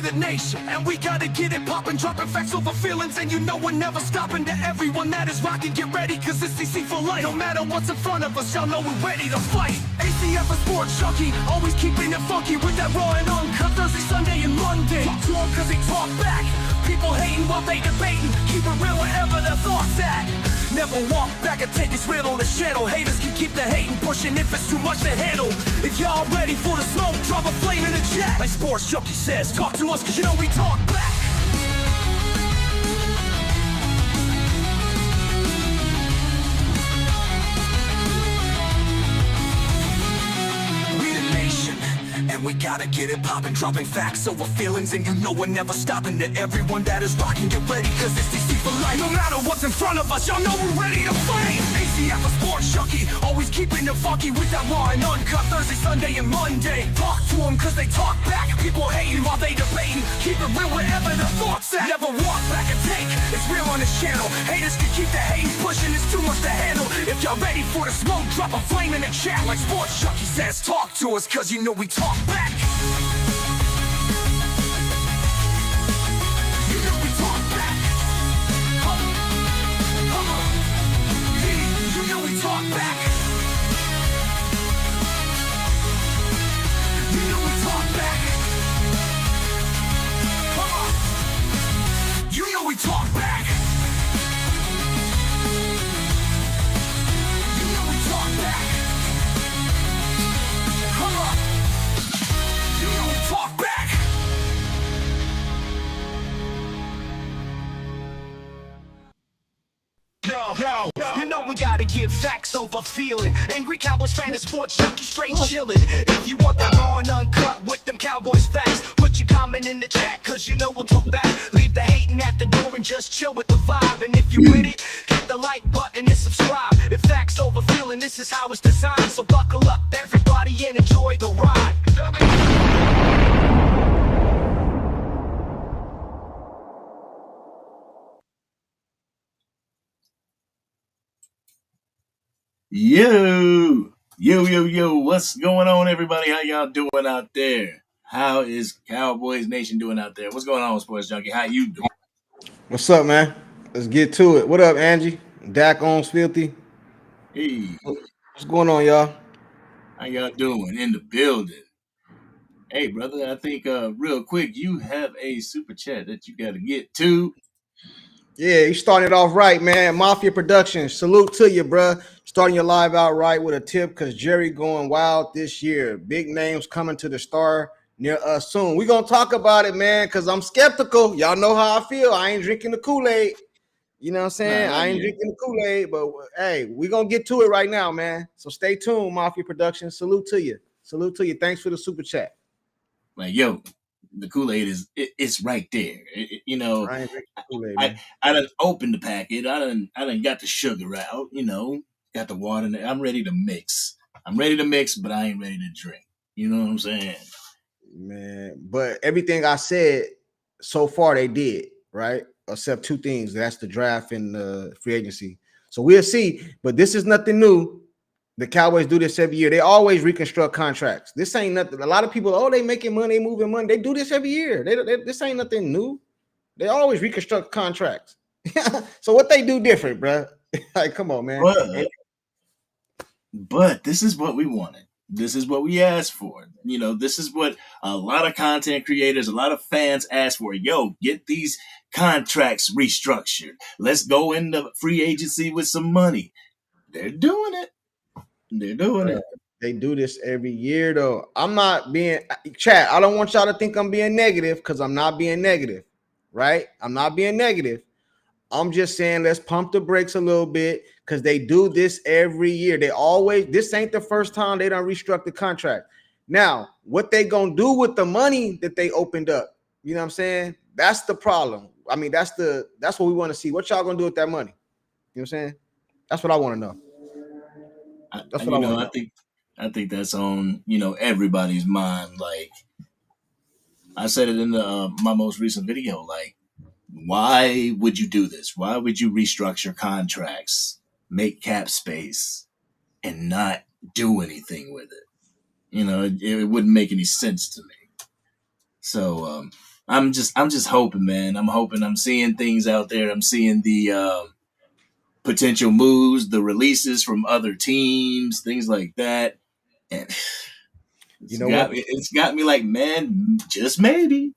the nation, and we gotta get it poppin', dropping facts over feelings, and you know we're never stopping. To everyone that is rocking, get ready, cause it's CC for life. No matter what's in front of us, y'all know we're ready to fight. ACF a sports junkie, always keeping it funky with that raw and uncut Thursday, Sunday, and Monday. Talk to them cause they talk back. People hating while they debating, keep it real wherever their thoughts at. Never walk back and take this real on the channel. Haters can keep the hating pushing if it's too much to handle. If y'all ready for the smoke, drop a flame in the chat. Like Sports Junkie says, talk to us cause you know we talk back. We the nation, and we gotta get it poppin', dropping facts over feelings, and you know we're never stopping. To everyone that is rocking, get ready, cause it's DC for life. No matter what's in front of us, y'all know we're ready to fight. ACF a sports junkie, always keeping it funky with that raw and uncut Thursday, Sunday, and Monday. Talk to them cause they talk back. People hating while they debating, keep it real wherever their thoughts at. Never walk back and take, it's real on this channel. Haters can keep the hating pushing, it's too much to handle. If y'all ready for the smoke, drop a flame in the chat. Like Sports Junkie says, talk to us cause you know we talk back. You know we talk back. You know we talk back. You know we talk back. Come on. You know we talk back. You know we talk back. Come on. You know we talk back. You know we gotta give facts over feeling. Angry Cowboys fan and Sports Junkie straight chillin'. If you want that raw and uncut with them Cowboys facts, put your comment in the chat cause you know we'll talk back. Leave the hating at the door and just chill with the vibe. And if you with it, hit the like button and subscribe. If facts over feeling, this is how it's designed. So buckle up everybody and enjoy the ride. Yo, what's going on, everybody? How y'all doing out there? How is Cowboys Nation doing out there? What's going on, Sports Junkie? How you doing? What's up, man? Let's get to it. What up, Angie? Dak owns filthy. Hey, What's going on, y'all? how y'all doing in the building? Hey, brother, I think real quick, you have a super chat that you got to get to. Yeah, you started off right, man. Mafia Productions, salute to you, bruh. Starting your live out right with a tip because Jerry going wild this year. Big names coming to the star near us soon. We're going to talk about it, man, because I'm skeptical. Y'all know how I feel. I ain't drinking the Kool-Aid. You know what I'm saying? I ain't drinking the Kool-Aid, but hey, we're going to get to it right now, man. So stay tuned, Mafia Productions. Salute to you. Salute to you. Thanks for the super chat. Like, yo, the Kool-Aid it's right there. You know, I ain't drinking the Kool-Aid, man. I done opened the packet. I done got the sugar out, you know, got the water in there. I'm ready to mix. I'm ready to mix, but I ain't ready to drink. You know what I'm saying? Man, but everything I said so far they did, right? Except two things. That's the draft and the free agency. So we'll see. But this is nothing new. The Cowboys do this every year. They always reconstruct contracts. This ain't nothing. A lot of people, they making money, they moving money. They do this every year. This ain't nothing new. They always reconstruct contracts. So what they do different, bro? Like, come on, man. But this is what we wanted. This is what we asked for. You know, this is what a lot of content creators, a lot of fans ask for. Yo, get these contracts restructured. Let's go into free agency with some money. They're doing it. They're doing it. They do this every year, though. I'm not being chat. I don't want y'all to think I'm being negative because I'm not being negative, right? I'm not being negative. I'm just saying let's pump the brakes a little bit because they do this every year. This ain't the first time they done restructured the contract. Now, what they gonna do with the money that they opened up? You know what I'm saying? That's the problem. I mean, that's what we want to see. What y'all gonna do with that money? You know what I'm saying? That's what I want to know. That's what I want to know. I think that's on, you know, everybody's mind. Like I said it in my most recent video, like, why would you do this? Why would you restructure contracts, make cap space, and not do anything with it? You know, it wouldn't make any sense to me. So I'm just hoping, man. I'm hoping. I'm seeing things out there. I'm seeing the potential moves, the releases from other teams, things like that, and You know what? it's got me like, man, just maybe.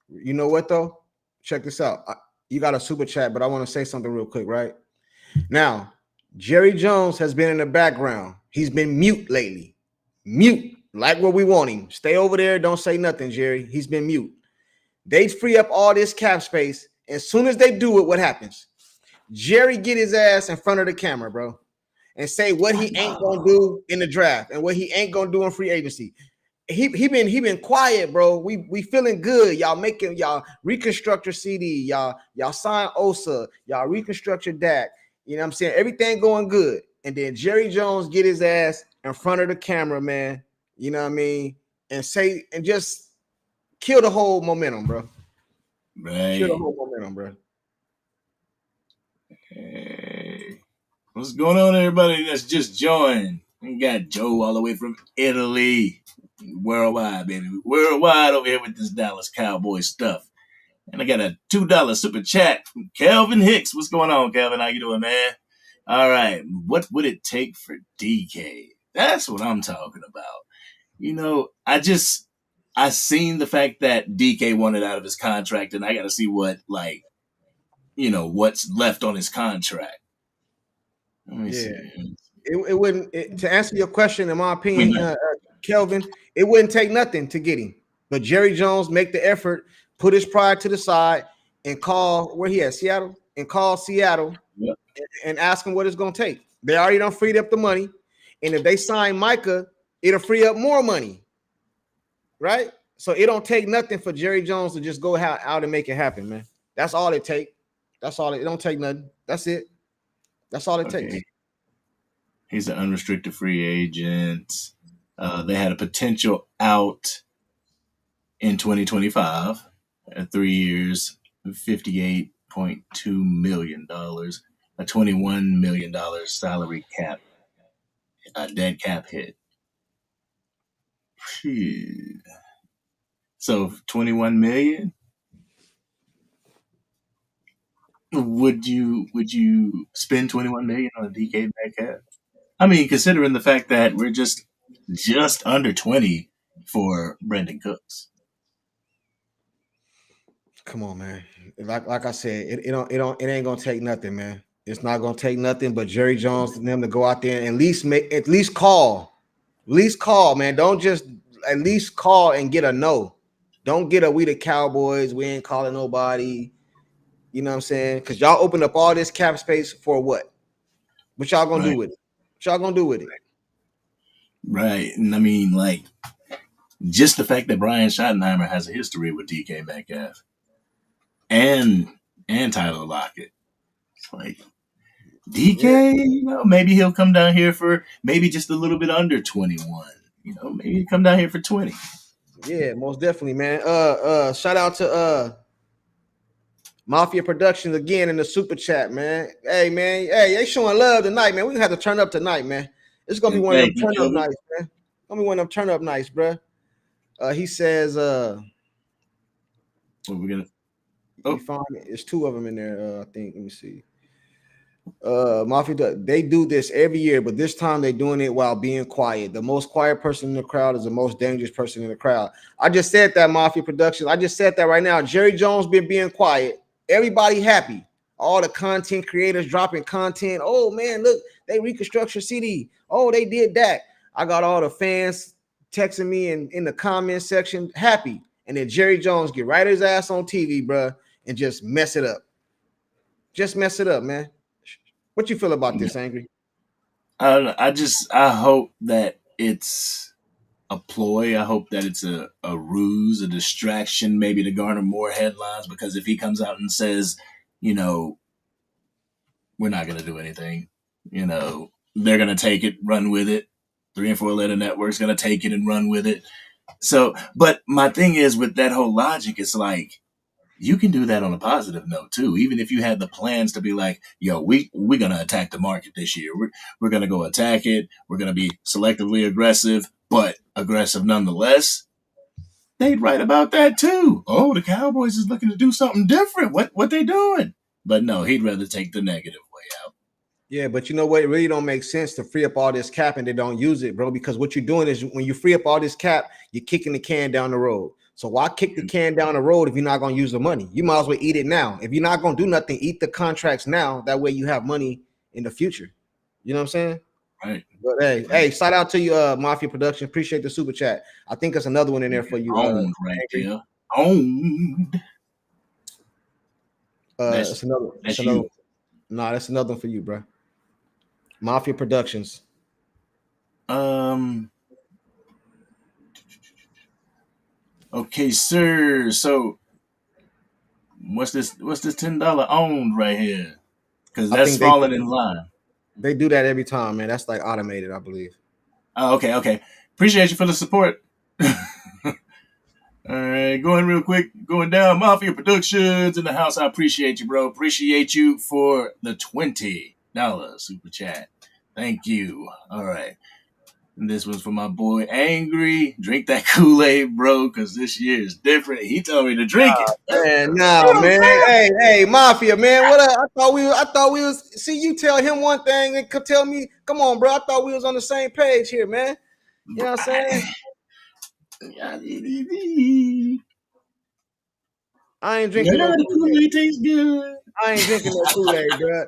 You know what though? Check this out. You got a super chat, but I want to say something real quick, right? Now, Jerry Jones has been in the background. He's been mute lately. Mute, like where we want him. Stay over there. Don't say nothing, Jerry. He's been mute. They free up all this cap space. As soon as they do it, what happens? Jerry get his ass in front of the camera, bro, and say what he ain't gonna do in the draft and what he ain't gonna do in free agency. He been quiet, bro. We feeling good. Y'all reconstruct your CeeDee. Y'all sign Osa. Y'all reconstruct your Dak. You know what I'm saying? Everything going good. And then Jerry Jones get his ass in front of the camera, man. You know what I mean? And just kill the whole momentum, bro. Right. Kill the whole momentum, bro. Hey, what's going on, everybody that's just joined? We got Joe all the way from Italy. Worldwide, baby. Worldwide over here with this Dallas Cowboys stuff. And I got a $2 super chat from Kelvin Hicks. What's going on, Kelvin? How you doing, man? All right. What would it take for DK? That's what I'm talking about. You know, I seen the fact that DK wanted out of his contract, and I got to see what, like, you know, what's left on his contract. Let me see. It wouldn't, to answer your question, in my opinion, Kelvin, it wouldn't take nothing to get him. But Jerry Jones make the effort, put his pride to the side, and call where he at, Seattle, and call Seattle and ask him what it's going to take. They already done freed up the money. And if they sign Micah, it'll free up more money. Right? So it don't take nothing for Jerry Jones to just go out and make it happen, man. That's all it takes. That's all. It don't take nothing. That's it. That's all it takes. He's an unrestricted free agent. They had a potential out in 2025 at 3 years, $58.2 million, a $21 million salary cap, dead cap hit. Phew. So $21 million. Would you spend $21 million on a DK Metcalf? I mean, considering the fact that we're just under 20 for Brandon Cooks. Come on, man. Like I said, it ain't gonna take nothing, man. It's not gonna take nothing but Jerry Jones and them to go out there and at least call, man. Don't just at least call and get a no. Don't get a we the Cowboys. We ain't calling nobody. You know what I'm saying? Because y'all open up all this cap space for what? What y'all gonna do with it? What y'all gonna do with it? Right. And I mean, like, just the fact that Brian Schottenheimer has a history with DK Metcalf and Tyler Lockett. It's like, DK, you know, maybe he'll come down here for maybe just a little bit under 21. You know, maybe he'll come down here for 20. Yeah, most definitely, man. Shout out to Mafia Productions again in the super chat, man. Hey, man. Hey, they showing love tonight, man. We have to turn up tonight, man. It's gonna be one of them turn up nights, man. Gonna be one of them turn up nights, bro. He says, what we're gonna it's two of them in there. I think. Let me see. Mafia, they do this every year, but this time they're doing it while being quiet. The most quiet person in the crowd is the most dangerous person in the crowd. I just said that, Mafia Productions. I just said that right now. Jerry Jones been being quiet. Everybody happy. All the content creators dropping content. Oh man, look, they reconstruction CeeDee. Oh, they did that. I got all the fans texting me in the comment section, happy. And then Jerry Jones get right his ass on TV, bro, and just mess it up. Just mess it up, man. What you feel about this, Angry? I don't know. I hope that it's a ploy. I hope that it's a ruse, a distraction, maybe to garner more headlines. Because if he comes out and says, you know, we're not going to do anything, you know, they're going to take it, run with it. 3 and 4 letter network's going to take it and run with it. So, but my thing is with that whole logic, it's like, you can do that on a positive note too. Even if you had the plans to be like, yo, we're going to attack the market this year. We're going to go attack it. We're going to be selectively aggressive, but aggressive nonetheless. they'd write about that too. Oh, the Cowboys is looking to do something different. What they doing? But no, he'd rather take the negative way out. Yeah, but you know what? It really don't make sense to free up all this cap and they don't use it, bro. Because what you're doing is when you free up all this cap, you're kicking the can down the road. So why kick the can down the road if you're not going to use the money? You might as well eat it now. If you're not going to do nothing, eat the contracts now. That way you have money in the future. You know what I'm saying? Right. But hey, shout out to you, Mafia Production. Appreciate the super chat. I think there's another one in there for you. Owned right there. Owned. It's another. That's another. you. Nah, that's another one for you, bro. Mafia Productions. Okay, sir. So what's this $10 owned right here? Because that's falling in line. They do that every time, man. That's like automated, I believe. Oh, okay. Appreciate you for the support. All right, going real quick, going down. Mafia Productions in the house. I appreciate you, bro. Appreciate you for the $20 super chat. Thank you. All right. And this one's for my boy Angry. Drink that Kool-Aid, bro, because this year is different. He told me to drink it. Man. Hey, Mafia, man. What up? I thought we was. See, you tell him one thing and could tell me. Come on, bro. I thought we was on the same page here, man. You know what I'm saying? I ain't drinking no Kool-Aid. Tastes good. I ain't drinking no Kool-Aid, bro.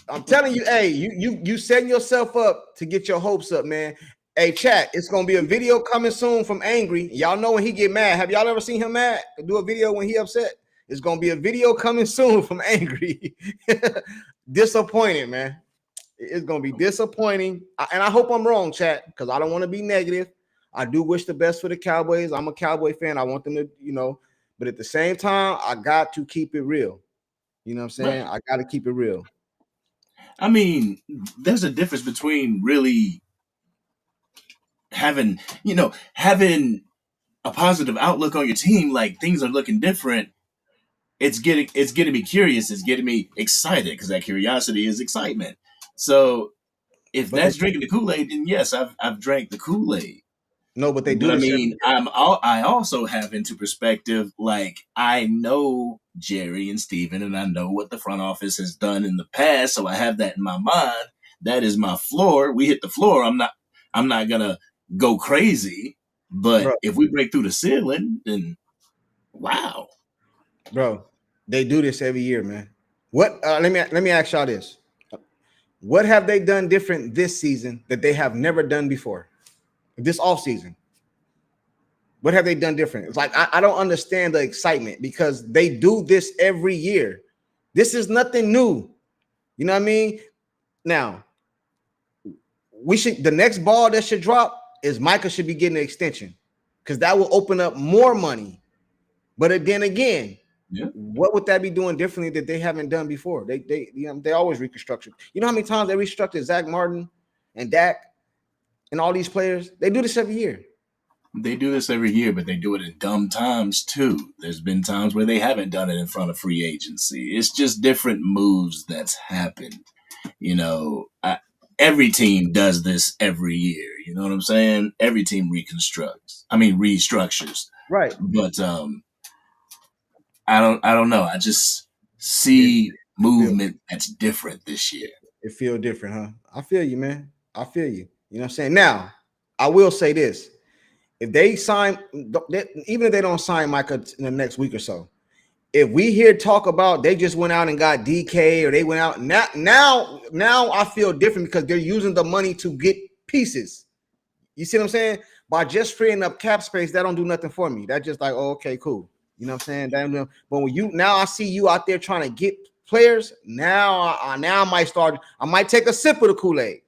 I'm telling you, hey, you setting yourself up to get your hopes up, man. Hey, chat, it's gonna be a video coming soon from Angry. Y'all know when he get mad. Have y'all ever seen him mad? Do a video when he upset. It's gonna be a video coming soon from Angry. Disappointed, man. It's gonna be disappointing, and I hope I'm wrong, chat, because I don't want to be negative. I do wish the best for the Cowboys. I'm a Cowboy fan. I want them to, but at the same time, I got to keep it real. You know what I'm saying? Right. I got to keep it real. I mean, there's a difference between really having a positive outlook on your team, like things are looking different. It's getting me curious. It's getting me excited because that curiosity is excitement. So if that's drinking the Kool-Aid, then yes, I've drank the Kool-Aid. No, but they do. But I mean, I also have into perspective, like I know Jerry and Steven, and I know what the front office has done in the past, so I have that in my mind. That is my floor. We hit the floor. I'm not gonna go crazy, but if we break through the ceiling, then wow, bro, they do this every year, man. What? Let me ask y'all this: what have they done different this season that they have never done before? This offseason, what have they done different? It's like I don't understand the excitement because they do this every year. This is nothing new. You know what I mean? Now, the next ball that should drop is Micah should be getting an extension because that will open up more money. But then again, what would that be doing differently that they haven't done before? They always reconstruct. You know how many times they restructured Zach Martin and Dak? And all these players, they do this every year. They do this every year, but they do it in dumb times too. There's been times where they haven't done it in front of free agency. It's just different moves that's happened. Every team does this every year. You know what I'm saying? Every team restructures. Right. But I don't know. I just see movement that's different this year. It feels different, huh? I feel you, man. I feel you. You know what I'm saying? Now, I will say this. If they sign, even if they don't sign Micah in the next week or so, if we hear talk about they just went out and got DK or they went out, now I feel different because they're using the money to get pieces. You see what I'm saying? By just freeing up cap space, that don't do nothing for me. That's just like, oh, okay, cool. You know what I'm saying? But when I see you out there trying to get players, now I might take a sip of the Kool-Aid.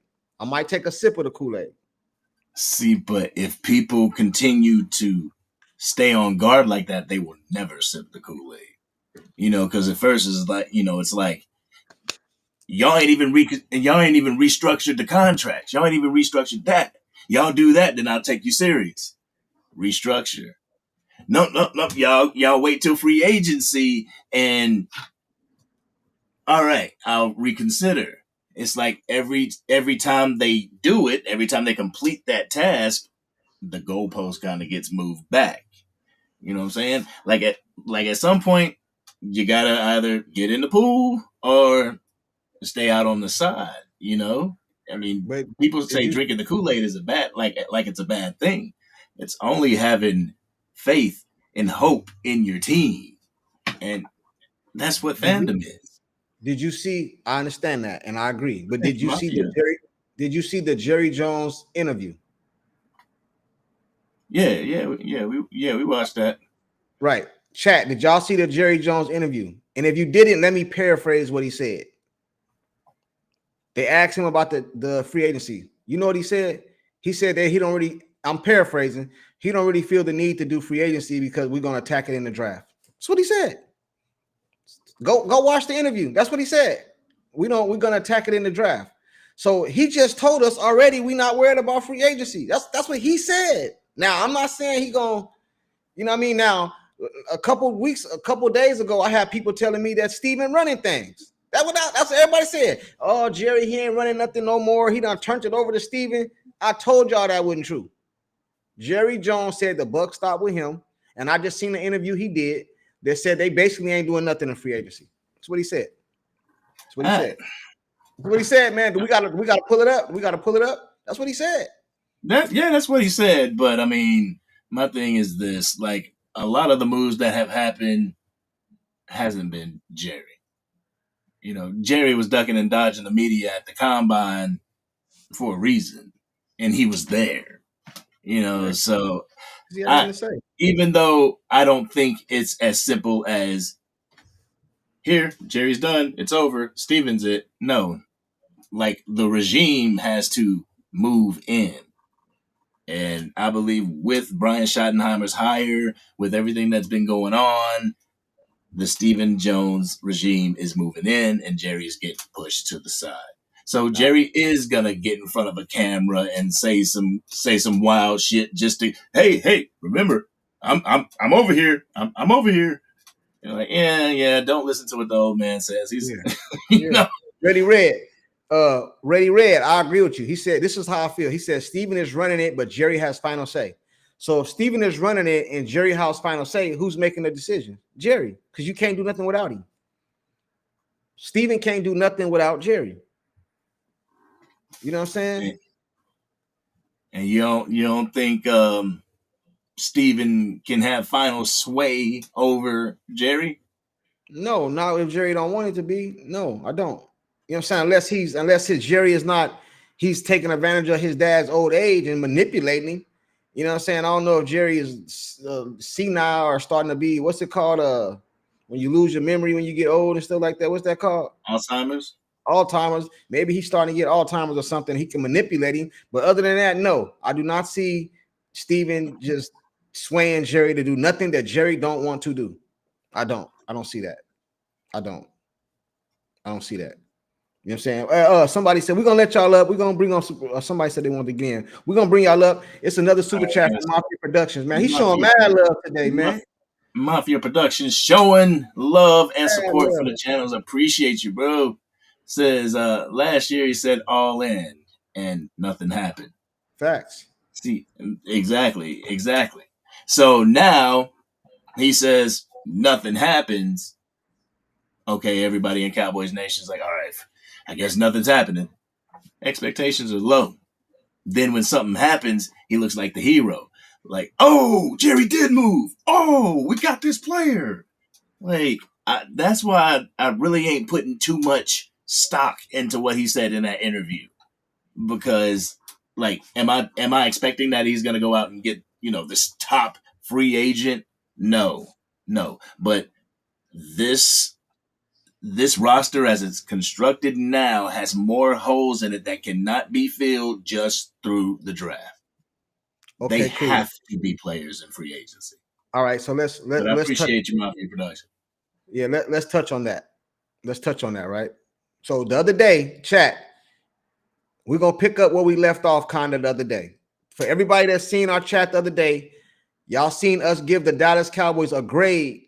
See, but if people continue to stay on guard like that, they will never sip the Kool-Aid. Because at first it's like, it's like y'all ain't even restructured the contracts. Y'all ain't even restructured that. Y'all do that, then I'll take you serious. Restructure. No, y'all wait till free agency and all right, I'll reconsider. It's like every time they do it, every time they complete that task, the goalpost kind of gets moved back. You know what I'm saying? Like at some point, you gotta either get in the pool or stay out on the side. You know, I mean, But people did say you drinking the Kool-Aid is a bad like it's a bad thing. It's only having faith and hope in your team, and that's what did you fandom is. did you see? I understand that, and I agree. But It's mafia. Did you see the Jerry Jones interview? We watched that. Right. Chat, did y'all see the Jerry Jones interview? And if you didn't, let me paraphrase what he said. They asked him about the free agency. You know what he said? He said that he don't really, I'm paraphrasing, he don't really feel the need to do free agency because we're going to attack it in the draft. That's what he said. Go watch the interview. That's what he said. We're going to attack it in the draft. So he just told us already we're not worried about free agency. That's what he said. Now, I'm not saying he going to, you know what I mean? Now, a couple days ago, I had people telling me that Steven running things. That's what everybody said. Oh, Jerry, he ain't running nothing no more. He done turned it over to Steven. I told y'all that wasn't true. Jerry Jones said the buck stopped with him, and I just seen the interview he did that said they basically ain't doing nothing in free agency. That's what he said. That's what he said. That's what he said, man. We gotta pull it up. We gotta pull it up. That's what he said. That's what he said. But I mean, my thing is this: like a lot of the moves that have happened hasn't been Jerry. You know, Jerry was ducking and dodging the media at the combine for a reason, and he was there. You know, Right. so He had nothing to say. even though I don't think it's as simple as here, Jerry's done, it's over, Steven's it. No, like the regime has to move in. And I believe with Brian Schottenheimer's hire, with everything that's been going on, the Stephen Jones regime is moving in and Jerry's getting pushed to the side. So Jerry is gonna get in front of a camera and say some wild shit just to hey, remember, I'm over here. I'm over here. You're like, yeah, don't listen to what the old man says. He's you know. Ready Red. Ready Red, I agree with you. He said, this is how I feel. He said Steven is running it, but Jerry has final say. So if Steven is running it and Jerry has final say, who's making the decision? Jerry, because you can't do nothing without him. Steven can't do nothing without Jerry. You know what I'm saying? And you don't think Steven can have final sway over Jerry? No, not if Jerry don't want it to be. No, I don't. You know what I'm saying? Unless his Jerry is not, he's taking advantage of his dad's old age and manipulating him. You know what I'm saying? I don't know if Jerry is senile or starting to be, what's it called? When you lose your memory when you get old and stuff like that. What's that called? Alzheimer's. Maybe he's starting to get Alzheimer's or something. He can manipulate him. But other than that, no, I do not see Steven just swaying Jerry to do nothing that Jerry don't want to do. I don't see that. I don't see that. You know what I'm saying? Somebody said we're gonna let y'all up. We're gonna bring on somebody said they want to begin. We're gonna bring y'all up. It's another super chat from Mafia Productions, man. He's showing mad love today, man. Mafia Productions showing love and support for the channels. Appreciate you, bro. Says last year he said all in and nothing happened. Facts. See, exactly. So now he says nothing happens. Okay, everybody in Cowboys Nation is like, all right, I guess nothing's happening. Expectations are low. Then when something happens, he looks like the hero. Like, oh, Jerry did move. Oh, we got this player. Like, that's why I really ain't putting too much stock into what he said in that interview. Because, like, am I expecting that he's gonna go out and get, this top free agent? No. But this roster as it's constructed now has more holes in it that cannot be filled just through the draft. Okay, they have to be players in free agency. All right, so let's appreciate you, Mafia Production. Yeah, let's touch on that. Let's touch on that, right? So the other day, chat, we're gonna pick up where we left off kind of the other day. For everybody that's seen our chat the other day, y'all seen us give the Dallas Cowboys a grade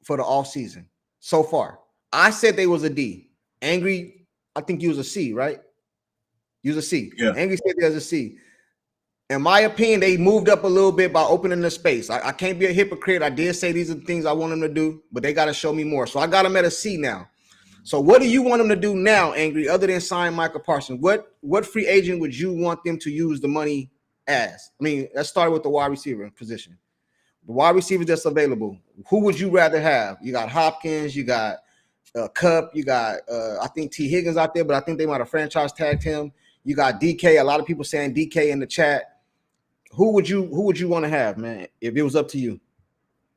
for the offseason so far. I said they was a D. Angry, I think you was a C, right? You was a C. Yeah. Angry said there's a C. in my opinion, they moved up a little bit by opening the space. I can't be a hypocrite. I did say these are the things I want them to do, but they got to show me more. So I got them at a C now. So what do you want them to do now, Angry, other than sign Michael Parsons? What free agent would you want them to use the money as? I mean, let's start with the wide receiver position. The wide receiver that's available. Who would you rather have? You got Hopkins, you got Cup, you got I think T. Higgins out there, but I think they might have franchise tagged him. You got DK. A lot of people saying DK in the chat. Who would you want to have, man, if it was up to you?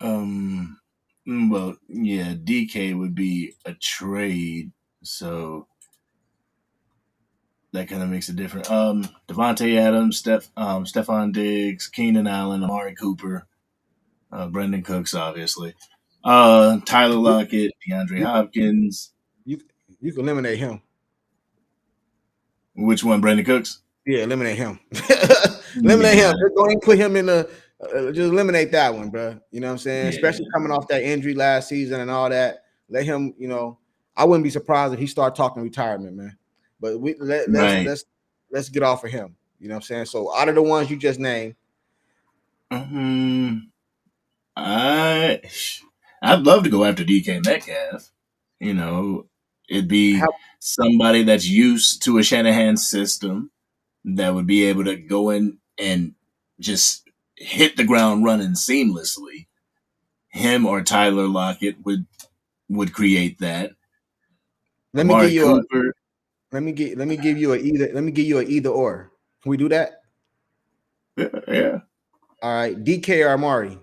Well, yeah, DK would be a trade, so that kind of makes it different. Devontae Adams, Stephon Diggs, Keenan Allen, Amari Cooper, Brendan Cooks, obviously. Tyler Lockett, DeAndre Hopkins. You can eliminate him. Which one, Brendan Cooks? Yeah, eliminate him. Eliminate him. Just go ahead and put him in the. Just eliminate that one, bro. You know what I'm saying? Yeah. Especially coming off that injury last season and all that. Let him. You know, I wouldn't be surprised if he started talking retirement, man. But let's get off of him. You know what I'm saying? So out of the ones you just named, I'd love to go after DK Metcalf. You know, it'd be somebody that's used to a Shanahan system that would be able to go in and just hit the ground running seamlessly. Him or Tyler Lockett would create that. Let me give you an either or. Can we do that? Yeah. All right, DK or Amari?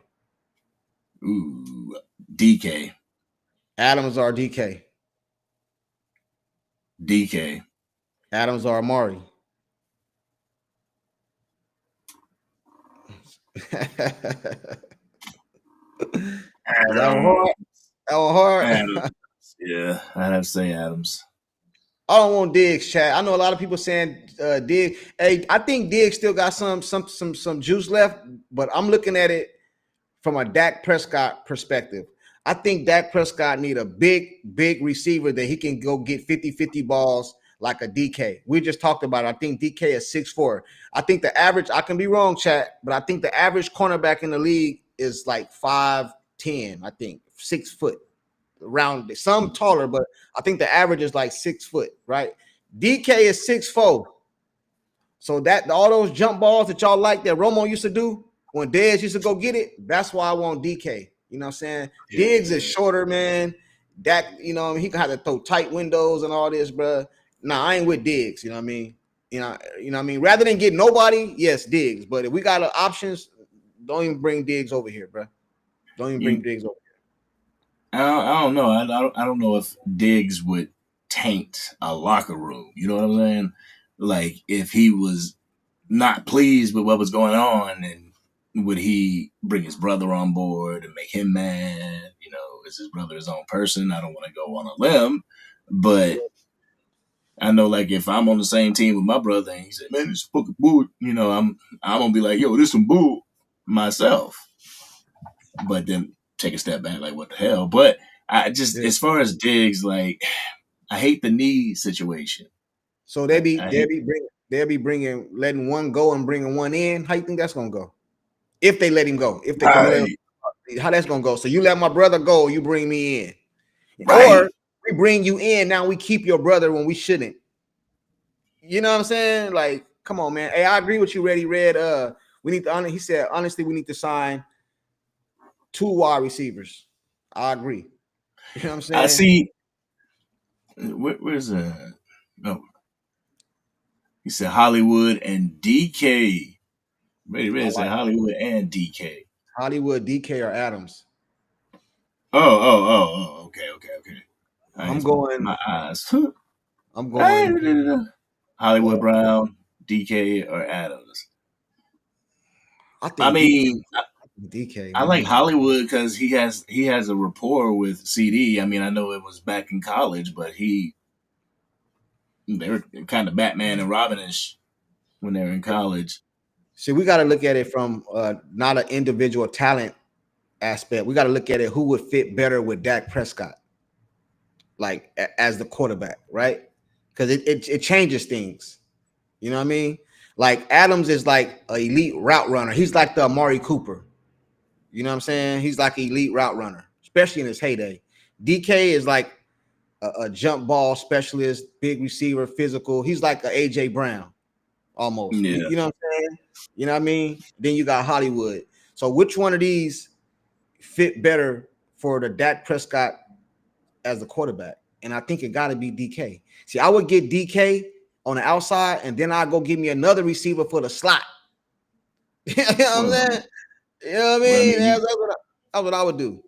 Ooh, DK. Adams or DK? DK. Adams or Amari? That was hard. Adams. Yeah, I'd have to say Adams. I don't want Diggs, chat. I know a lot of people saying Diggs. Hey, I think Diggs still got some juice left, but I'm looking at it from a Dak Prescott perspective. I think Dak Prescott need a big receiver that he can go get 50-50 balls like a DK. We just talked about it. I think DK is 6'4". I think the average, I can be wrong, chat, but I think the average cornerback in the league is like 5'10", I think, 6 foot. Around some taller, but I think the average is like 6 foot, right? DK is 6'4". So that all those jump balls that y'all like that Romo used to do when Dez used to go get it, that's why I want DK. You know what I'm saying? Yeah. Diggs is shorter, man. Dak, you know, he can have to throw tight windows and all this, bro. Nah, I ain't with Diggs. You know what I mean? You know what I mean? Rather than get nobody, yes, Diggs. But if we got options, don't even bring Diggs over here, bro. Don't even bring Diggs over here. I don't know. I don't know if Diggs would taint a locker room. You know what I'm saying? Like if he was not pleased with what was going on, and would he bring his brother on board and make him mad? You know, is his brother his own person? I don't want to go on a limb, but I know like if I'm on the same team with my brother and he said, "Man, this is fucking bull," you know, I'm gonna be like, "Yo, this some bull," myself. But then take a step back, like what the hell? But I just, as far as Diggs, like I hate the knee situation. So they'll be letting one go and bringing one in. How you think that's gonna go? If they let him go, if they how that's gonna go? So you let my brother go, you bring me in, or we bring you in. Now we keep your brother when we shouldn't. You know what I'm saying? Like, come on, man. Hey, I agree with you, Reddy Red. We need to. He said honestly, we need to sign 2 wide receivers. I agree. You know what I'm saying? I see. Where's no? He said Hollywood and DK. Red said Hollywood and DK. Hollywood, DK, or Adams. Oh. Okay. I'm going. My eyes. I'm going. Hollywood Brown, DK, or Adams. I mean, DK. I like Hollywood because he has a rapport with CeeDee. I mean, I know it was back in college, but they were kind of Batman and Robin-ish when they were in college. See, we got to look at it from not an individual talent aspect. We got to look at it who would fit better with Dak Prescott, like as the quarterback, right? Because it changes things. You know what I mean? Like Adams is like an elite route runner. He's like the Amari Cooper. You know what I'm saying? He's like an elite route runner, especially in his heyday. DK is like a jump ball specialist, big receiver, physical. He's like a AJ Brown almost. Yeah. You know what I'm saying? You know what I mean? Then you got Hollywood. So which one of these fit better for the Dak Prescott as the quarterback? And I think it got to be DK. See, I would get DK on the outside, and then I'd go give me another receiver for the slot. You know what I'm Well, saying? You know what I well, I mean? mean, That's what I would do.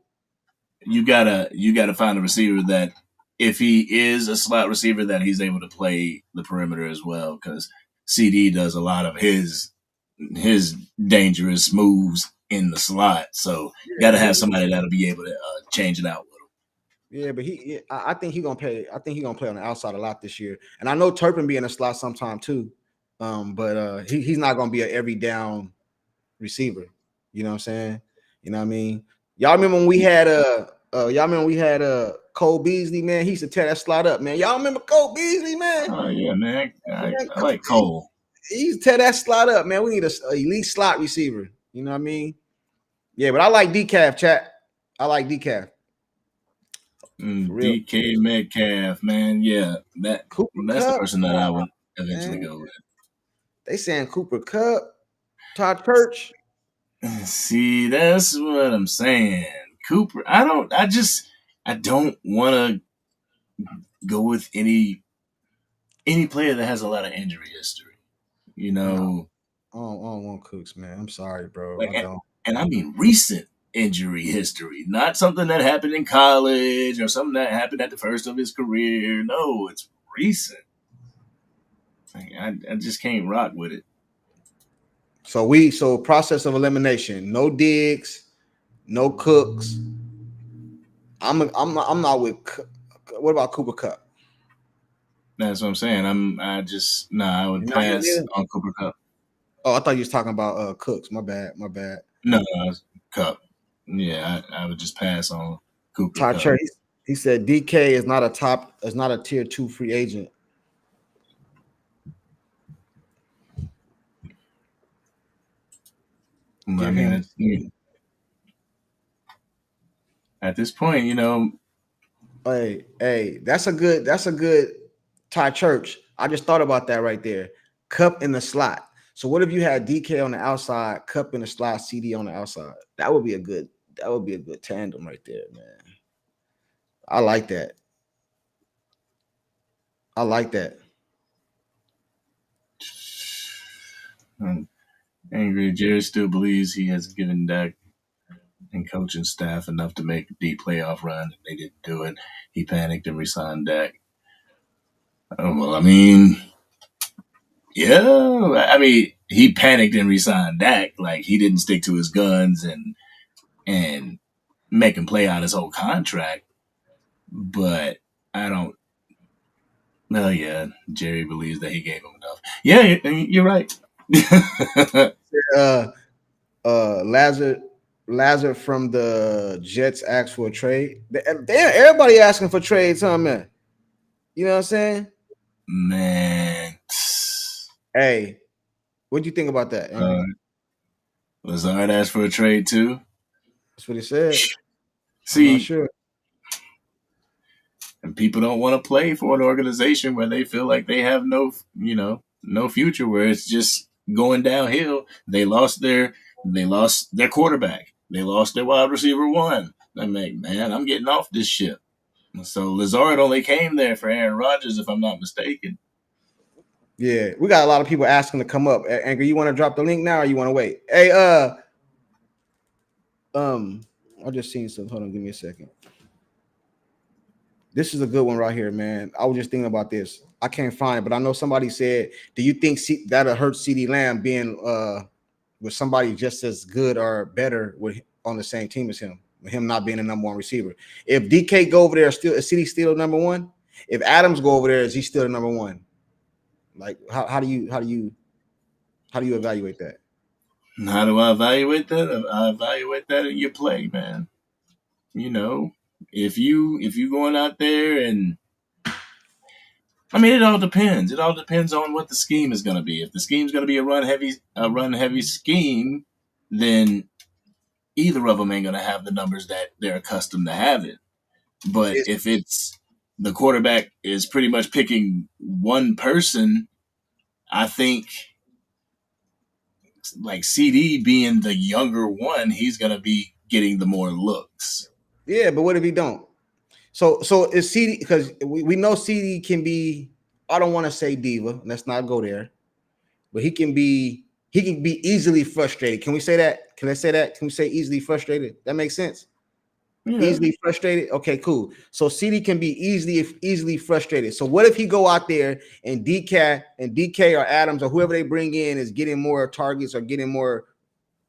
you gotta find a receiver that, if he is a slot receiver, that he's able to play the perimeter as well, because CeeDee does a lot of his dangerous moves in the slot. So got to have somebody that'll be able to change it out with him. Yeah, but I think he's gonna play. I think he's gonna play on the outside a lot this year. And I know Turpin be in the slot sometime too. But he's not gonna be an every down receiver. You know what I'm saying? You know what I mean? Y'all remember when we had Cole Beasley, man? He used to tear that slot up, man. Y'all remember Cole Beasley, man? Oh yeah, man. I Man, like Cole. he used to tear that slot up, man. We need a elite slot receiver. You know what I mean? Yeah, but I like decaf, chat. I like decaf. For real. DK Metcalf, man. Yeah, that's Cooper the Cup. person that I would eventually Man. go with. They saying Cooper Cup, Todd Church. See, that's what I'm saying. Cooper, I don't want to go with any player that has a lot of injury history. You know, No. I don't want Cooks, man. I'm sorry, bro. like, I don't. and I mean recent injury history, not something that happened in college or something that happened at the first of his career. No, it's recent. Like, I just can't rock with it. So process of elimination. No Diggs, no Cooks. I'm not with. What about Cooper Cup? That's what I'm saying. I would You're not pass either? on Cooper Cup. Oh, I thought you was talking about Cooks. My bad. No, Cup. Yeah, I would just pass on Cooper Todd Cup. Church. He said DK is not a tier 2 free agent. I mean, at this point, Hey, that's a good Todd Church. I just thought about that right there. Cup in the slot. So what if you had DK on the outside, Cup in the slot, CeeDee on the outside? That would be a good tandem right there, man. I like that. Angry Jerry still believes he has given Dak and coaching staff enough to make a deep playoff run, and they didn't do it. He panicked and resigned Dak. Well, I mean, yeah, I mean, he panicked and resigned Dak. Like, he didn't stick to his guns and make him play out his whole contract. But I don't. Well, yeah, Jerry believes that he gave him enough. Yeah, you're right. Lazard from the Jets asked for a trade. Everybody asking for trades, huh, man? You know what I'm saying? Man. Hey, what do you think about that? Lazard asked for a trade too. That's what he said. See, I'm not sure. And people don't want to play for an organization where they feel like they have no future, where it's just going downhill. They lost their quarterback. They lost their wide receiver one. I'm like, man, I'm getting off this ship. So Lazard only came there for Aaron Rodgers, if I'm not mistaken. Yeah, we got a lot of people asking to come up. Angry, you want to drop the link now, or you want to wait? Hey, I just seen some. Hold on, give me a second. This is a good one right here, man. I was just thinking about this. I can't find it, but I know somebody said, do you think that'll hurt CeeDee Lamb being with somebody just as good or better on the same team as him, with him not being the number one receiver? If DK go over there, is CeeDee still number one? If Adams go over there, is he still the number one? Like, how do you evaluate that? How do I evaluate that? I evaluate that in your play, man. If you going out there and I mean, it all depends. It all depends on what the scheme is going to be. If the scheme's going to be a run heavy scheme, then either of them ain't going to have the numbers that they're accustomed to having. But It's, if it's the quarterback is pretty much picking one person, I think like CeeDee being the younger one, he's going to be getting the more looks. yeah, but what if he don't? So is CeeDee, because we know CeeDee can be, I don't want to say diva. Let's not go there. But he can be easily frustrated. Can we say that? Can I say that? Can we say easily frustrated? That makes sense. Yeah. Easily frustrated. Okay, cool. So CeeDee can be easily frustrated. So what if he go out there and DK or Adams or whoever they bring in is getting more targets or getting more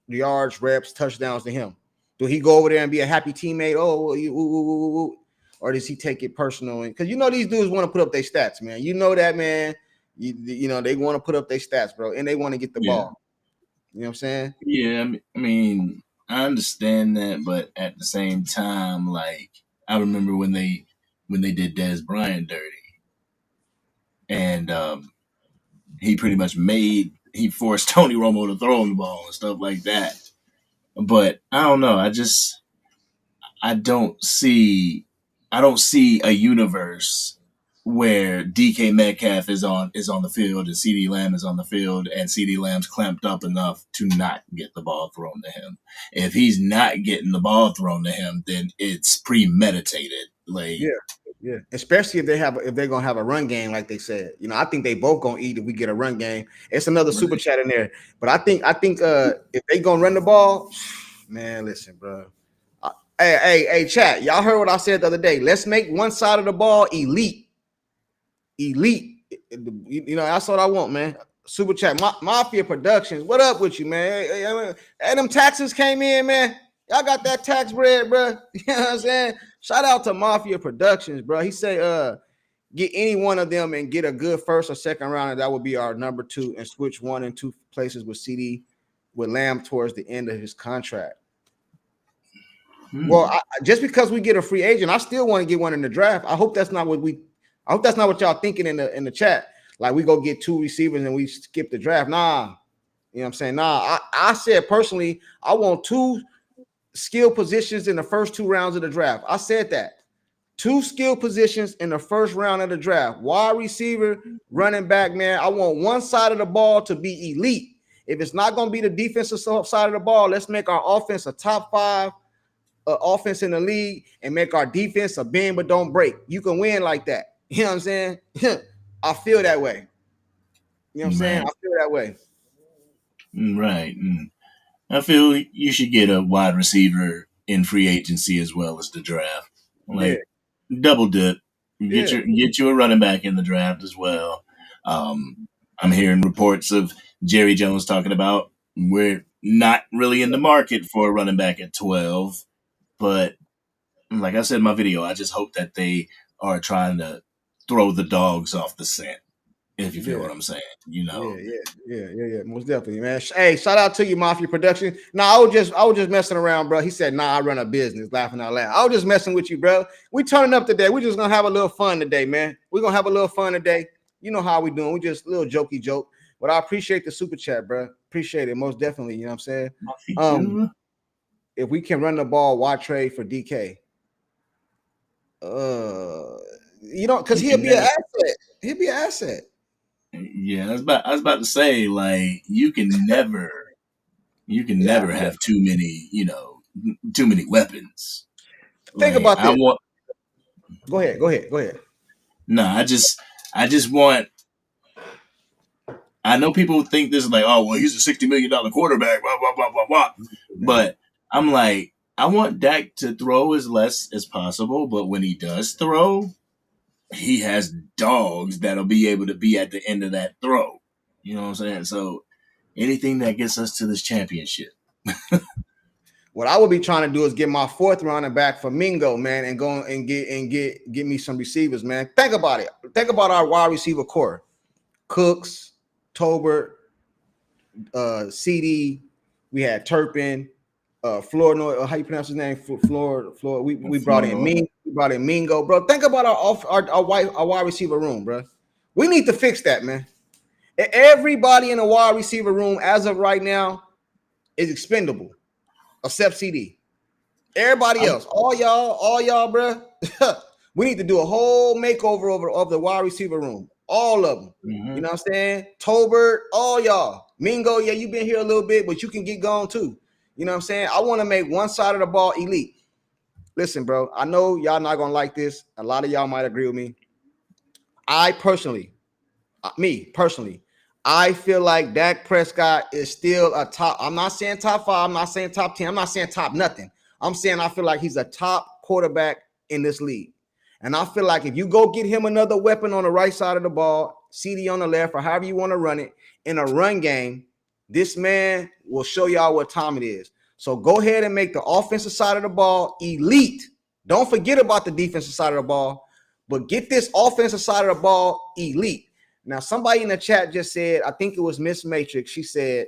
yards, reps, touchdowns than him? Do he go over there and be a happy teammate? Oh, well, or does he take it personal? Because you know these dudes want to put up their stats, man. You know that, man. You know they want to put up their stats, bro, and they want to get the ball. You know what I'm saying? Yeah, I mean, I understand that, but at the same time, like I remember when they did Dez Bryant dirty, and he pretty much he forced Tony Romo to throw him the ball and stuff like that. But I don't know. I don't see a universe where DK Metcalf is on the field and CeeDee Lamb is on the field and CeeDee Lamb's clamped up enough to not get the ball thrown to him. If he's not getting the ball thrown to him, then it's premeditated. Like Yeah. Especially if they're gonna have a run game, like they said. You know, I think they both gonna eat if we get a run game. It's another super chat in there, but I think if they gonna run the ball, man, listen, bro. Hey, chat. Y'all heard what I said the other day. Let's make one side of the ball elite. You know, that's what I want, man. Super chat, Mafia Productions. What up with you, man? Hey, them taxes came in, man. Y'all got that tax bread, bro. You know what I'm saying? Shout out to Mafia Productions, bro. He say, get any one of them and get a good first or second round, and that would be our number 2, and switch 1 and 2 places with CeeDee with Lamb towards the end of his contract. Well, just because we get a free agent, I still want to get one in the draft. I hope that's not what y'all thinking in the chat. Like we go get 2 receivers and we skip the draft. Nah, you know what I'm saying? Nah, I said personally, I want 2 skill positions in the first 2 rounds of the draft. I said that. 2 skill positions in the first round of the draft. Wide receiver, running back, man. I want one side of the ball to be elite. If it's not going to be the defensive side of the ball, let's make our offense a top 5 offense in the league and make our defense a bend but don't break. You can win like that. You know what I'm saying? I feel that way. You know what I'm saying? I feel that way. Right. I feel you should get a wide receiver in free agency as well as the draft. Like double dip. Get you a running back in the draft as well. I'm hearing reports of Jerry Jones talking about we're not really in the market for a running back at 12. But like I said in my video, I just hope that they are trying to throw the dogs off the scent, if you feel what I'm saying. You know. Yeah. Most definitely, man. Hey, shout out to you, Mafia Production. I was just messing around, bro. He said, "Nah, I run a business." Laughing out loud. I was just messing with you, bro. We turning up today. We just gonna have a little fun today, man. We're gonna have a little fun today. You know how we doing. We just a little jokey joke. But I appreciate the super chat, bro. Appreciate it most definitely. You know what I'm saying? If we can run the ball, why trade for DK? You know, because he'll be an asset. He'll be an asset. Yeah, I was about to say, like, you can never have too many weapons. Think about this. Go ahead. No, I just want. I know people think this is like, oh well, he's a $60 million quarterback, blah blah blah blah blah. But I'm like, I want Dak to throw as less as possible, but when he does throw, he has dogs that'll be able to be at the end of that throw. You know what I'm saying? So anything that gets us to this championship. What I would be trying to do is get my 4th running back for Mingo, man, and go and get me some receivers, man. Think about it. Think about our wide receiver core: Cooks, Tolbert, CeeDee. We had Turpin, Flournoy. How you pronounce his name? Floor. We brought in Mingo. We brought in Mingo, bro. Think about our wide receiver room, bro. We need to fix that, man. Everybody in the wide receiver room as of right now is expendable, except CeeDee. Everybody else, all y'all, bro. We need to do a whole makeover of the wide receiver room. All of them. Mm-hmm. You know what I'm saying? Tolbert, all y'all. Mingo, yeah, you've been here a little bit, but you can get gone too. You know what I'm saying? I want to make one side of the ball elite. Listen, bro, I know y'all not going to like this. A lot of y'all might agree with me. I personally, I feel like Dak Prescott is still a top. I'm not saying top 5. I'm not saying top 10. I'm not saying top nothing. I'm saying I feel like he's a top quarterback in this league. And I feel like if you go get him another weapon on the right side of the ball, CeeDee on the left, or however you want to run it, in a run game, this man will show y'all what time it is. So go ahead and make the offensive side of the ball elite. Don't forget about the defensive side of the ball, but get this offensive side of the ball elite. Now, somebody in the chat just said, I think it was Miss Matrix. She said,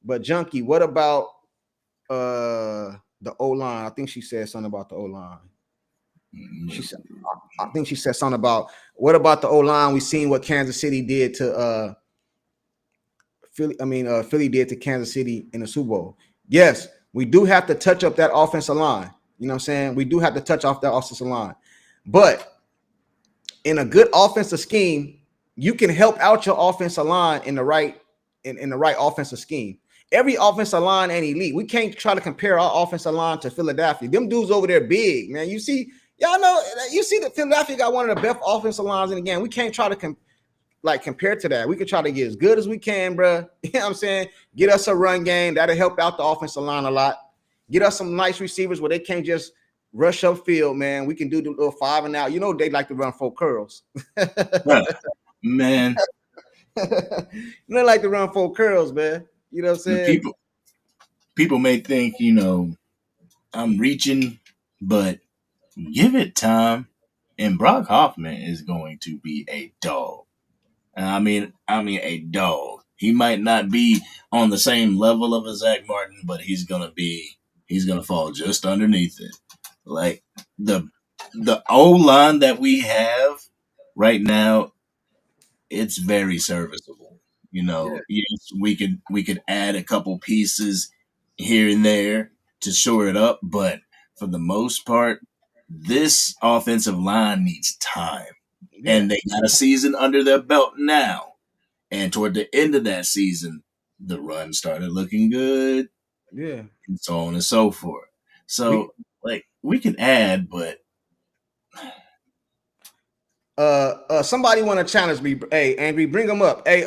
but Junkie, what about the O-line? I think she said something about the O-line. She said, I think she said something about what about the O-line? We seen what Kansas City did to Philly did to Kansas City in the Super Bowl. Yes, we do have to touch up that offensive line. You know what I'm saying? We do have to touch off that offensive line. But in a good offensive scheme, you can help out your offensive line in the right offensive scheme. Every offensive line ain't elite. We can't try to compare our offensive line to Philadelphia. Them dudes over there big, man. You see, y'all know, you see that Philadelphia got one of the best offensive lines in the game. We can't try to compare to that. We can try to get as good as we can, bro. You know what I'm saying? Get us a run game. That'll help out the offensive line a lot. Get us some nice receivers where they can't just rush upfield, man. We can do the little 5 and out. You know they like to run 4 curls. Man. They like to run 4 curls, man. You know what I'm saying? People may think, I'm reaching, but give it time. And Brock Hoffman is going to be a dog. I mean a dog. He might not be on the same level of a Zach Martin, but he's gonna fall just underneath it. Like the O-line that we have right now, it's very serviceable. Yes, we could add a couple pieces here and there to shore it up, but for the most part, this offensive line needs time. Yeah. And they got a season under their belt now. And toward the end of that season, the run started looking good. Yeah. And so on and so forth. So, we can add, but somebody want to challenge me. Hey, Angry, bring them up. Hey,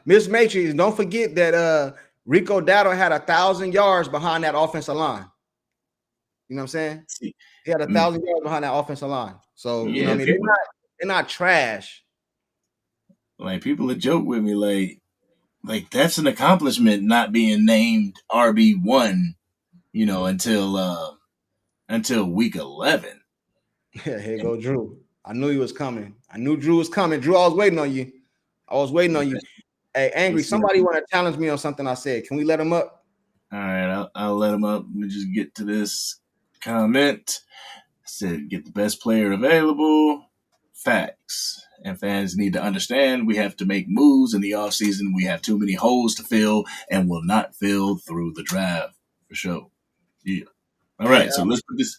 Miss Matrix, don't forget that Rico Dowdle had 1,000 yards behind that offensive line. You know what I'm saying? He had 1,000 yards behind that offensive line. So you know what I mean? They're not trash. Like people would joke with me, like that's an accomplishment not being named RB1, until week 11. Yeah, here go Drew. I knew he was coming. I knew Drew was coming. Drew, I was waiting on you. Hey, Angry, somebody want to challenge me on something I said. Can we let him up? All right, I'll let him up. Let me just get to this comment. I said, get the best player available. Facts. And fans need to understand we have to make moves in the offseason. We have too many holes to fill and will not fill through the draft. For sure. Yeah. All right, so let's put this.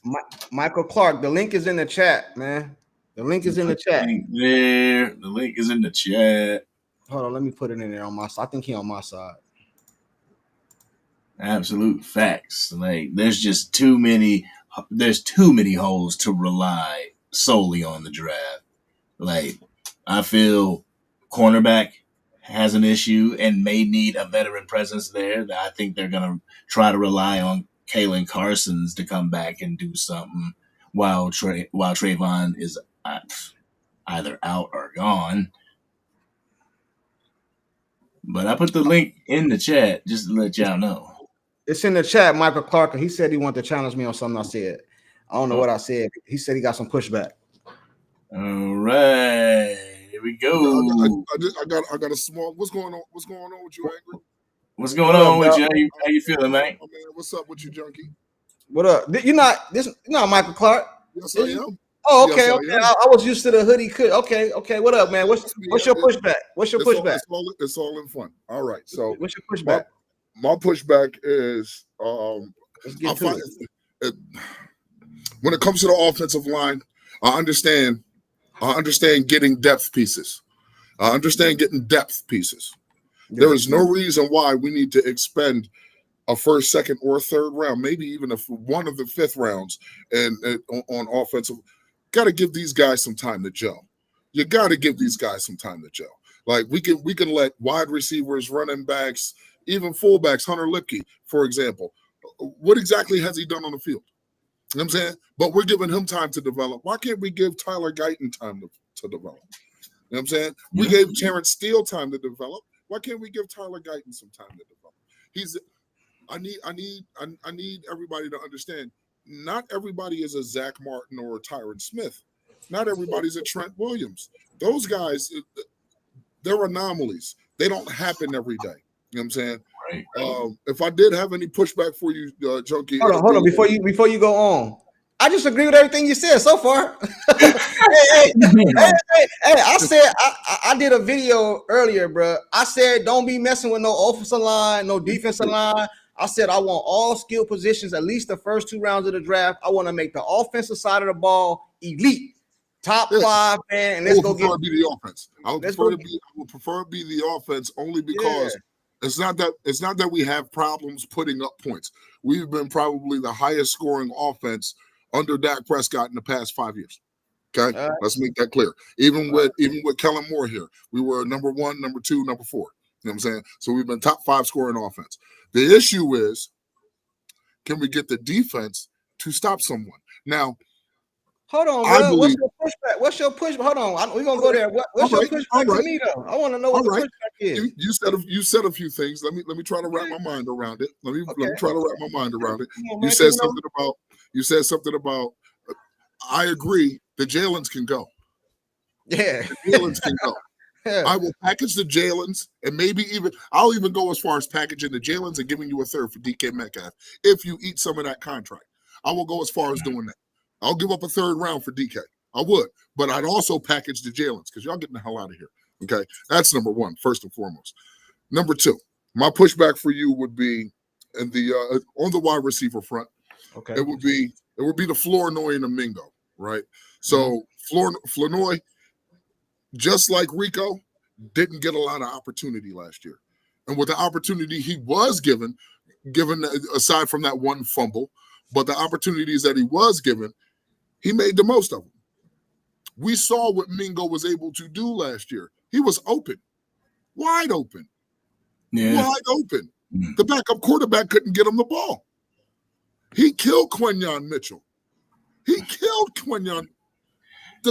Michael Clark, the link is in the chat, man. The link is in the chat. The link is in the chat. Hold on, let me put it in there on my side. I think he's on my side. Absolute facts. Like there's too many holes to rely solely on the draft. Like I feel cornerback has an issue and may need a veteran presence there. I think they're gonna try to rely on Kalen Carson's to come back and do something while Trayvon is either out or gone. But I put the link in the chat just to let y'all know. It's in the chat, Michael Clark. He said he wanted to challenge me on something I said. I don't know what I said. He said he got some pushback. All right, here we go. I got a small. What's going on? What's going on with you, Angry? What's going on with you? How you feeling, man? Oh, man, what's up with you, Junkie? What up? You're not Michael Clark. Yes, I am. Oh, Yes, okay, I okay. am. I was used to the hoodie. Okay, okay. What up, man? What's your pushback? What's your pushback? It's all in fun. All right. So What's your my pushback? my pushback is Let's I get to find it. it, when it comes to the offensive line, I understand getting depth pieces. I understand getting depth pieces. Yeah. There is no reason why we need to expend a first, second, or third round, maybe even one of the fifth rounds, and on offensive. Got to give these guys some time to gel. You got to give these guys some time to gel. Like we can let wide receivers, running backs, even fullbacks, Hunter Lipke, for example. What exactly has he done on the field? You know what I'm saying? But we're giving him time to develop. Why can't we give Tyler Guyton time to develop? You know what I'm saying? We gave Terrence Steele time to develop. Why can't we give Tyler Guyton some time to develop? I need everybody to understand. Not everybody is a Zach Martin or a Tyron Smith. Not everybody's a Trent Williams. Those guys, they're anomalies. They don't happen every day. You know what I'm saying? Right. If I did have any pushback for you, Junkie, Hold on. Before you go on, I just agree with everything you said so far. hey, I said I did a video earlier, bro. I said don't be messing with no offensive line, no defensive line. I said I want all skill positions, at least the first 2 rounds of the draft. I want to make the offensive side of the ball elite, top 5, man. And let's go get. Be the offense. I would prefer it be the offense only because it's not that we have problems putting up points. We've been probably the highest scoring offense under Dak Prescott in the past 5 years. Okay, let's make that clear. Even with Kellen Moore here, we were number 1, number 2, number 4. You know what I'm saying? So we've been top 5 scoring offense. The issue is, can we get the defense to stop someone? Now, hold on, bro. What's your pushback? Hold on, we're gonna go there. What's your pushback to me though? I want to know what the pushback is. You said a few things. Let me try to wrap my mind around it. Let me try to wrap my mind around it. You said something about. I agree. The Jalen's can go. Yeah, the Jalen's can go. Yeah. I will package the Jalen's, and I'll even go as far as packaging the Jalen's and giving you a third for DK Metcalf if you eat some of that contract. I will go as far as doing that. I'll give up a third round for DK. I would, but I'd also package the Jalen's because y'all getting the hell out of here. Okay, that's number 1, first and foremost. Number 2, my pushback for you would be in the on the wide receiver front. Okay, it would be the Flournoy and the Mingo, right? So Flournoy, just like Rico, didn't get a lot of opportunity last year. And with the opportunity he was given aside from that one fumble, but the opportunities that he was given, he made the most of them. We saw what Mingo was able to do last year. He was open, wide open, wide open. The backup quarterback couldn't get him the ball. He killed Quinyon Mitchell. The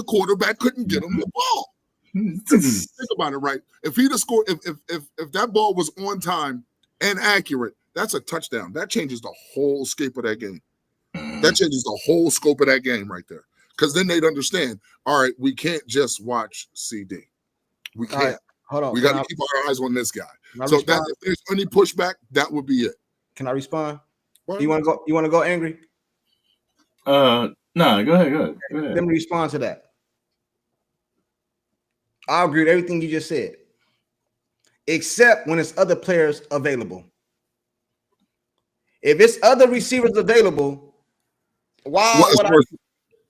quarterback couldn't get him the ball. Think about it, right? If he'd have scored, if that ball was on time and accurate, that's a touchdown. That changes the whole scope of that game. That changes the whole scope of that game right there. Because then they'd understand, all right, we can't just watch CeeDee. We can't. Right, hold on. We got to keep our eyes on this guy. So if there's any pushback, that would be it. Can I respond? You want to go angry? No, go ahead. Let me respond to that. I agree with everything you just said, except when it's other players available. If it's other receivers available,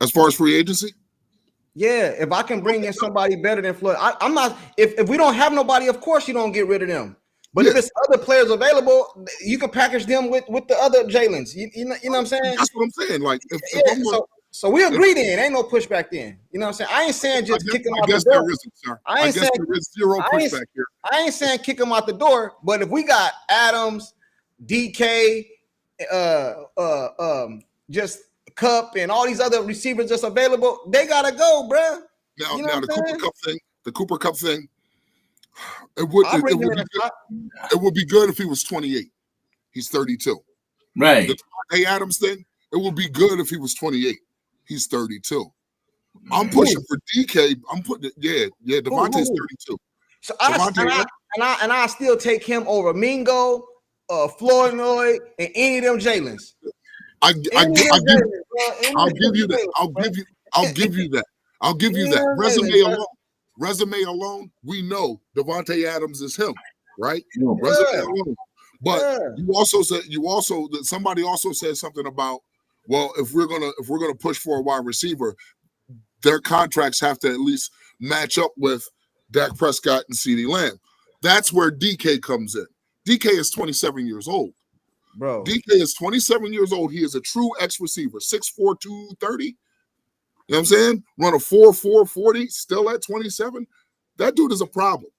as far as free agency? Yeah, if I can bring in somebody better than Floyd, I'm not. If we don't have nobody, of course you don't get rid of them. But if it's other players available, you can package them with the other Jalen's. You know what I'm saying? That's what I'm saying. Like, so we agree then. Ain't no pushback then. You know what I'm saying? I ain't saying just kick them out the door. I guess there is zero pushback here. I ain't saying kick them out the door. But if we got Adams, DK, just Cup and all these other receivers just available, they gotta go, bro. Now the Cooper Cup thing. It would be good if he was 28. He's 32. Right. The Devontae Adams thing. It would be good if he was 28. He's 32. I'm pushing for DK. I'm putting it. Yeah. Devontae's 32. So I still take him over Mingo, Flournoy, and any of them Jalen's. I'll give you that. I'll give you that. I'll give you that. Resume alone, we know Devontae Adams is him, right? Resume alone. But somebody also said something about, well, if we're gonna push for a wide receiver, their contracts have to at least match up with Dak Prescott and CeeDee Lamb. That's where DK comes in. DK is 27 years old. Bro. DK is 27 years old. He is a true X receiver, 6'4", 230. You know what I'm saying? Run a 4.4 40, still at 27. That dude is a problem.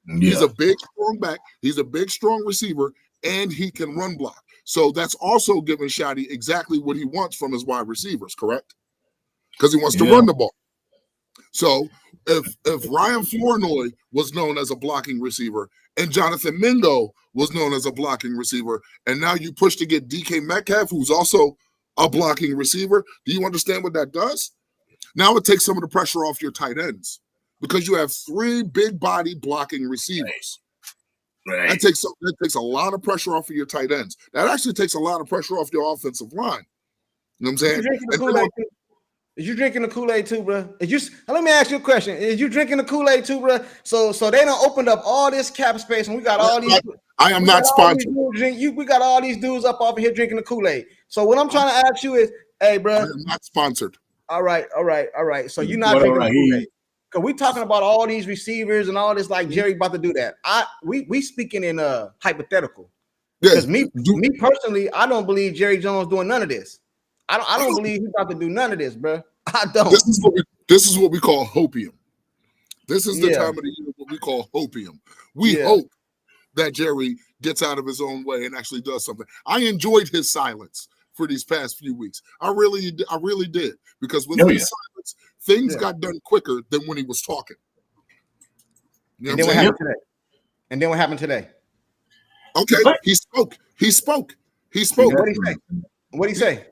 Yeah. He's a big, strong back. He's a big, strong receiver, and he can run block. So that's also giving Shotty exactly what he wants from his wide receivers, correct? Because he wants to run the ball. So if Ryan Flournoy was known as a blocking receiver and Jonathan Mingo was known as a blocking receiver, and now you push to get DK Metcalf, who's also a blocking receiver, do you understand what that does? Now it takes some of the pressure off your tight ends because you have 3 big body blocking receivers. Right. That takes a lot of pressure off of your tight ends. That actually takes a lot of pressure off your offensive line. You know what I'm saying? Is you drinking the Kool-Aid too, bro? Let me ask you a question. Is you drinking the Kool-Aid too, bro? So they done opened up all this cap space, and we got all these. I am not sponsored. We got all these dudes up off here drinking the Kool-Aid. So what I'm trying to ask you is, hey, bro. I am not sponsored. All right. So you're not drinking the Kool-Aid. Because we talking about all these receivers and all this, like Jerry about to do that. We speaking in hypothetical. Because me personally, I don't believe Jerry Jones doing none of this. I don't believe he's about to do none of this, bro. I don't. This is what we call hopium. This is the time of the year what we call hopium. We hope that Jerry gets out of his own way and actually does something. I enjoyed his silence for these past few weeks. I really did, because with his silence, things got done quicker than when he was talking. You know what happened today? And then what happened today? Okay, he spoke. What did he say? What did he say?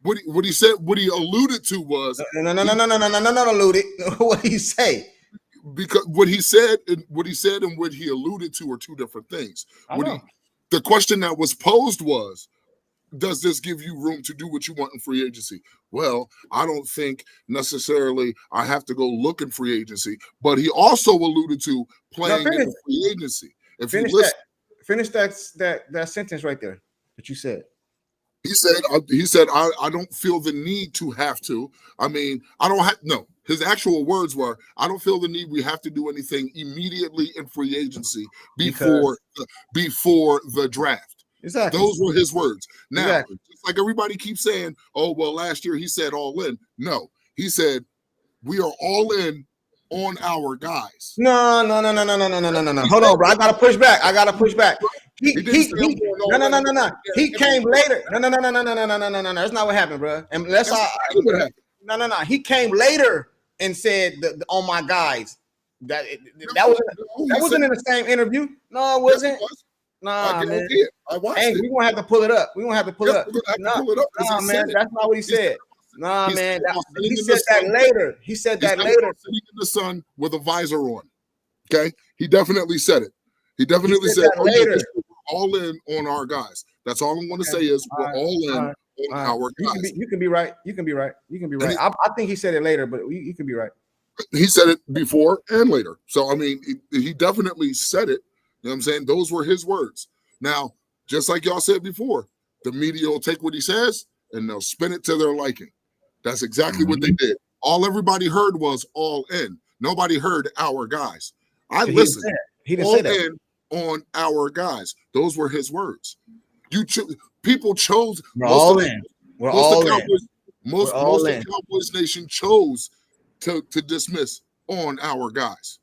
What he said, what he alluded to was no, alluded. What did he say? Because what he said and what he alluded to are two different things. The question that was posed was, does this give you room to do what you want in free agency? Well, I don't think necessarily I have to go look in free agency, but he also alluded to playing in free agency. If you listen, finish that sentence right there that you said. He said, I don't feel the need to have to. I mean, I don't have, no, his actual words were, I don't feel the need we have to do anything immediately in free agency before the draft. Exactly. Those were his words. Now, just like everybody keeps saying, oh, well, last year he said all in. No, he said, we are all in on our guys. No. Hold on, bro. I gotta push back. He came later. No. That's not what happened, bro. And he came later and said on my guys. That wasn't in the same interview. No, it wasn't. Nah, man. I watched it. We're gonna have to pull it up. Nah, man, that's not what he said. Nah, man. He said that later. Sitting in the sun with a visor on. Okay, he definitely said it. He definitely said later. We're all in on our guys. That's all I'm going to say is we're all in on our guys. You can be right. I think he said it later, but you can be right. He said it before and later. So I mean, he definitely said it. You know what I'm saying? Those were his words. Now, just like y'all said before, the media will take what he says and they'll spin it to their liking. That's exactly what they did. All everybody heard was all in. Nobody heard our guys. I listened. He didn't say that. In on our guys. Those were his words. People chose. We're all in. Most of Cowboys Nation chose to dismiss on our guys.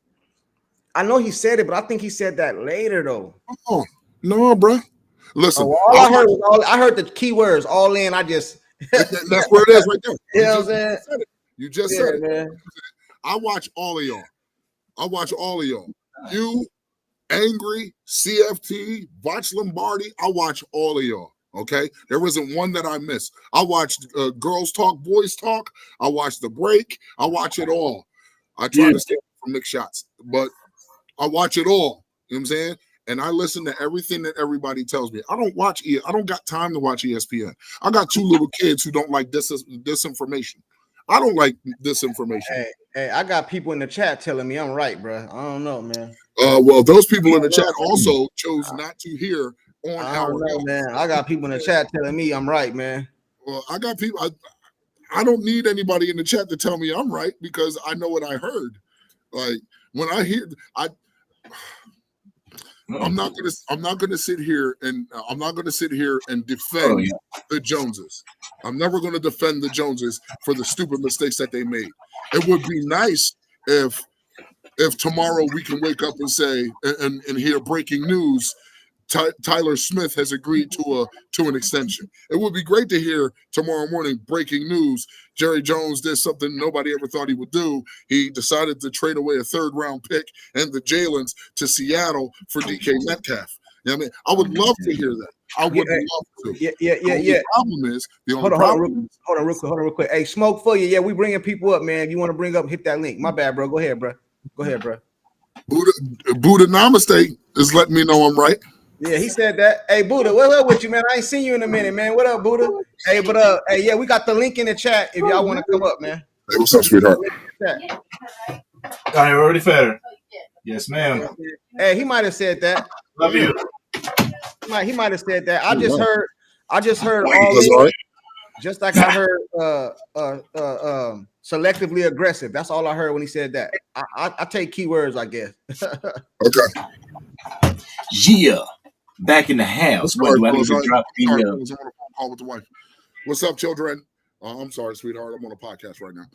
I know he said it, but I think he said that later, though. Oh, no, bro. Listen, I heard the key words, all in. That's where it is right there. You know what I'm saying? You just said it. Man. I watch all of y'all. You, Angry, CFT, Watch Lombardi. I watch all of y'all. Okay, there isn't one that I missed. I watched Girls Talk, Boys Talk. I watched The Break. I watch it all. I try to stay from mixed shots, but I watch it all. You know what I'm saying? And I listen to everything that everybody tells me. I don't got time to watch ESPN. I got 2 little kids who don't like disinformation. I don't like this information. Hey, I got people in the chat telling me I'm right, bro. I don't know, man. Well, those people in the chat also chose not to hear on I our don't know, man. I got people in the chat telling me I'm right, man. Well, I got people. I don't need anybody in the chat to tell me I'm right because I know what I heard. Like when I hear, I'm not gonna sit here and defend the Joneses. I'm never gonna defend the Joneses for the stupid mistakes that they made. It would be nice if tomorrow we can wake up and say and hear breaking news. Tyler Smith has agreed to an extension. It would be great to hear tomorrow morning breaking news. Jerry Jones did something nobody ever thought he would do. He decided to trade away a 3rd-round pick and the Jalen's to Seattle for DK Metcalf. You know what I mean? I would love to hear that. I would love to. Yeah. The problem is hold on real quick. Hey, smoke for you. Yeah, we bringing people up, man. If you want to bring up, hit that link. My bad, bro. Go ahead, bro. Buddha Namaste is letting me know I'm right. Yeah, he said that. Hey, Buddha, what up with you, man? I ain't seen you in a minute, man. What up, Buddha? Hey, but hey, yeah, we got the link in the chat if y'all want to come up, man. Hey, what's up, sweetheart? I already fed her. Yes, ma'am. Hey, he might have said that. Love you. He might have said that. I just heard all this. Just like I heard selectively aggressive. That's all I heard when he said that. I take keywords, I guess. Okay. Yeah. Back in the house. What do I need to drop the I'm on a phone call with the wife. What's up, children? I'm sorry, sweetheart. I'm on a podcast right now.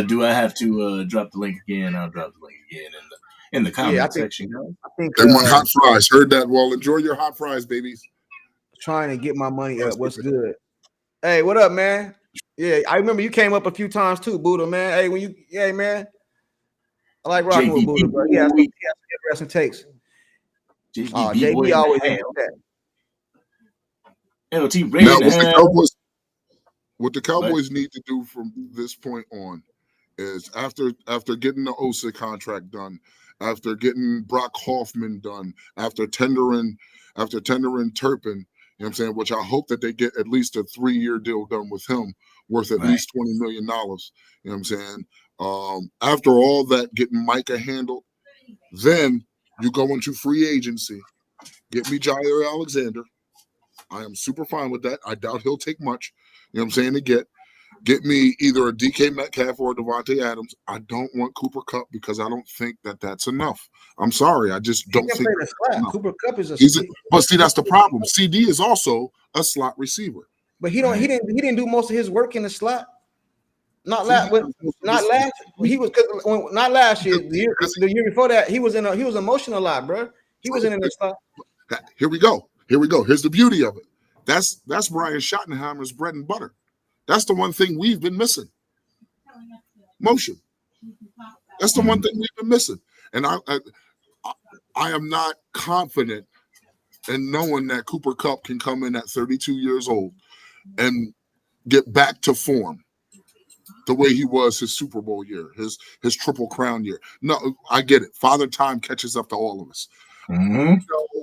Do I have to drop the link again? I'll drop the link again in the comment section. I think they want hot fries. Heard that? Well, enjoy your hot fries, babies. Trying to get my money up. What's good? Hey, what up, man? Yeah, I remember you came up a few times too, Buddha, man. Hey, man. I like rocking with Buddha, bro. Yeah, he has interesting takes. JB always has that. LT now, what the Cowboys need to do from this point on is after getting the Osa contract done, after getting Brock Hoffman done, after tendering Turpin, you know what I'm saying, which I hope that they get at least a 3-year deal done with him worth at least $20 million. You know what I'm saying? After all that, getting Micah handled, then you go into free agency. Get me Jair Alexander. I am super fine with that. I doubt he'll take much. You know what I'm saying? To get me either a DK Metcalf or a Devontae Adams. I don't want Cooper Kupp because I don't think that that's enough. I'm sorry. I just don't think Cooper Kupp is but see, that's the problem. CeeDee is also a slot receiver. But he didn't do most of his work in the slot. Not last year. The year before that, he was emotional a lot, bro. He wasn't in the slot. Here we go. Here's the beauty of it. That's Brian Schottenheimer's bread and butter. That's the one thing we've been missing. Motion. That's the one thing we've been missing. And I am not confident in knowing that Cooper Kupp can come in at 32 years old and get back to form the way he was his Super Bowl year, his Triple Crown year. No, I get it. Father Time catches up to all of us. Mm-hmm.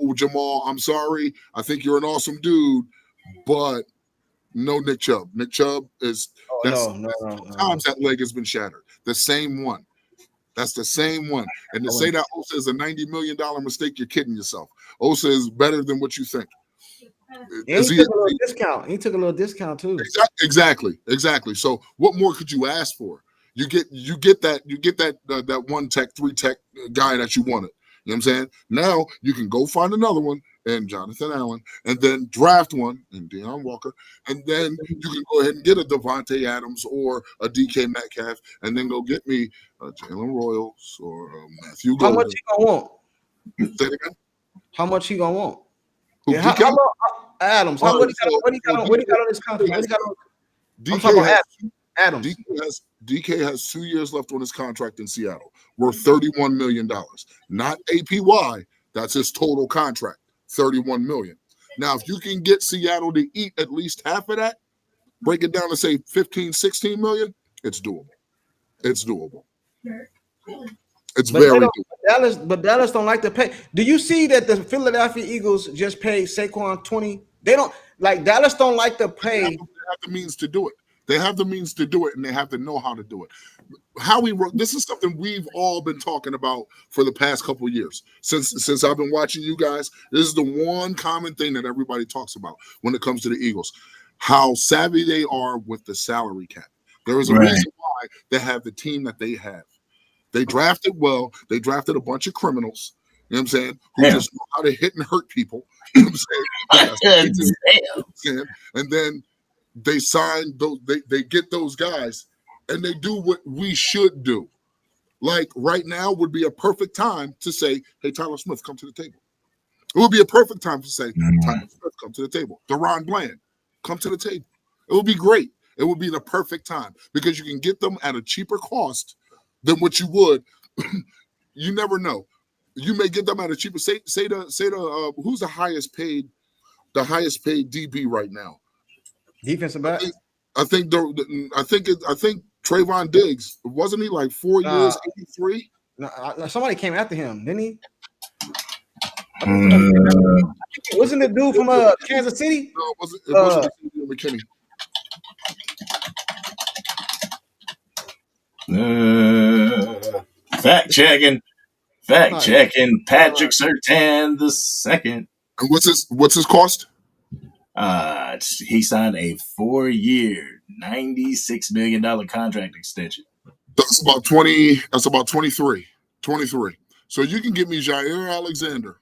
No, Jamal, I'm sorry. I think you're an awesome dude, but no Nick Chubb. Nick Chubb is times that leg has been shattered. The same one. That's the same one. And to say that Osa is a $90 million mistake, you're kidding yourself. Osa is better than what you think. He took a little discount. He took a little discount too. Exactly. So what more could you ask for? You get that 1 tech, 3 tech guy that you wanted. You know what I'm saying? Now you can go find another one and Jonathan Allen, and then draft one and Deion Walker, and then you can go ahead and get a Devontae Adams or a DK Metcalf, and then go get me Jalen Royals or Matthew Golden. How much he gonna want? Say it again. How much he gonna want? Who, yeah, how about Adams? What he got on his contract? Adams. DK has 2 years left on his contract in Seattle. Worth $31 million. Not APY. That's his total contract. $31 million. Now, if you can get Seattle to eat at least half of that, break it down to say 15, 16 million, it's doable. It's very doable. But Dallas don't like to pay. Do you see that the Philadelphia Eagles just paid Saquon 20? They don't like Dallas don't like to pay. They have the means to do it. They have the means to do it, and they have to know how to do it. This is something we've all been talking about for the past couple of years. Since I've been watching you guys, this is the one common thing that everybody talks about when it comes to the Eagles, how savvy they are with the salary cap. There is a reason why they have the team that they have. They drafted well. They drafted a bunch of criminals, you know what I'm saying, who just know how to hit and hurt people. You know what I'm saying? And then they sign those, they get those guys, and they do what we should do. Like right now would be a perfect time to say, hey, Tyler Smith, come to the table. It would be a perfect time to say, Tyler Smith, come to the table. Deron Bland, come to the table. It would be great. It would be the perfect time because you can get them at a cheaper cost than what you would. You never know. You may get them at a cheaper. Say the who's the highest paid DB right now? Defensive back. I think Trayvon Diggs, wasn't he like 4 years, 83? No, somebody came after him, didn't he? Wasn't the dude from Kansas City? No, it wasn't McKinney. Fact checking. Patrick Surtain II. And what's his cost? He signed a 4-year, $96 million contract extension. That's about 20. That's about 23. 23. So you can get me Jair Alexander,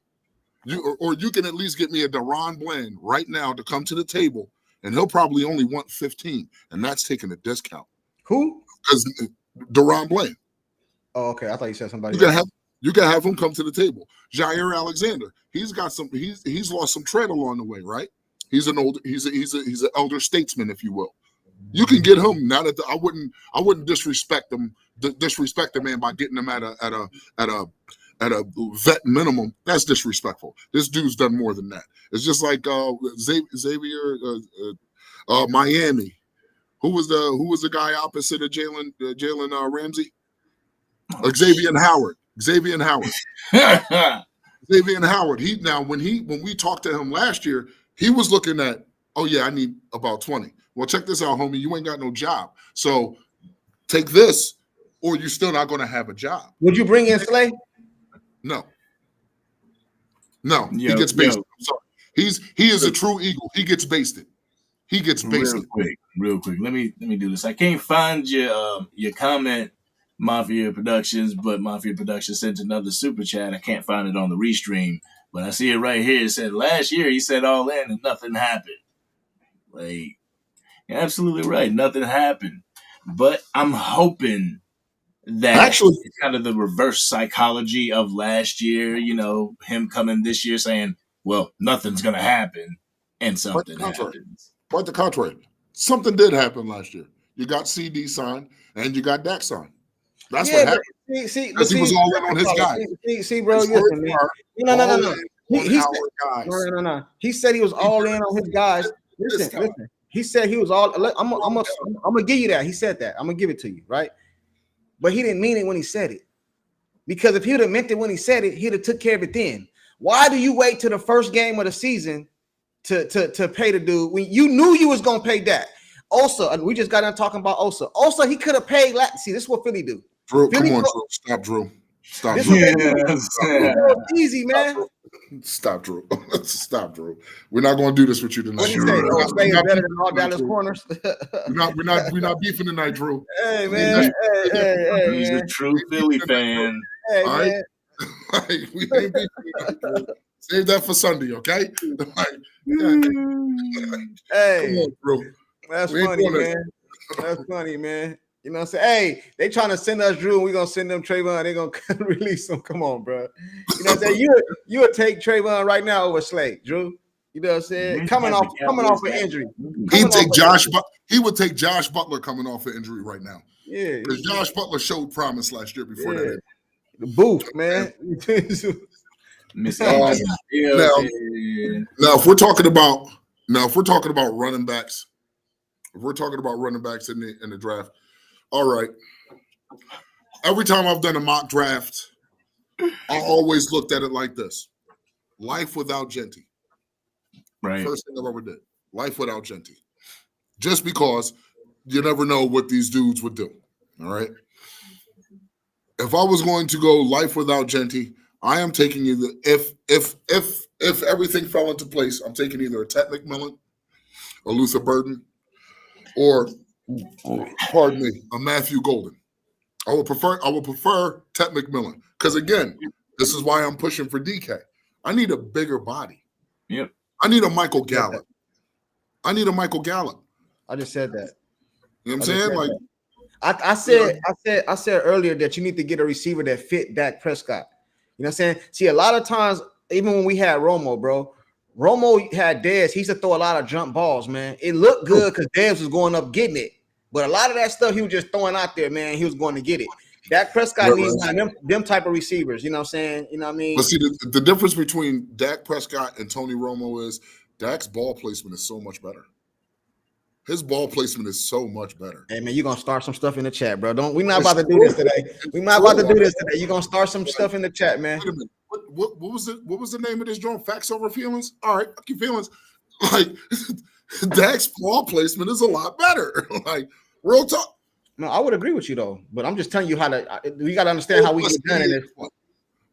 or you can at least get me a Deron Bland right now to come to the table, and he'll probably only want 15, and that's taking a discount. Who? Because Deron Bland. Oh, okay. I thought you said somebody. You can have him come to the table. Jair Alexander. He's got some. He's lost some tread along the way, right? He's an elder statesman, if you will. You can get him now that I wouldn't disrespect him. Disrespect the man by getting him at a vet minimum. That's disrespectful. This dude's done more than that. It's just like Xavier Miami. Who was the guy opposite of Jalen Ramsey? Xavier Howard. Xavier Howard. When we talked to him last year, he was looking at, oh yeah, I need about 20. Well, check this out, homie. You ain't got no job. So take this, or you're still not going to have a job. Would you bring in Slay? No. He gets basted. I'm sorry. He is a true Eagle. He gets basted. Real quick. Let me do this. I can't find your comment, Mafia Productions, but Mafia Productions sent another super chat. I can't find it on the restream, but I see it right here. It said last year he said all in and nothing happened. Like, you're absolutely right. Nothing happened. But I'm hoping that actually it's kind of the reverse psychology of last year, him coming this year saying, well, nothing's going to happen, and something happens. Quite the contrary. Something did happen last year. You got CeeDee signed, and you got Dak signed. That's what happened. Because he was all in on his guy. See, bro, listen, man. No. No. He said he was all in on his guys. Listen. He said he was all. I'm gonna give you that. He said that. I'm gonna give it to you, right? But he didn't mean it when he said it. Because if he would have meant it when he said it, he'd have took care of it then. Why do you wait till the first game of the season to pay the dude when you knew you was gonna pay that? Osa, and we just got done talking about Osa. Osa, he could have paid. See, this is what Philly do. Drew, come on, Drew. Stop, Drew. Stop, this Drew. Easy, man. Stop, Drew. Stop, Drew. We're not going to do this with you tonight. What do you say? Osa is better than all Dallas corners. We're not beefing tonight, Drew. Hey, man. He's a true Philly fan. Hey, man. We ain't beefing tonight, Drew. Save that for Sunday, okay? Hey, come on, Drew. That's funny, man. That's funny, man. You know what I'm saying? Hey, they trying to send us Drew, and we're gonna send them Trayvon. They're gonna release him. Come on, bro. You know what I'm saying? You would take Trayvon right now over Slade, Drew. You know what I'm saying? Coming off an injury. He would take Josh Butler coming off an injury right now. Yeah. Because Josh Butler showed promise last year before that. The booth, man. Now, if we're talking about running backs, in the draft, all right. Every time I've done a mock draft, I always looked at it like this: life without Junkie. Right. First thing I've ever did. Life without Junkie. Just because you never know what these dudes would do. All right. If I was going to go life without Junkie, I am taking either if everything fell into place, I'm taking either a Ted McMillan, a Luther Burden, or pardon me, a Matthew Golden. I would prefer Ted McMillan. Because again, this is why I'm pushing for DK. I need a bigger body. Yep. I need a Michael Gallup. I need a Michael Gallup. I just said that. You know what I'm saying? Like I said earlier that you need to get a receiver that fit Dak Prescott. You know what I'm saying? See, a lot of times, even when we had Romo, bro, Romo had Dez. He used to throw a lot of jump balls, man. It looked good because Dez was going up getting it. But a lot of that stuff he was just throwing out there, man. He was going to get it. Dak Prescott needs them type of receivers. You know what I'm saying? You know what I mean? But see, the difference between Dak Prescott and Tony Romo is Dak's ball placement is so much better. His ball placement is so much better. Hey, man, you're going to start some stuff in the chat, bro. We're not about to do this today. We're not about to do this today. You're going to start some stuff in the chat, man. Wait a minute. What was the name of this joint? Facts over feelings? All right, fuck your feelings. Like, Dak's ball placement is a lot better. Like, real talk. No, I would agree with you, though. But I'm just telling you how to – you got to understand how we get done in this.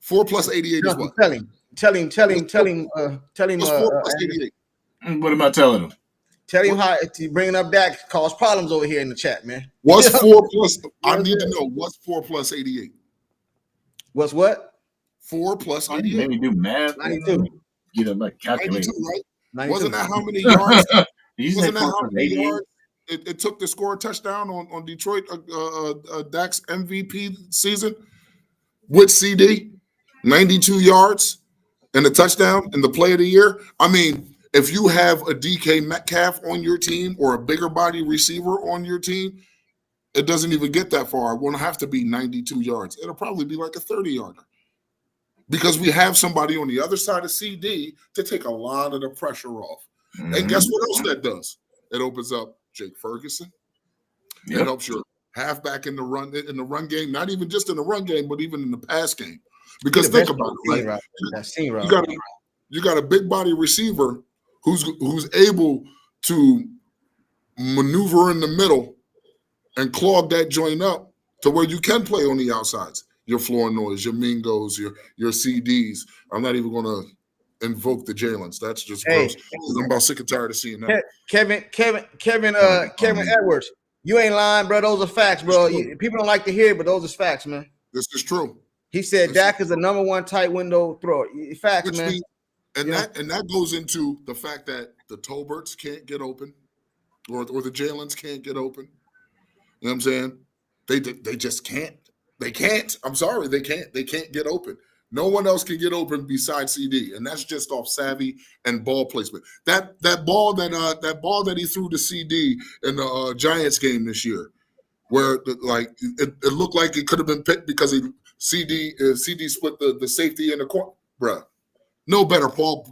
4 plus 88 is what? Tell him. What's 4 plus 88? What am I telling him? Tell him how bringing up Dak cause problems over here in the chat, man. What's 4 plus? I need to know what's 4 plus 88. What's what? 4 plus 88. Maybe do math. 92. Get him like calculator. 92, right? 92. Wasn't that how many yards? Wasn't that how many yards it took to score a touchdown on Detroit, Dak's MVP season with CeeDee? 92 yards and a touchdown in the play of the year. I mean, if you have a DK Metcalf on your team or a bigger body receiver on your team, it doesn't even get that far. It won't have to be 92 yards. It'll probably be like a 30-yarder because we have somebody on the other side of CeeDee to take a lot of the pressure off. Mm-hmm. And guess what else that does? It opens up Jake Ferguson. Yep. It helps your halfback in the run game, not even just in the run game, but even in the pass game. Because think about it, right? You got a big body receiver who's able to maneuver in the middle and clog that joint up to where you can play on the outsides. Your Floor Noise, your Mingos, your CeeDees. I'm not even going to invoke the Jalen's. That's just gross. I'm about sick and tired of seeing that. Kevin Edwards, you ain't lying, bro. Those are facts, bro. People don't like to hear it, but those are facts, man. This is true. He said Dak is the number one tight window thrower. Facts, which man. Means, and that goes into the fact that the Tolberts can't get open, or the Jalen's can't get open. You know what I'm saying? They just can't. They can't. I'm sorry, they can't. They can't get open. No one else can get open besides CeeDee, and that's just off savvy and ball placement. That ball that he threw to CeeDee in the Giants game this year, where it looked like it could have been picked because CeeDee split the safety in the corner, bruh. No better ball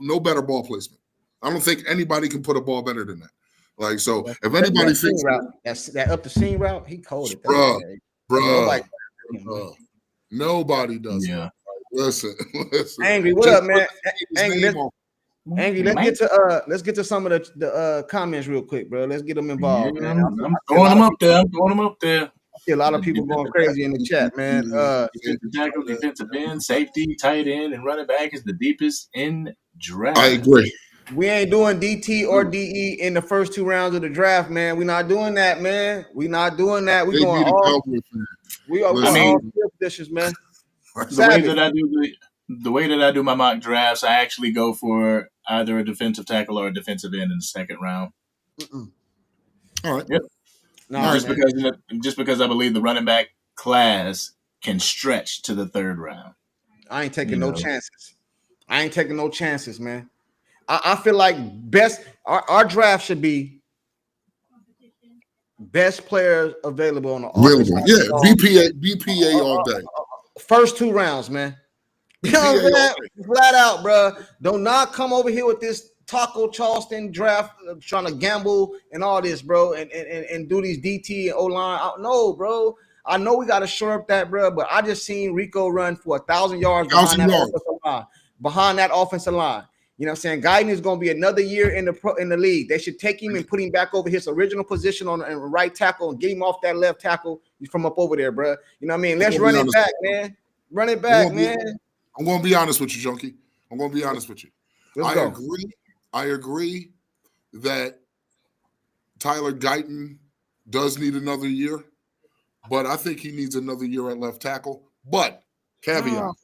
placement. I don't think anybody can put a ball better than that. Like, so if anybody thinks that up the seam route, he called it. Bruh. Nobody does. Yeah. Listen. Angry, what up, man? Angry, let's get to some of the comments real quick, bro. Let's get them involved, man. I'm throwing them up there. I see a lot of people going crazy in the chat, man. Defensive tackle, defensive end, safety, tight end, and running back is the deepest in draft. I agree. We ain't doing DT or DE in the first 2 rounds of the draft, man. We're not doing that, man. We're not doing that. We're going all positions, man. The way that I do my mock drafts, I actually go for either a defensive tackle or a defensive end in the second round. All right. Yep. No, just because I believe the running back class can stretch to the 3rd round. I ain't taking no chances, man. I feel like our draft should be best players available on the offense. Yeah, BPA all day. First 2 rounds, man. You know what I'm saying? Flat out, bro. Do not come over here with this Taco Charleston draft, trying to gamble and all this, bro, and do these DT and O-line. No, bro. I know we got to shore up that, bro, but I just seen Rico run for 1,000 yards behind that offensive line. You know what I'm saying? Guyton is going to be another year in the league. They should take him and put him back over his original position on the right tackle and get him off that left tackle from up over there, bro. You know what I mean? Let's run it back, man. Run it back, man. I'm going to be honest with you, Junkie. I'm going to be honest with you. Let's go. I agree that Tyler Guyton does need another year, but I think he needs another year at left tackle. But caveat.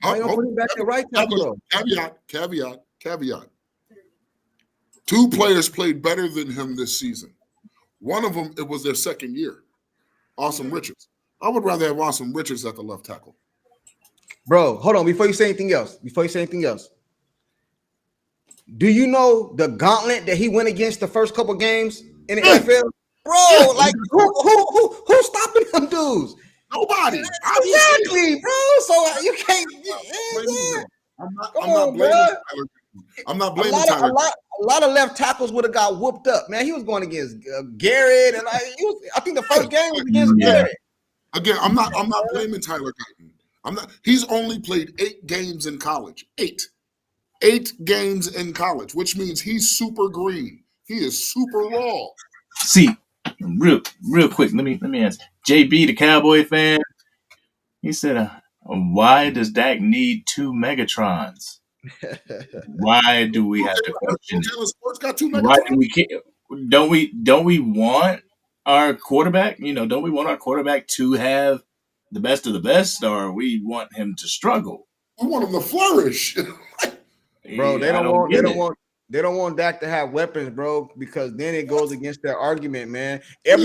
Why don't put him back at right tackle? Caveat. Two players played better than him this season. One of them, it was their second year. Awesome Richards. I would rather have Awesome Richards at the left tackle. Bro, hold on. Before you say anything else. Do you know the gauntlet that he went against the first couple games in the NFL? Bro, like who's stopping them dudes? Nobody. Exactly, bro. So you can't. I'm not blaming Tyler. A lot of left tackles would have got whooped up, man. He was going against Garrett, and I think the first game was against Garrett. Again, I'm not blaming Tyler Guyton. He's only played 8 games in college. 8 games in college, which means he's super green. He is super raw. See, real quick, let me ask. JB, the Cowboy fan, he said, why does Dak need 2 Megatrons? Why do we have to question it? Why do we care? Don't we want our quarterback? Don't we want our quarterback to have the best of the best, or we want him to struggle? We want him to flourish. Bro, they don't want Dak to have weapons, bro, because then it goes against their argument, man. I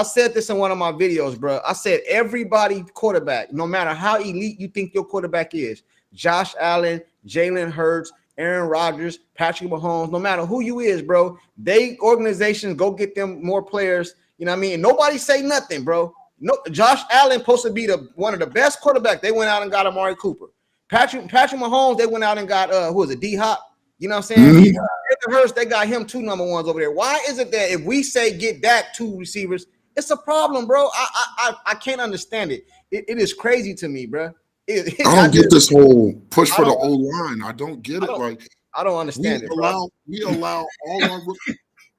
said this in one of my videos, bro. I said everybody quarterback, no matter how elite you think your quarterback is, Josh Allen, Jalen Hurts, Aaron Rodgers, Patrick Mahomes, no matter who you is, bro, they organizations go get them more players. You know what I mean? Nobody say nothing, bro. No, Josh Allen supposed to be one of the best quarterbacks. They went out and got Amari Cooper. Patrick Mahomes, they went out and got who is it? D-Hop. You know what I'm saying? Mm-hmm. Hurts, they got him 2 number ones over there. Why is it that if we say get Dak 2 receivers, it's a problem, bro? I can't understand it. It is crazy to me, bro. I don't get this whole push for the O-line. I don't get it. I don't understand it, bro. We allow all our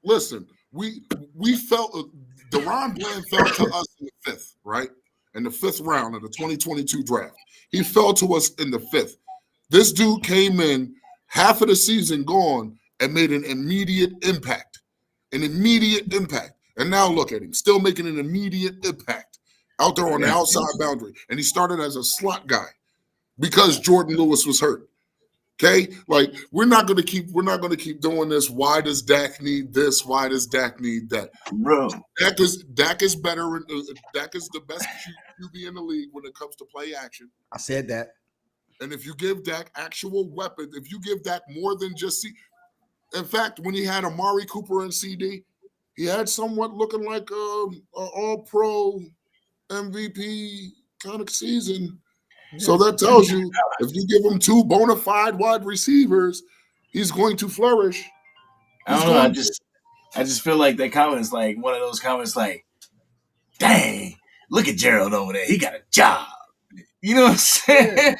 listen. We felt Deron Bland fell to us in the 5th, right? In the 5th round of the 2022 draft. He fell to us in the 5th. This dude came in half of the season gone and made an immediate impact. And now look at him, still making an immediate impact out there on the outside boundary. And he started as a slot guy because Jordan Lewis was hurt. Okay, like we're not gonna keep doing this. Why does Dak need this? Why does Dak need that? Bro, Dak is better. Dak is the best QB in the league when it comes to play action. I said that. And if you give Dak actual weapons, if you give Dak more than just in fact, when he had Amari Cooper and CeeDee, he had somewhat looking like an all-pro MVP kind of season. So that tells you if you give him 2 bona fide wide receivers, he's going to flourish. I don't know. I just feel like that comment is like one of those comments like, dang, look at Gerald over there. He got a job. You know what I'm saying?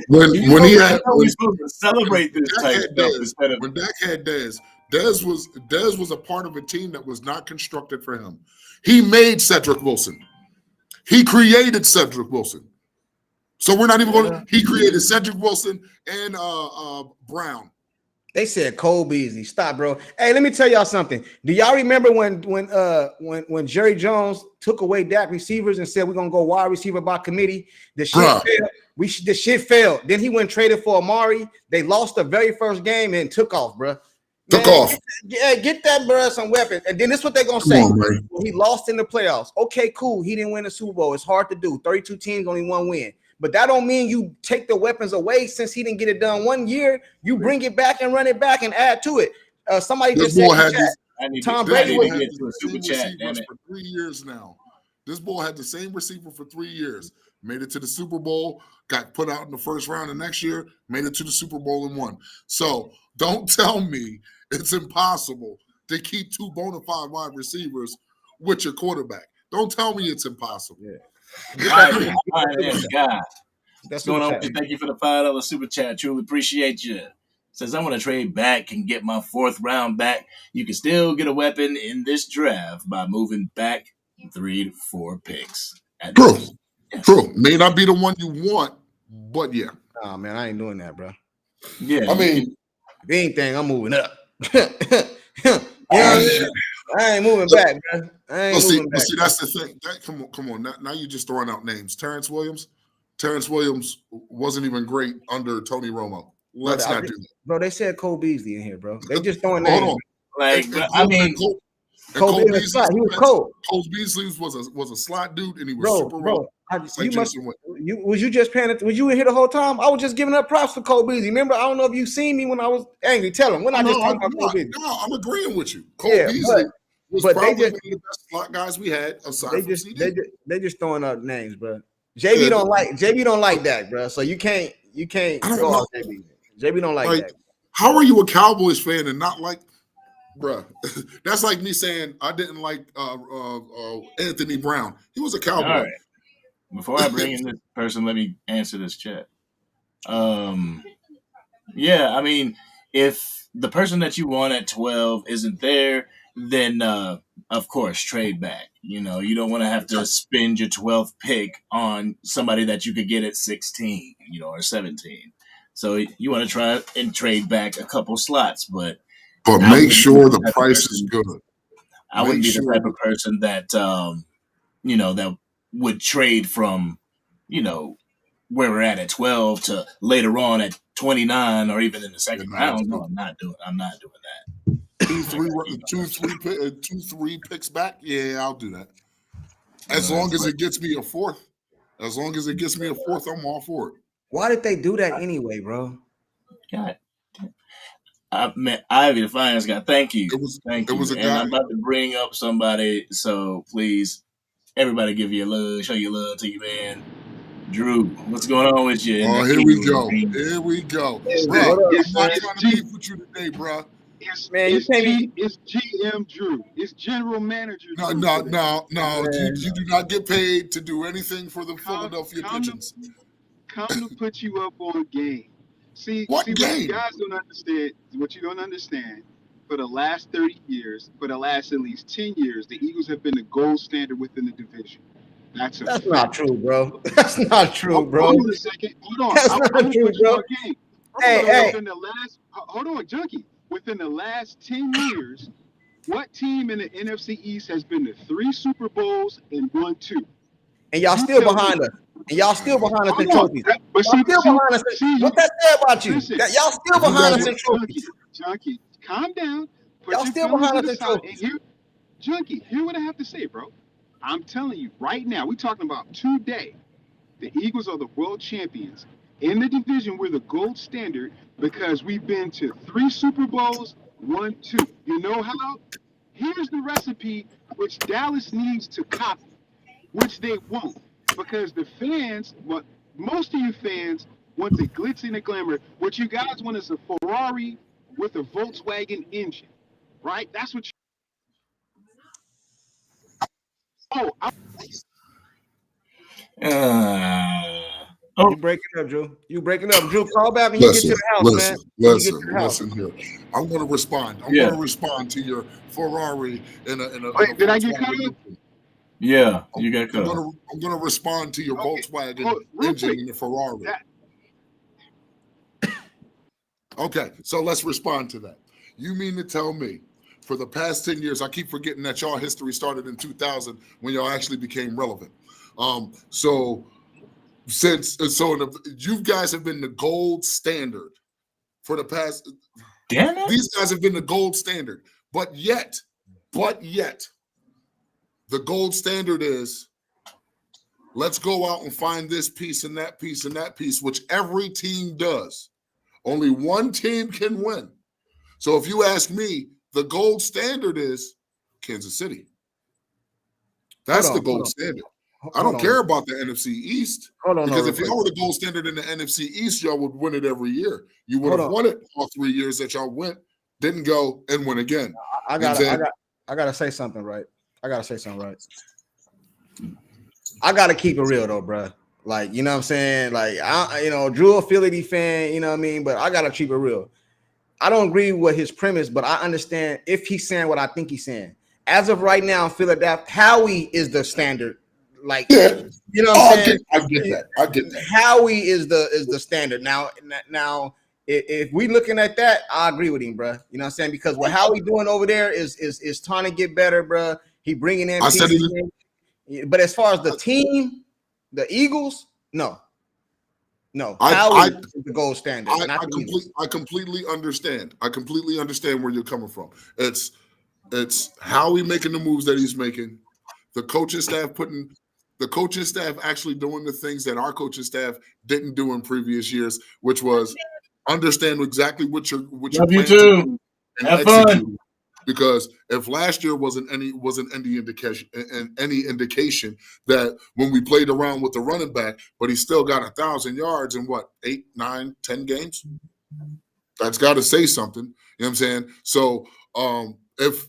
When he had we're supposed to celebrate this type of stuff instead of when Dak had Dez was a part of a team that was not constructed for him. He made Cedric Wilson. He created Cedric Wilson. So we're not even going to – he created Cedric Wilson and Brown. They said Cole Beasley. Stop, bro. Hey, let me tell y'all something. Do y'all remember when Jerry Jones took away Dak receivers and said we're going to go wide receiver by committee? The shit failed. The shit failed. Then he went traded for Amari. They lost the very first game and took off, bro. Took off. Get that bro some weapons. And then this is what they're going to say. He lost in the playoffs. Okay, cool. He didn't win the Super Bowl. It's hard to do. 32 teams, only 1 win. But that don't mean you take the weapons away since he didn't get it done 1 year. You bring it back and run it back and add to it. Somebody just said Tom Brady was had the same receiver for 3 years now. This boy had the same receiver for 3 years. Made it to the Super Bowl, got put out in the first round, and next year made it to the Super Bowl and won. So don't tell me it's impossible to keep 2 bona fide wide receivers with your quarterback. Don't tell me it's impossible. God. That's What's going on? super chat. Thank you for the $5 super chat. Truly appreciate you. Says, I want to trade back and get my 4th round back. You can still get a weapon in this draft by moving back 3 to 4 picks. True. Yes. True. May not be the one you want, but yeah. Oh man, I ain't doing that, bro. Yeah. I mean, if anything, I'm moving up. I ain't moving back, bro. I ain't moving back. See, that's the thing. Come on. Now you're just throwing out names. Terrence Williams wasn't even great under Tony Romo. Let's not do that. Bro, they said Cole Beasley in here, bro. They just throwing names. Hold on. Like, Cole Beasley was slot. He was cold. Cole Beasley was a slot dude, and he was super raw. Was you just paying it? Was you in here the whole time? I was just giving up props for Cole Beasley. Remember, I don't know if you seen me when I was angry. Tell him. We're not just talking about Cole Beasley. No, I'm agreeing with you. Cole Beasley was probably one of the best slot guys we had aside from CeeDee. They just throwing out names, bro. JB don't like that, bro. So you can't throw out JB. JB don't like that. How are you a Cowboys fan and not like, bruh? That's like me saying I didn't like Anthony Brown. He was a Cowboy. All right. Before I bring in this person, let me answer this chat. Yeah, I mean, if the person that you want at 12 isn't there, then of course trade back. You know, you don't want to have to spend your 12th pick on somebody that you could get at 16, or 17. So you want to try and trade back a couple slots, but make sure the price is good. I wouldn't be the type of person that that would trade from where we're at 12 to later on at 29 or even in the second round. No, I'm not doing that. 2-3 picks back. Yeah, I'll do that. As long as it gets me a 4th. As long as it gets me a 4th, I'm all for it. Why did they do that anyway, bro? God. Ivy, the finance guy. Thank you. Thank you. Was a and guy. I'm about to bring up somebody, so please, everybody give you love, show your love to you, man. Drew, what's going on with you? Oh, here we go. Here we go. Bro, I'm not trying to beef with you today, bro. It's GM Drew. It's General Manager Drew. No. You do not get paid to do anything for the Philadelphia Pigeons. Come to put you up on game. See, what you guys don't understand, what you don't understand, for the last 30 years, for the last at least 10 years, the Eagles have been the gold standard within the division. That's not true, bro. That's not true, bro. Hold on a second. Hold on. That's not true, bro. Hey. Hold on, Junkie. Within the last 10 years, what team in the NFC East has been to 3 Super Bowls and won 2? And y'all still behind us. And y'all still behind us in trophies. But y'all still behind us. What that say about you? Y'all still behind us in trophies. Junkie, calm down. Y'all still behind us in trophies. Junkie, hear what I have to say, bro. I'm telling you right now, we're talking about today. The Eagles are the world champions. In the division, we're the gold standard because we've been to 3 Super Bowls, 1, 2. You know how? Here's the recipe which Dallas needs to copy, which they won't. Because the fans, most of you fans want the glitz and the glamour. What you guys want is a Ferrari with a Volkswagen engine, right? That's what you. You breaking up, Drew. Drew, call back when you get to the house, man. Listen here. I'm going to respond. I'm going to respond to your Ferrari in a. Wait, did I get cut off? Yeah, you got cut. I'm going to respond to your Volkswagen engine in the Ferrari. Okay, so let's respond to that. You mean to tell me, for the past 10 years, I keep forgetting that y'all history started in 2000 when y'all actually became relevant. You guys have been the gold standard for the past. Damn it. These guys have been the gold standard, but yet, the gold standard is let's go out and find this piece and that piece and that piece, which every team does. Only one team can win. So if you ask me, the gold standard is Kansas City. That's the gold standard. I don't care about the NFC East. Because if y'all were the gold standard in the NFC East, y'all would win it every year. You would have won it all 3 years that y'all went, didn't go, and win again. I gotta say something right. I gotta keep it real though, bro. Like, you know what I'm saying? Like, Drew a Philly fan, you know what I mean? But I gotta keep it real. I don't agree with his premise, but I understand if he's saying what I think he's saying. As of right now, Philadelphia, Howie is the standard. Like, Yeah. you know what I'm saying? I get that. I get that. Howie is the standard. Now, if we looking at that, I agree with him, bro. You know what I'm saying? Because what Howie doing over there is trying to get better, bro. He bringing in I said pieces. it. But as far as the team, the Eagles, no. I is the gold standard. I completely understand. I completely understand where you're coming from. It's Howie making the moves that he's making. The coaching staff actually doing the things that our coaching staff didn't do in previous years, which was understand exactly what you're Love you planning to too. do and Have execute. fun. Because if last year wasn't any indication that when we played around with the running back, but he still got 1,000 yards in what 8, 9, 10 games, that's got to say something. You know what I'm saying? So if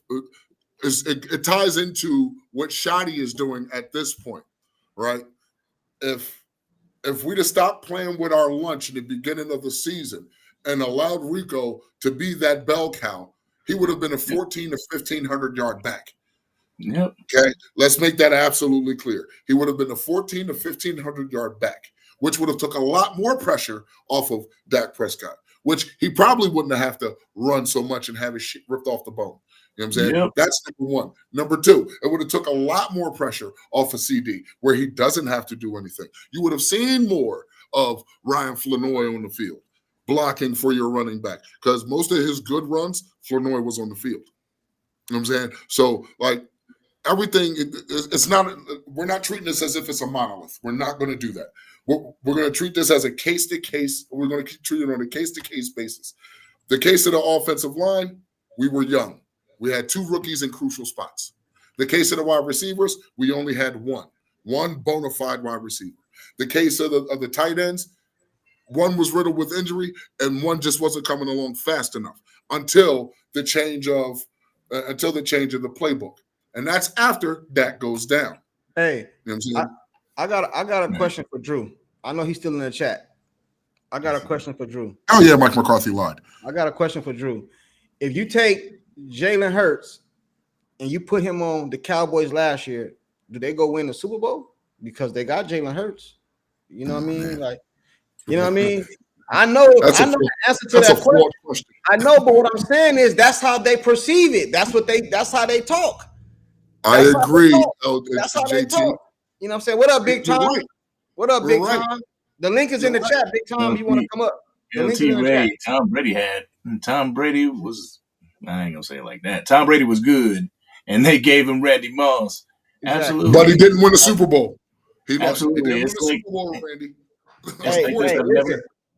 it ties into what Shotty is doing at this point, right? If we'd have stopped playing with our lunch in the beginning of the season and allowed Rico to be that bell cow, he would have been a 14 to 1,500 yard back. Yep. Okay, let's make that absolutely clear. He would have been a 14 to 1,500 yard back, which would have took a lot more pressure off of Dak Prescott, which he probably wouldn't have to run so much and have his shit ripped off the bone. You know what I'm saying? Yep. That's number one. Number two, it would have took a lot more pressure off of CeeDee, where he doesn't have to do anything. You would have seen more of Ryan Flanoy on the field, blocking for your running back, because most of his good runs, Flanoy was on the field. You know what I'm saying? So, like, everything, it's not, we're not treating this as if it's a monolith. We're not going to do that. We're going to treat this as a case-to-case. We're going to treat it on a case-to-case basis. The case of the offensive line, we were young. We had 2 rookies in crucial spots. The case of the wide receivers, we only had one bona fide wide receiver. The case of the tight ends, one was riddled with injury, and one just wasn't coming along fast enough until the change of the playbook, and that's after Dak goes down. Hey, you know what I'm saying? I got a question for Drew. I know he's still in the chat. I got a question for Drew. Oh yeah, Mike McCarthy lied. I got a question for Drew. If you take Jalen Hurts and you put him on the Cowboys last year, do they go win the Super Bowl? Because they got Jalen Hurts. You know what I mean? Man. Like, you know what I mean? I know the answer to that question. I know, but what I'm saying is that's how they perceive it. That's how they talk. I agree. That's how they talk. You know what I'm saying? What up, Big Tom? Right. What up, Big Tom? The link is in the chat. Big Tom, you want to come up? The link is in the chat. Tom Brady was, I ain't gonna say it like that. Tom Brady was good, and they gave him Randy Moss. Exactly. Absolutely. But he didn't win a Super Bowl. He didn't Absolutely. win a It's like- Super Bowl, Randy.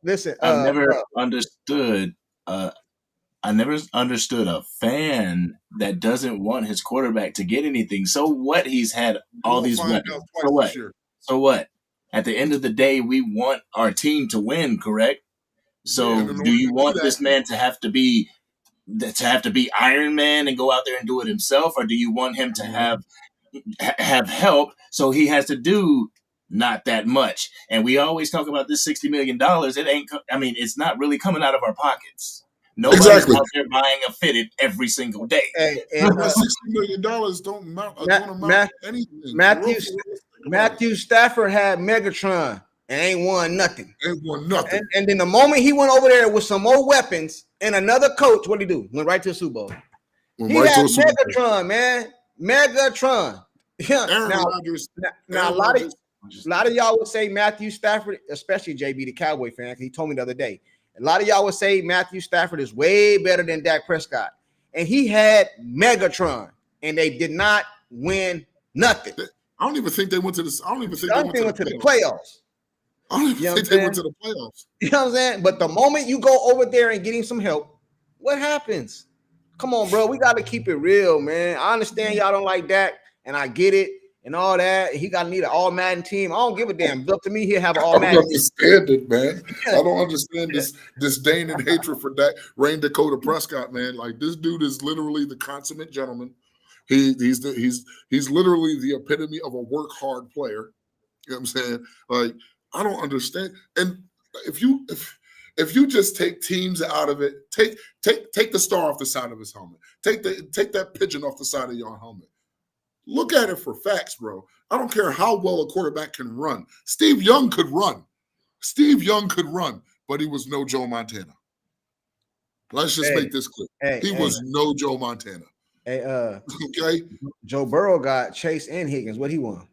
Listen. I've never understood. I never understood a fan that doesn't want his quarterback to get anything. So what? He's had all these weapons. So what? So what? At the end of the day, we want our team to win, correct? So do you want this man to have to be Iron Man and go out there and do it himself, or do you want him to have help so he has to do not that much? And we always talk about this $60 million. It ain't. I mean, it's not really coming out of our pockets. Nobody's out there buying a fitted every single day. And $60 million don't amount to anything. Matthew Stafford had Megatron and ain't won nothing. And then the moment he went over there with some more weapons and another coach, what did he do? Went right to the Super Bowl. He had Megatron, man. Megatron. Yeah. Now a lot of y'all would say Matthew Stafford, especially JB, the Cowboy fan, because he told me the other day. A lot of y'all would say Matthew Stafford is way better than Dak Prescott. And he had Megatron, and they did not win nothing. I don't even think they went to the. I don't even think they went to the playoffs. I don't even think they went to the playoffs. You know what I'm saying? But the moment you go over there and get him some help, what happens? Come on, bro. We got to keep it real, man. I understand y'all don't like Dak, and I get it and all that. He got to need an all-Madden team. I don't give a damn. It's up to me. He'll have an all-Madden. I don't understand it, man. I don't understand this disdain and hatred for Dak Dakota Prescott, man. Like, this dude is literally the consummate gentleman. He's literally the epitome of a work hard player. You know what I'm saying? Like, I don't understand. And if you just take teams out of it, take the star off the side of his helmet. Take that pigeon off the side of your helmet. Look at it for facts, bro. I don't care how well a quarterback can run. Steve Young could run. But he was no Joe Montana. Let's just make this clear. He was no Joe Montana. Hey, okay. Joe Burrow got Chase and Higgins. What he won?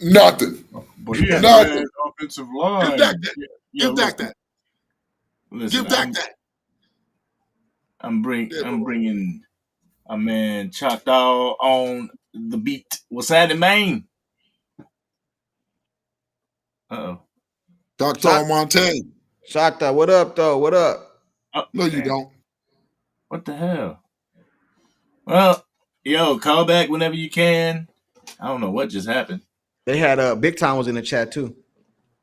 Nothing. But he had Nothing. an offensive line. Give Dak that. Give Dak that. Listen, give Dak that. I'm bringing a man Choctaw on the beat. What's happening, man? Uh-oh. Choctaw Montana. Choctaw, what up, though? What up? No, you don't. What the hell? Well, yo, call back whenever you can. I don't know what just happened. They had Big Time was in the chat too.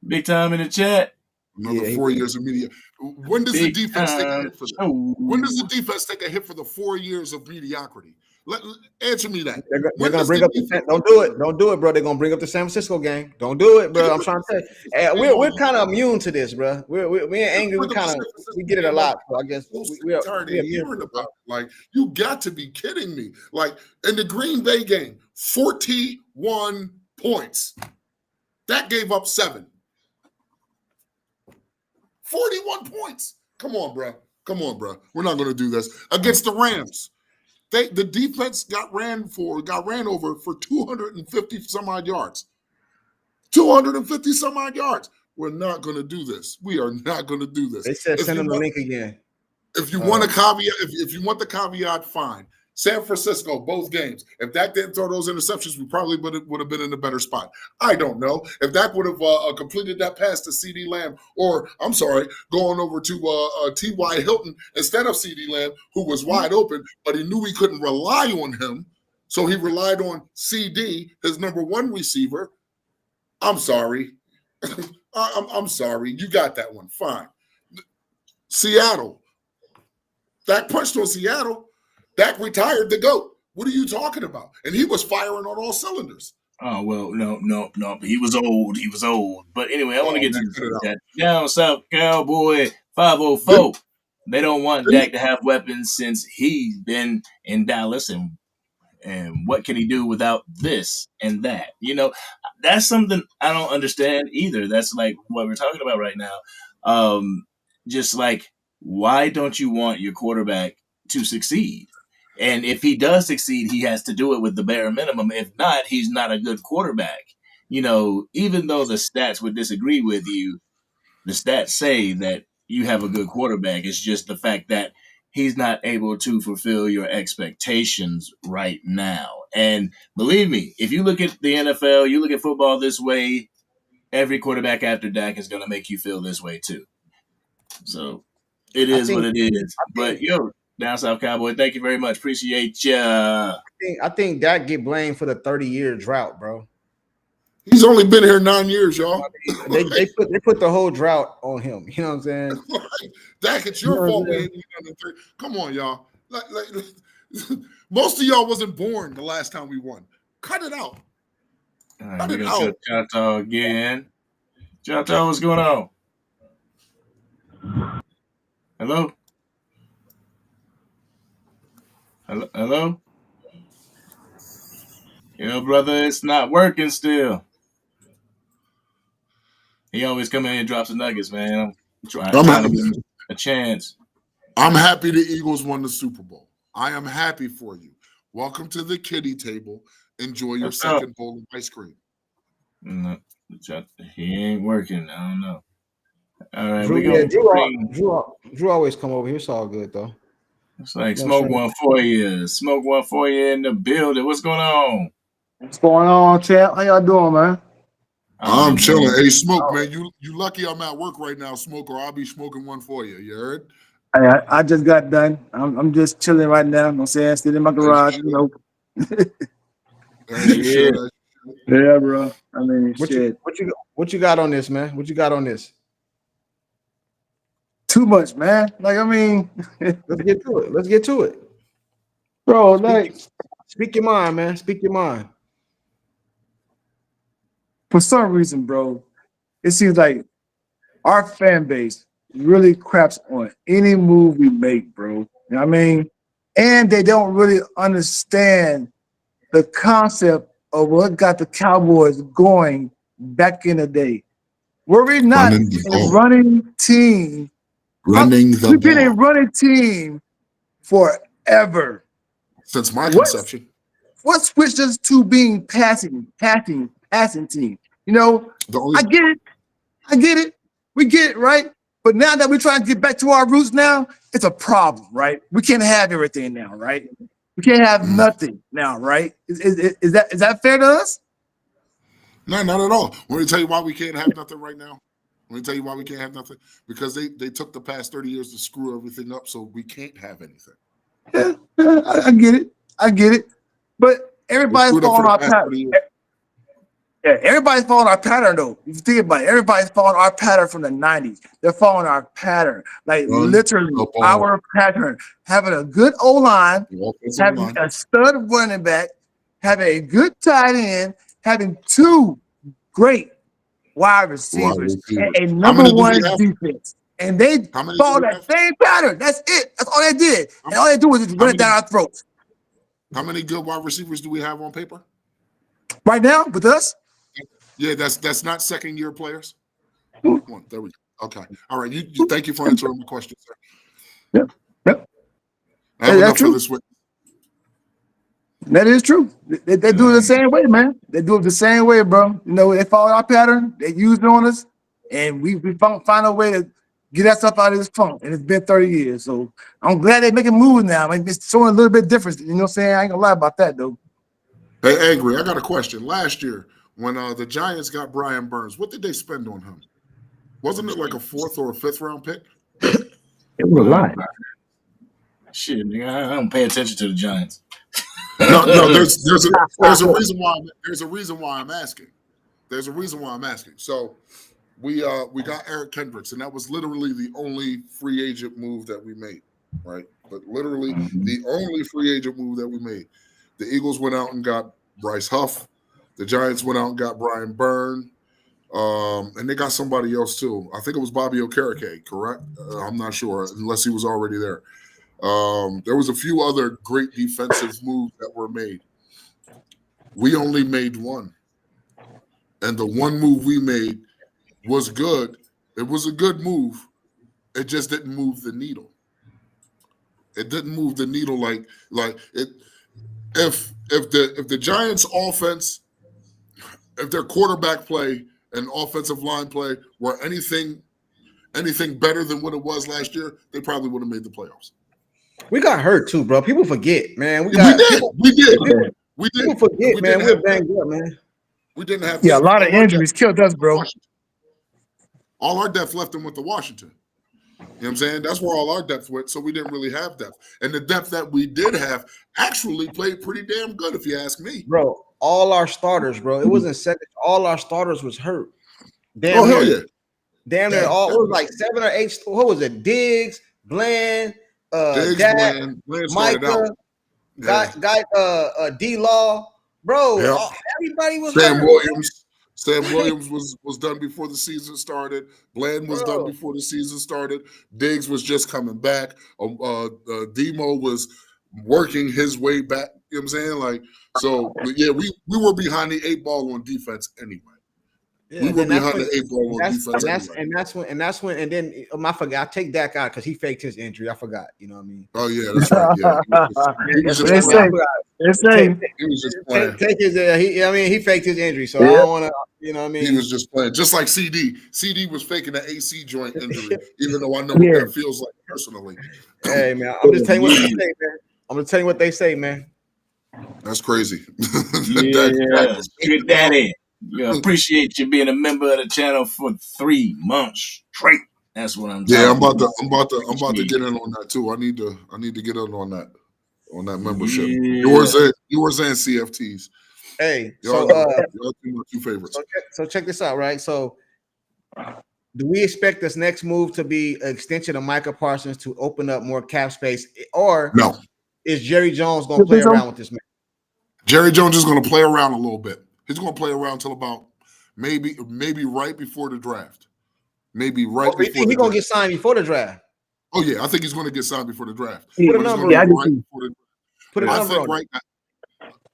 Big Time in the chat. Another 4 years of media. When does the defense take a hit for that? When does the defense take a hit for the 4 years of mediocrity? Answer me that. They're gonna bring up don't do it. Don't do it, bro. They're gonna bring up the San Francisco game. Don't do it, bro. I'm trying to tell you. We're kind of immune to this, bro. We're angry. We get it a lot. So I guess we're hearing about it. Like, you got to be kidding me. Like, in the Green Bay game, 41 points. That gave up 7. 41 points. Come on, bro. We're not going to do this. Against the Rams, the defense got ran over for 250 some odd yards. 250 some odd yards. We're not going to do this. We are not going to do this. They said send them the link again. If you want a caveat, if you want the caveat, fine. San Francisco, both games. If Dak didn't throw those interceptions, we probably would have been in a better spot. I don't know. If Dak would have completed that pass to CeeDee Lamb, or, I'm sorry, going over to T.Y. Hilton instead of CeeDee Lamb, who was wide open, but he knew he couldn't rely on him, so he relied on CeeDee, his number 1 receiver. I'm sorry. I'm sorry. You got that one. Fine. Seattle. Dak punched on Seattle. Dak retired the GOAT. What are you talking about? And he was firing on all cylinders. Oh, well, no. He was old. But anyway, I want to get to that. Down South Cowboy 504. They don't want Dak to have weapons since he's been in Dallas, and what can he do without this and that? You know, that's something I don't understand either. That's like what we're talking about right now. Just like, why don't you want your quarterback to succeed? And if he does succeed, he has to do it with the bare minimum. If not, he's not a good quarterback. You know, even though the stats would disagree with you, the stats say that you have a good quarterback. It's just the fact that he's not able to fulfill your expectations right now. And believe me, if you look at the NFL, you look at football this way, every quarterback after Dak is going to make you feel this way too. So it is what it is. But, yo, Down South Cowboy, thank you very much. Appreciate ya. I think Dak get blamed for the 30-year drought, bro. He's only been here 9 years, y'all. They put the whole drought on him. You know what I'm saying? Dak, it's your fault. Come on, y'all. Like, most of y'all wasn't born the last time we won. Cut it out. All right, we're going to Choctaw again. Choctaw, what's going on? Hello? Hello? Yo, brother, it's not working still. He always come in and drops the nuggets, man. I'm trying to give him a chance. I'm happy the Eagles won the Super Bowl. I am happy for you. Welcome to the kiddie table. Enjoy your second bowl of ice cream. No, he ain't working. I don't know. All right, Drew always come over here. It's all good, though. It's like Smoke one for you. Smoke one for you in the building. What's going on? What's going on, champ? How y'all doing, man? I'm chilling. Hey, Smoke, man, you lucky I'm at work right now, Smoke, or I'll be smoking one for you. You heard? I just got done. I'm just chilling right now. I'm saying, sitting in my garage, you know. Yeah, bro. I mean, what you got on this, man? What you got on this? Too much, man. Like, I mean, let's get to it. Bro, like, speak your mind, man. Speak your mind. for some reason, bro, it seems like our fan base really craps on any move we make, bro. You know what I mean? And they don't really understand the concept of what got the Cowboys going back in the day. Were we not Running the a ball. running team? Running the We've been a ball. running team forever. Since my What conception. what switched us to being passing team? You know, The only I get it. We get it, right? But now that we're trying to get back to our roots now, it's a problem, right? We can't have everything now, right? We can't have nothing now, right? Is that fair to us? No, not at all. Want me to tell you why we can't have nothing right now? Let me tell you why we can't have nothing. Because they took the past 30 years to screw everything up, so we can't have anything. Yeah, I get it. I get it. But everybody's following our pattern. Yeah, everybody's following our pattern, though. If you think about it, everybody's following our pattern from the 90s. They're following our pattern. Like, literally, our pattern. Having a good O-line, having a stud running back, having a good tight end, having two great wide receivers, and a number one defense. And they follow that same pattern. That's it. That's all they did. And all they do is just run it down our throats. How many good wide receivers do we have on paper? Right now, with us? Yeah, that's not second-year players. One, there we go. Okay. All right. You thank you for answering my question, sir. Yep. I have enough for this week. That is true. They do it the same way, man. They do it the same way, bro. You know, they follow our pattern. They use it on us, and we find a way to get that stuff out of this funk. And it's been 30 years, so I'm glad they're making moves now. I mean, it's showing a little bit different. You know what I'm saying? I ain't gonna lie about that, though. Hey, Angry, I got a question. Last year, when the Giants got Brian Burns, what did they spend on him? Wasn't it like a 4th or a 5th round pick? It was a lot. Shit, nigga, I don't pay attention to the Giants. No, there's a reason why. There's a reason why I'm asking. There's a reason why I'm asking. So we got Eric Kendricks, and that was literally the only free agent move that we made, right? But literally the only free agent move that we made. The Eagles went out and got Bryce Huff. The Giants went out and got Brian Byrne. And they got somebody else too. I think it was Bobby Okereke, correct? I'm not sure, unless he was already there. There was a few other great defensive moves that were made. We only made one. And the one move we made was good. It was a good move. It just didn't move the needle. It didn't move the needle like it. If the Giants' offense, if their quarterback play and offensive line play were anything better than what it was last year, they probably would have made the playoffs. We got hurt too, bro. People forget, man. We did. People forget, man. We're banged up, man. We didn't have. Yeah, a lot of injuries killed us, bro. All our depth left them with the Washington. You know what I'm saying? That's where all our depth went, so we didn't really have depth. And the depth that we did have actually played pretty damn good, if you ask me. Bro, all our starters, bro. It wasn't second. All our starters was hurt. Damn hell yeah. Damn near all. It was like 7 or 8. What was it? Diggs, Bland, Dak, Micah, D-Law. Bro, everybody was Sam hurt. Williams. Sam Williams was done before the season started. Bland was done before the season started. Diggs was just coming back. Demo was working his way back. You know what I'm saying? Like, so yeah, we were behind the 8 ball on defense anyway. Yeah, we were behind the 8 ball on defense anyway. And then I forgot. I take Dak out because he faked his injury. I forgot. You know what I mean? Oh yeah, that's right. Yeah, he was just playing. Take his. He faked his injury, so I don't want to. You know what I mean? He was just playing, just like CeeDee. CeeDee was faking an AC joint injury, even though I know what that feels like personally. Hey man, I'm just telling you what they say, man. I'm gonna tell you what they say, man. That's crazy. Yeah, get that in. Yeah, appreciate you being a member of the channel for 3 months straight. That's what I'm. Yeah, I'm about to get in on that too. I need to get in on that membership. Yeah. Yours and CFTs. Hey, y'all two favorites. So check this out, right? So, do we expect this next move to be an extension of Micah Parsons to open up more cap space, or no? Is Jerry Jones going to play around with this man? Jerry Jones is going to play around a little bit. He's going to play around till about maybe right before the draft. Maybe right You think he's gonna get signed before the draft? Oh yeah, I think he's going to get signed before the draft. Put a number on it. Put a number on it.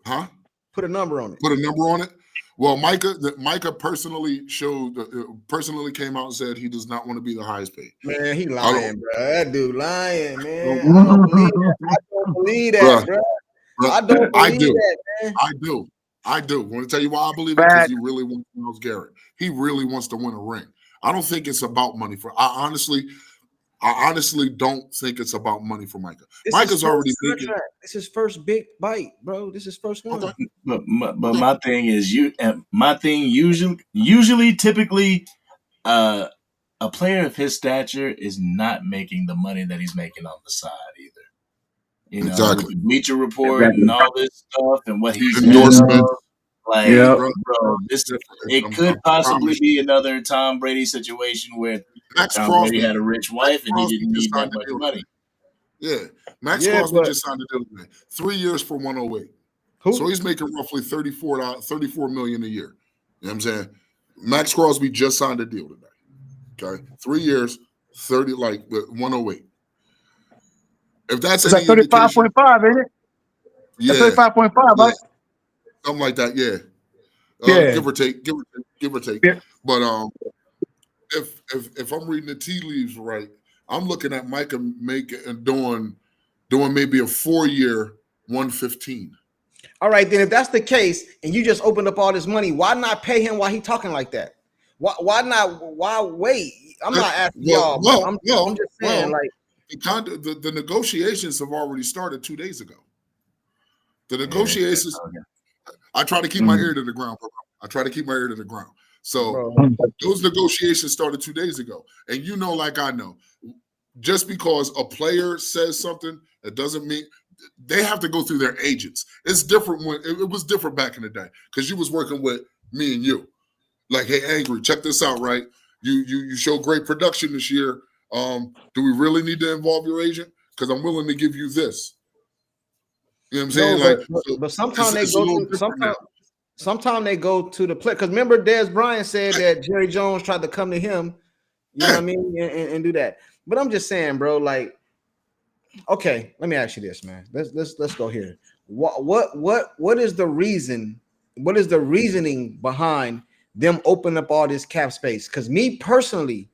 Huh? Put a number on it. Put a number on it. Well, Micah personally came out and said he does not want to be the highest paid. Man, he lying, bro. That dude lying, man. I don't believe that, bro. I don't believe that, man. I do. Want to tell you why I believe it? Because he really wants Myles Garrett. He really wants to win a ring. I don't think it's about money I honestly don't think it's about money for Micah. Micah's already making. This is his first big bite, bro. This is first one. Okay. But my thing is typically, a player of his stature is not making the money that he's making on the side either. You know, exactly. With the Bleacher Report and all this stuff and what he's endorsement. Like, bro, it could possibly be another Tom Brady situation where Tom Brady had a rich wife and he didn't need that much money. Yeah, Max Crosby just signed a deal today. 3 years for 108. Who? So he's making roughly $34 million a year. You know what I'm saying? Max Crosby just signed a deal today. Okay, 3 years, 108. If that's it's like 35.5, ain't it? Yeah, 35.5, right? Something like that. Yeah, give or take. Yeah. But if I'm reading the tea leaves right, I'm looking at Micah doing maybe a 4-year 115. All right, then if that's the case, and you just opened up all this money, why not pay him while he talking like that? Why not? Why wait? I'm not asking y'all. I'm just saying, like the negotiations have already started 2 days ago. The negotiations. I try to keep my ear to the ground, bro. I try to keep my ear to the ground. So those negotiations started 2 days ago. And you know, like I know, just because a player says something, it doesn't mean they have to go through their agents. It's different when it was different back in the day because you was working with me and you. Like, hey, Angry, check this out, right? You show great production this year. Do we really need to involve your agent? Because I'm willing to give you this. You know what I'm saying? But sometimes they go to sometimes they go to the play. Because remember, Dez Bryant said that Jerry Jones tried to come to him, you know what I mean, and do that. But I'm just saying, bro, like, okay, let me ask you this, man. Let's go here. What is the reason? What is the reasoning behind them opening up all this cap space? Because me personally,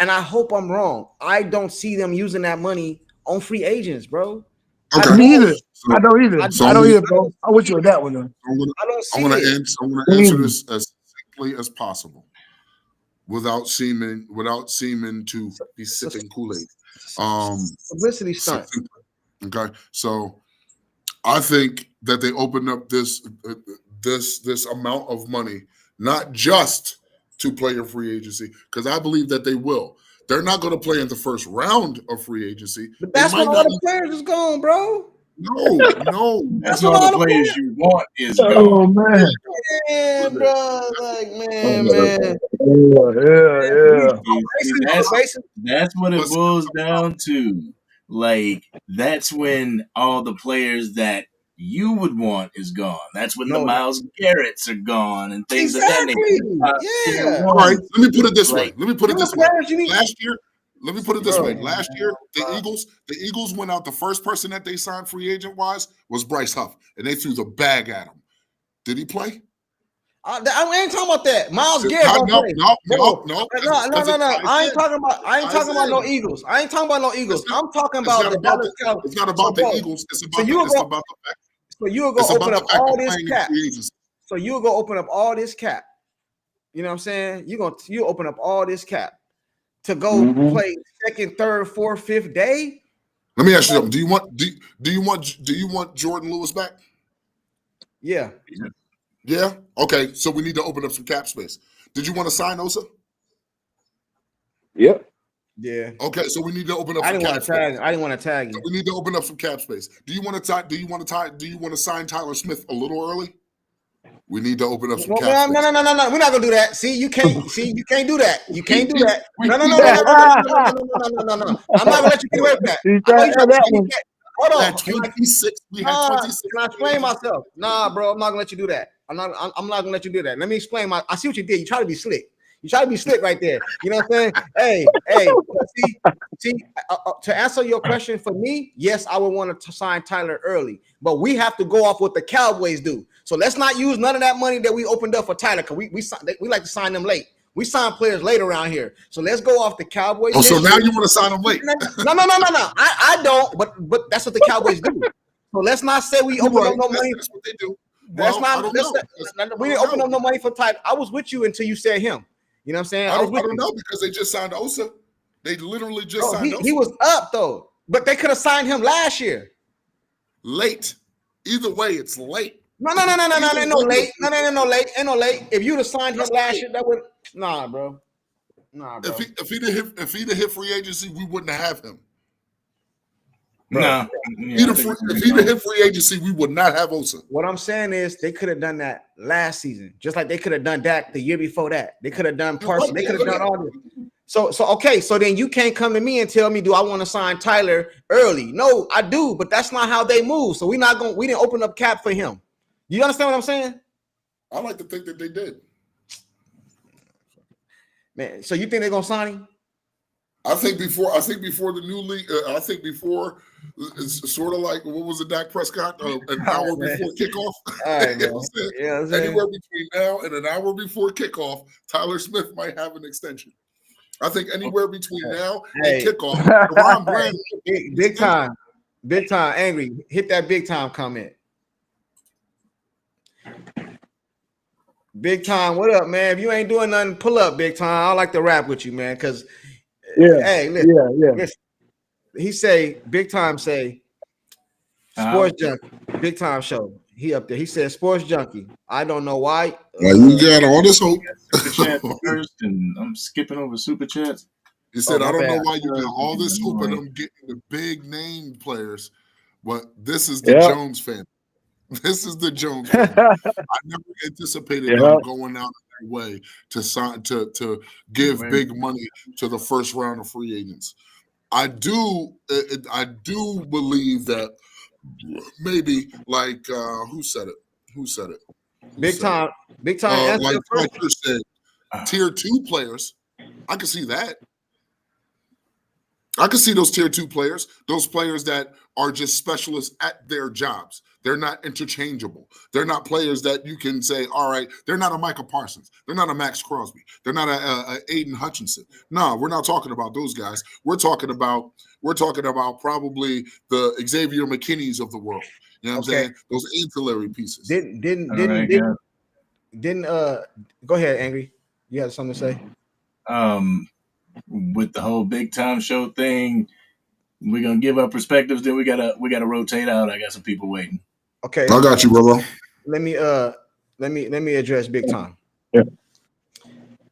and I hope I'm wrong, I don't see them using that money on free agents, bro. Okay. I don't either, bro. I'm with you with that one. I'm gonna answer this as simply as possible, without seeming to be sipping Kool-Aid. Publicity stunt. Okay, so I think that they opened up this amount of money not just to play a free agency, because I believe that they will. They're not going to play in the first round of free agency. But that's when all the players is gone, bro. No. That's all the players you want is gone. Oh, man. Yeah, bro. Like, man. That's what it boils down to. Like, that's when all the players that you would want is gone. That's when the Myles Garretts are gone and things of that nature. Yeah. All right, let me put it this way. Last year, let me put it this way. Last year, the Eagles went out. The first person that they signed free agent wise was Bryce Huff, and they threw the bag at him. Did he play? I ain't talking about that. Myles Garrett. No. I ain't talking about no Eagles. I ain't talking about no Eagles. I'm talking about the Dallas Cowboys. It's not about the Eagles. It's about the fact. So you'll go open up all this cap. So you'll go open up all this cap. You know what I'm saying? You open up all this cap to go play second, third, fourth, fifth day. Let me ask you something. Do you want Jordan Lewis back? Yeah. Yeah. Okay. So we need to open up some cap space. Did you want to sign Osa? Yep. Yeah. Okay. So we need to open up. I didn't want to tag him. So we need to open up some cap space. Do you want to sign Tyler Smith a little early? We need to open up some cap space. No. We're not gonna do that. You can't do that. You can't do that. No. I'm not gonna let you get away with that. Hold on. 26. We had 26. Can I explain myself? Nah, bro. I'm not gonna let you do that. I'm not gonna let you do that. Let me explain I see what you did. You try to be slick. You try to be slick right there. You know what I'm saying? Hey, see, to answer your question for me, yes, I would want to sign Tyler early, but we have to go off what the Cowboys do. So let's not use none of that money that we opened up for Tyler, because we like to sign them late. We sign players late around here. So let's go off the Cowboys. Oh, so now you want to sign them late? No. I don't, but that's what the Cowboys do. So let's not say we open up no money. That's what they do. That's well, we didn't open up no money for Tyler. I was with you until you said him. You know what I'm saying? I don't know, because they just signed Osa. They literally just signed Osa. He was up though, but they could have signed him last year. Late. Either way, it's late. No, ain't no late. Ain't no late. If you'd have signed him last year, that would bro. If he'd have hit free agency, we wouldn't have him. No. If he'd have hit free agency, we would not have Osa. What I'm saying is they could have done that last season, just like they could have done Dak the year before that. They could have done Parsons. They could have done all this. So okay. So then you can't come to me and tell me, do I want to sign Tyler early? No, I do, but that's not how they move. So we didn't open up cap for him. You understand what I'm saying? I like to think that they did. Man, so you think they're gonna sign him? I think before the new league. I think before it's sort of like, what was it, Dak Prescott? An hour before kickoff. All right, Anywhere between now and an hour before kickoff, Tyler Smith might have an extension. I think anywhere between now and kickoff, Ron Brand, big time, angry. Hit that big time comment. Big time, what up, man? If you ain't doing nothing, pull up, big time. I like to rap with you, man, because listen, he say, big time say, sports junkie, big time show. He up there. He said, sports junkie. I don't know why. You got all this hope. Super chat first, and I'm skipping over super chats. He said, I don't know why you got all this hope of them getting the big name players, but this is the Jones family. This is the Jones family. I never anticipated them going out of their way to sign to give big money to the first round of free agents. I do believe that maybe, like, who said it? Big time. Like Fletcher said, tier 2 players. I can see that. I can see those tier 2 players, those players that are just specialists at their jobs. They're not interchangeable. They're not players that you can say, all right, they're not a Michael Parsons. They're not a Max Crosby. They're not a Aiden Hutchinson. No, we're not talking about those guys. We're talking about probably the Xavier McKinneys of the world. You know what I'm saying? Those ancillary pieces. Didn't go ahead, Angry. You had something to say? With the whole big time show thing, we're gonna give our perspectives. Then we gotta rotate out. I got some people waiting. Okay, I got you, brother. Let me address big time. Yeah.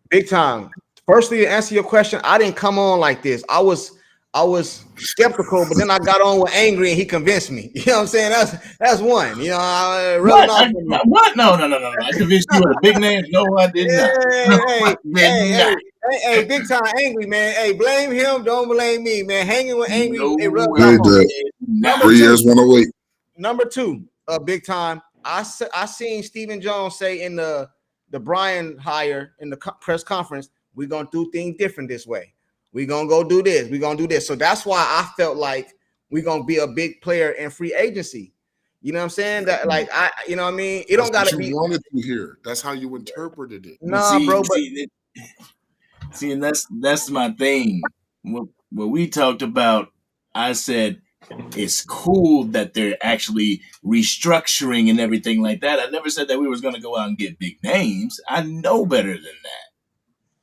Big time. Firstly, to answer your question, I didn't come on like this. I was skeptical, but then I got on with Angry and he convinced me. You know what I'm saying? That's one. You know, what? No. I convinced you with a big name. No, I did not. Hey, big time Angry, man. Hey, blame him. Don't blame me, man. Hanging with Angry, it rubs Hey, off on me. 3 years, 108. Number 2, big time. I seen Stephen Jones say in the Brian hire in the press conference, we're gonna do things different this way. We're gonna go do this. We're gonna do this. So that's why I felt like we're gonna be a big player in free agency. You know what I'm saying? That you know what I mean? It don't gotta be. You wanted to hear. That's how you interpreted it. Nah, bro. See, and that's my thing. What we talked about, I said it's cool that they're actually restructuring and everything like that. I never said that we was gonna go out and get big names. I know better than that.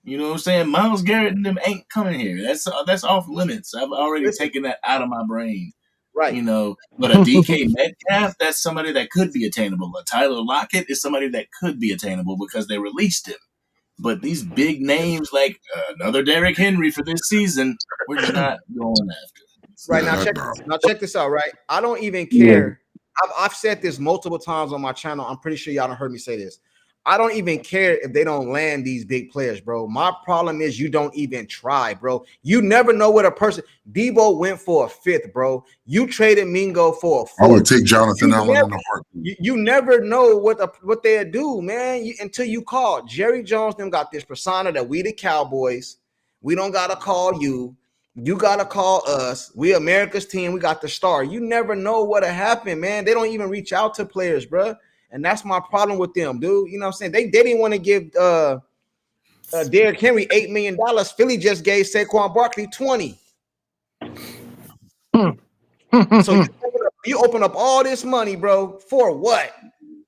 You know what I'm saying? Myles Garrett and them ain't coming here. That's off limits. I've already taken that out of my brain. Right. You know, but a DK Metcalf, that's somebody that could be attainable. A Tyler Lockett is somebody that could be attainable because they released him. But these big names like another Derrick Henry for this season, we're not going after. Right, now check this out, right? I don't even care. I've said this multiple times on my channel. I'm pretty sure y'all done heard me say this. I don't even care if they don't land these big players, bro. My problem is you don't even try, bro. You never know what a person. Debo went for a 5th, bro. You traded Mingo for a 4th. I would take Jonathan Allen in the heartbeat. You never know what they'll do, man, until you call. Jerry Jones them got this persona that we the Cowboys. We don't gotta call you. You gotta call us. We America's team. We got the star. You never know what'll happen, man. They don't even reach out to players, bro. And that's my problem with them, dude. You know what I'm saying? They didn't want to give Derrick Henry $8 million. Philly just gave Saquon Barkley 20. So you open up all this money, bro, for what?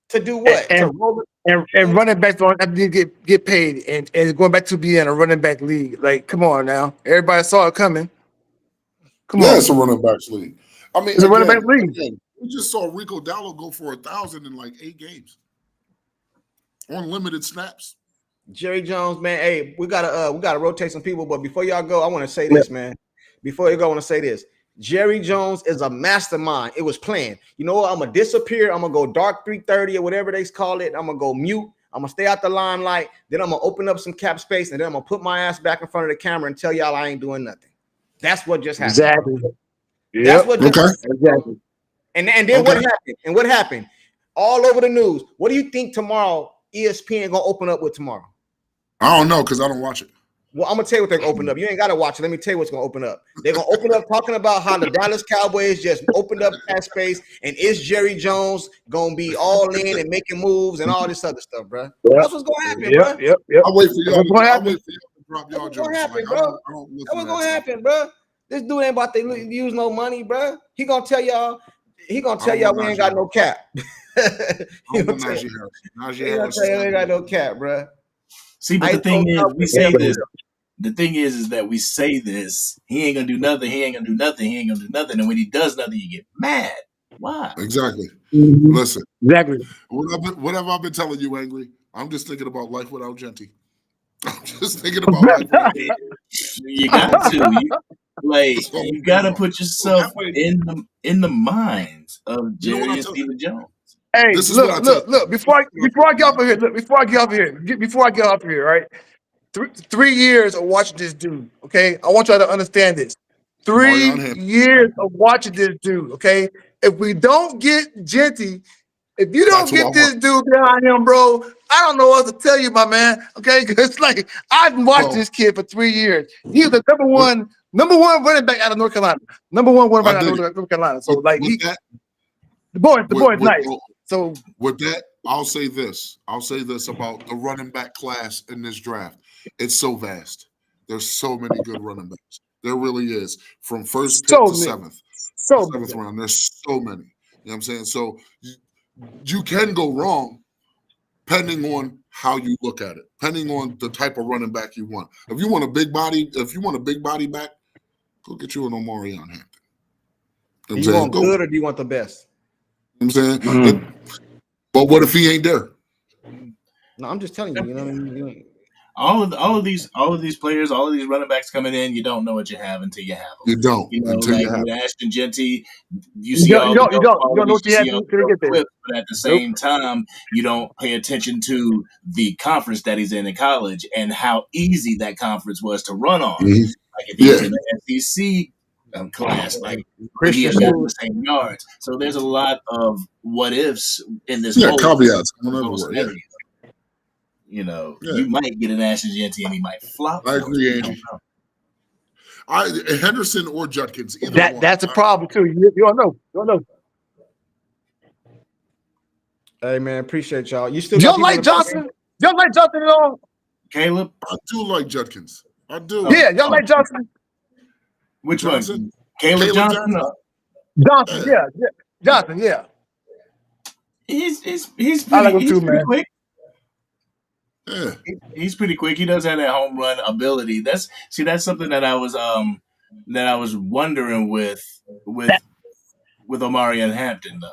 To do what? And running backs don't have to get paid, and going back to being a running back league. Like, come on now, everybody saw it coming. Come on, it's a running backs league. I mean, it's a running back league. Again, we just saw Rico Dallo go for 1,000 in like 8 games on limited snaps. Jerry Jones, man. Hey, we gotta rotate some people. But before y'all go, I want to say this, man. Before you go, I want to say this. Jerry Jones is a mastermind. It was planned. You know what? I'm gonna disappear. I'm gonna go dark 330 or whatever they call it. I'm gonna go mute. I'm gonna stay out the limelight. Then I'm gonna open up some cap space, and then I'm gonna put my ass back in front of the camera and tell y'all I ain't doing nothing. That's what just happened. Exactly. That's what just happened. Exactly. And then what happened? And what happened? All over the news. What do you think tomorrow ESPN gonna open up with tomorrow? I don't know because I don't watch it. Well, I'm gonna tell you what they're gonna open up. You ain't gotta watch it. Let me tell you what's gonna open up. They're gonna open up talking about how the Dallas Cowboys just opened up that space, and is Jerry Jones gonna be all in and making moves and all this other stuff, bro? Yep. That's what's gonna happen, bro. Yep. I'll wait for y'all. I'll wait for y'all to drop y'all jokes. Happen, bro. That's what's gonna happen, bro. This dude ain't about to use no money, bro. He gonna tell y'all. He gonna tell y'all we ain't got no cap. He gonna tell you we ain't got no cap, bro. See, but the thing is, we say this. The thing is that we say this. He ain't gonna do nothing. He ain't gonna do nothing. He ain't gonna do nothing. And when he does nothing, you get mad. Why? Exactly. Mm-hmm. Listen. Exactly. Whatever I've been telling you, Angry. I'm just thinking about life without Junkie. I'm just thinking about life without Junkie. You got to. You gotta put yourself in the minds of Jerry and Stephen Jones. Hey, look! Before I get off of here, right? 3 years of watching this dude. Okay, I want y'all to understand this. 3 years of watching this dude. Okay, if we don't get Junkie, if you don't get this dude behind him, bro, I don't know what to tell you, my man. Okay, because like I've watched this kid for 3 years. He was the number one running back out of North Carolina. Number one running back out of North Carolina. So like the boy's nice. So with that, I'll say this about the running back class in this draft. It's so vast. There's so many good running backs. There really is. From first pick to seventh round, there's so many. You know what I'm saying? So you can go wrong depending on how you look at it, depending on the type of running back you want. If you want a big body back, go get you an Omarion Hampton. Do you want good or do you want the best? You know what I'm saying? But what if he ain't there? No, I'm just telling you. You know what I mean? All of these players, all of these running backs coming in, you don't know what you have until you have them. You don't. You know, until like you have with Ashton Genty, you don't know what you have until you get there. But at the same time, you don't pay attention to the conference that he's in college and how easy that conference was to run on. Mm-hmm. Like if he's in the SEC class, like he has got the same yards. So there's a lot of what ifs in this. Caveats. You know, you might get an Ashton Genty and he might flop. I agree, Angie. Henderson or Judkins. That's a problem too. You don't know. You don't know. Hey man, appreciate y'all. You still don't like Johnson? You don't like Johnson at all? Caleb? I do like Judkins. I do. Yeah, y'all like Johnson? Which one? Caleb Johnson? Johnson, yeah. Johnson, yeah. He's pretty, I like him too, man. Quick. Yeah. He's pretty quick. He does have that home run ability. That's something that I was wondering with Omarion Hampton though.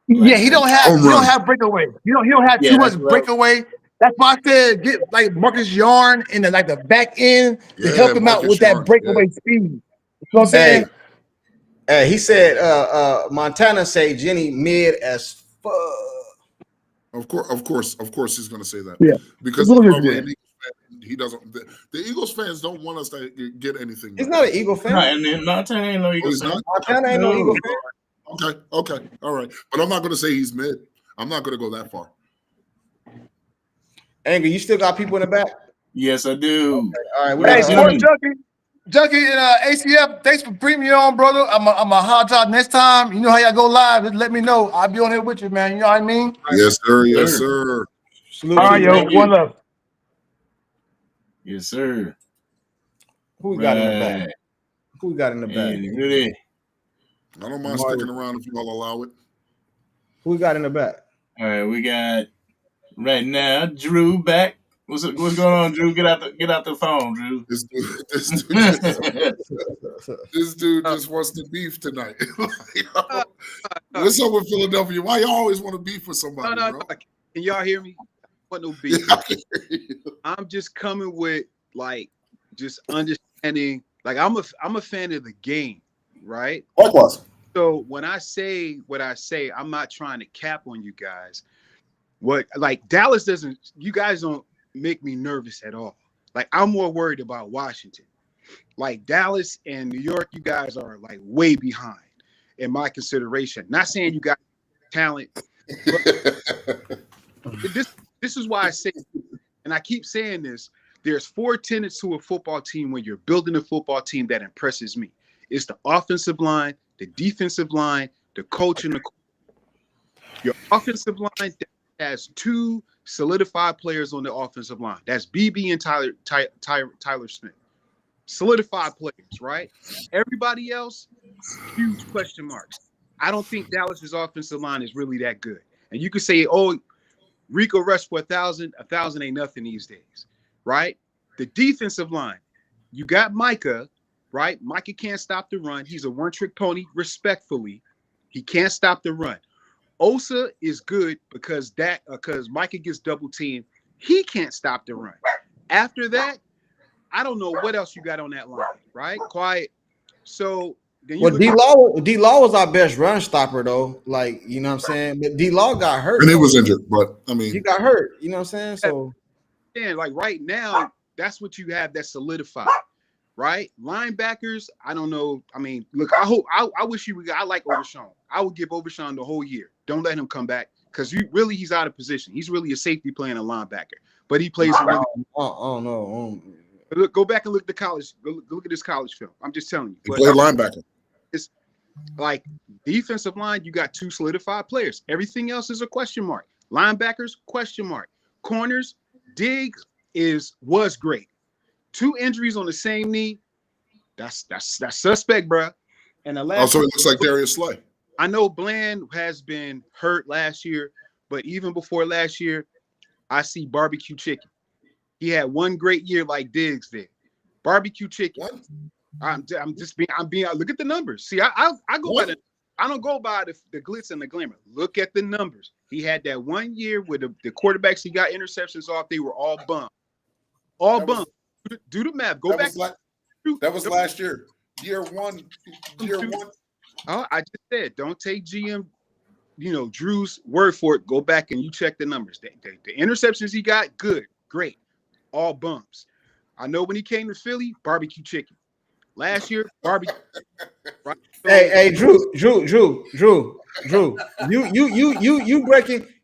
Like, he don't have breakaway. You don't have too much breakaway. That's why I said get like Marcus Yarn in the back end to help him out with that breakaway speed. You know what I'm saying? He said Montana say Jenny mid as fuck. Of course, he's going to say that. Yeah, because he's probably an Eagles fan. He doesn't. The Eagles fans don't want us to get anything. He's not an Eagle fan. Right, and then Montana ain't no Eagles fan. Montana ain't no Eagle fan. Okay, all right. But I'm not going to say he's mid. I'm not going to go that far. Anger, you still got people in the back? Yes, I do. Okay. All right. Hey, Sports Junkie and ACF, thanks for bringing me on, brother. I'm a hot top next time. You know how y'all go live. Just let me know. I'll be on here with you, man. You know what I mean? Yes, sir. Yes, sir. Salute all right, yo. One love. Yes, sir. Who we got in the back? Who we got in the back? Really? I don't mind sticking around if you all allow it. Who we got in the back? All right, we got right now Drew back. What's going on, Drew? Get out the phone, Drew. This dude just wants to beef tonight. What's up with Philadelphia? Why you always want to beef with somebody, bro? Can y'all hear me? What no beef? I'm just coming with just understanding. I'm a fan of the game, right? Likewise. So when I say what I say, I'm not trying to cap on you guys. Dallas doesn't. You guys don't make me nervous at all. I'm more worried about Washington. Dallas and New York, you guys are way behind in my consideration. Not saying you got talent, but this is why I say, and I keep saying this, there's 4 tenets to a football team when you're building a football team that impresses me. It's the offensive line, the defensive line, the coach, and the your offensive line has 2 solidified players on the offensive line. That's BB and Tyler Smith. Solidified players, right? Everybody else, huge question marks. I don't think Dallas's offensive line is really that good. And you could say, oh, Rico rushed for 1,000. 1,000 ain't nothing these days, right? The defensive line, you got Micah, right? Micah can't stop the run. He's a one-trick pony, respectfully. He can't stop the run. Osa is good because Micah gets double teamed. He can't stop the run. After that, I don't know what else you got on that line, right? Quiet. So then D-Law was our best run stopper, though. You know what I'm saying? But D-Law got hurt. And he was injured, but I mean, he got hurt. You know what I'm saying? So, right now, that's what you have that's solidified, right? Linebackers, I don't know. I mean, look, I wish I like Overshawn. I would give Overshawn the whole year. Don't let him come back because he's out of position. He's really a safety playing a linebacker, but he plays really. Oh no. Look, go back and look at the college. Go look at this college film. I'm just telling you. He played linebacker. It's defensive line. You got 2 solidified players. Everything else is a question mark. Linebackers, question mark. Corners, Diggs was great. 2 injuries on the same knee. That's suspect, bro. And the last. Also, it looks like Darius Slay. I know Bland has been hurt last year, but even before last year, I see barbecue chicken. He had one great year like Diggs did. Barbecue chicken. What? I'm being. Look at the numbers. See, I go by I don't go by the glitz and the glamour. Look at the numbers. He had that 1 year where the quarterbacks he got interceptions off. They were all bummed. Do the math. Go back. That was last year. Year one. Oh, I just said, don't take GM, Drew's word for it. Go back and you check the numbers. The interceptions he got, good, great, all bumps. I know when he came to Philly, barbecue chicken. Last year, barbecue. Right? So, hey, Drew.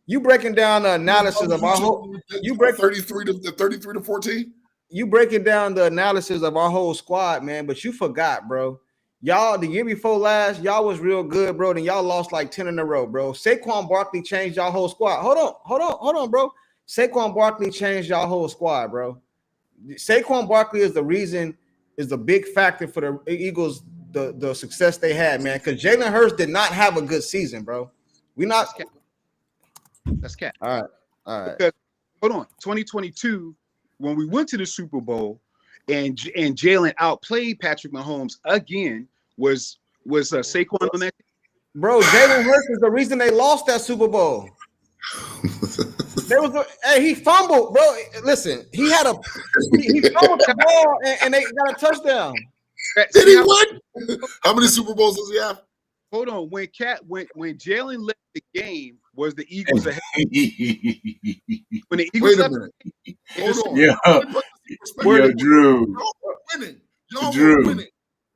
You breaking down the analysis of our whole. You break 33 to 14. You breaking down the analysis of our whole squad, man. But you forgot, bro. Y'all, the year before last, y'all was real good, bro. Then y'all lost 10 in a row, bro. Saquon Barkley changed y'all whole squad. Hold on, bro. Saquon Barkley changed y'all whole squad, bro. Saquon Barkley is the big factor for the Eagles, the success they had, man. Because Jalen Hurts did not have a good season, bro. That's cap. All right. Because, hold on, 2022, when we went to the Super Bowl, and Jalen outplayed Patrick Mahomes again. Was Saquon on that? Bro, Jalen Hurts is the reason they lost that Super Bowl. He fumbled, bro. Listen, he fumbled the ball and they got a touchdown. Did he win? How many Super Bowls does he have? Hold on. When Jalen left the game, was the Eagles ahead. When the Eagles Wait a left, minute. in Hold the on. Yo, Let me put this in perspective. yo, Drew. Y'all were winning. Y'all Drew. were winning.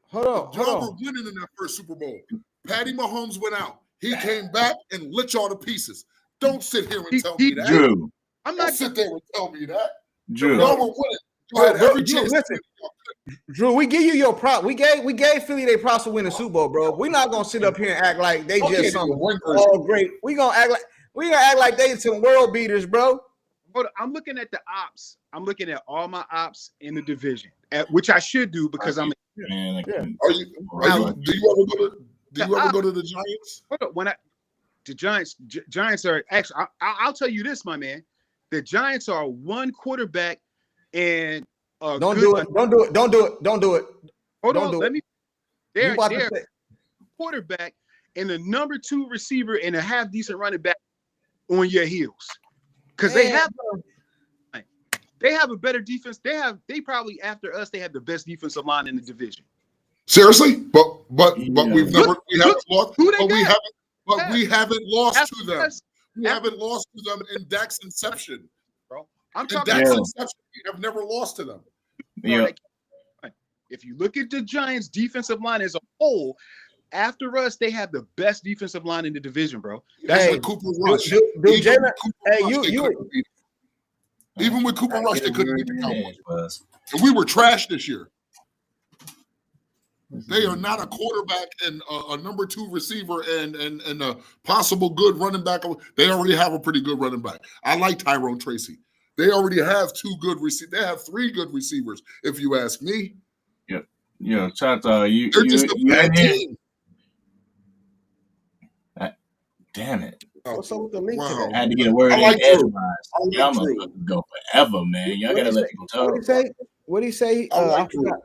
Hold Y'all were on. winning in that first Super Bowl. Patty Mahomes went out. He came back and lit y'all to pieces. Don't sit here and tell me that. Drew. I'm Don't not sit there and tell me that. Drew. Y'all were winning. You had every Drew, chance. listen. Drew, we give you your prop. We gave Philly their props to win the Super Bowl, bro. We're not gonna sit up here and act like they just some all great. We gonna act like they some world beaters, bro. Hold on, I'm looking at the ops. I'm looking at all my ops in the division, which I should do because I'm. Man, Do you ever go to the Giants? Hold on, the Giants are actually. I'll tell you this, my man. The Giants are one quarterback and Don't do it. Hold on, let me. They're quarterback and the number 2 receiver and a half decent running back on your heels because they have a better defense. They probably after us they have the best defensive line in the division. Seriously, but we haven't lost to them. We haven't lost to them in Dak's inception, bro. Inception, we have never lost to them. Yeah. If you look at the Giants' defensive line as a whole, after us, they have the best defensive line in the division, bro. That's with Cooper Rush. Even with Cooper Rush, they couldn't beat the Cowboys. And we were trash this year. They are not a quarterback and a number 2 receiver and a possible good running back. They already have a pretty good running back. I like Tyrone Tracy. They already have 2 good receivers. They have 3 good receivers, if you ask me. Yeah, Chata, They're just a bad team. Damn it. What's up with the link today? I had to get a word in edgewise. Y'all motherfuckers go forever, man. Y'all gotta let people talk. What did he say? I forgot.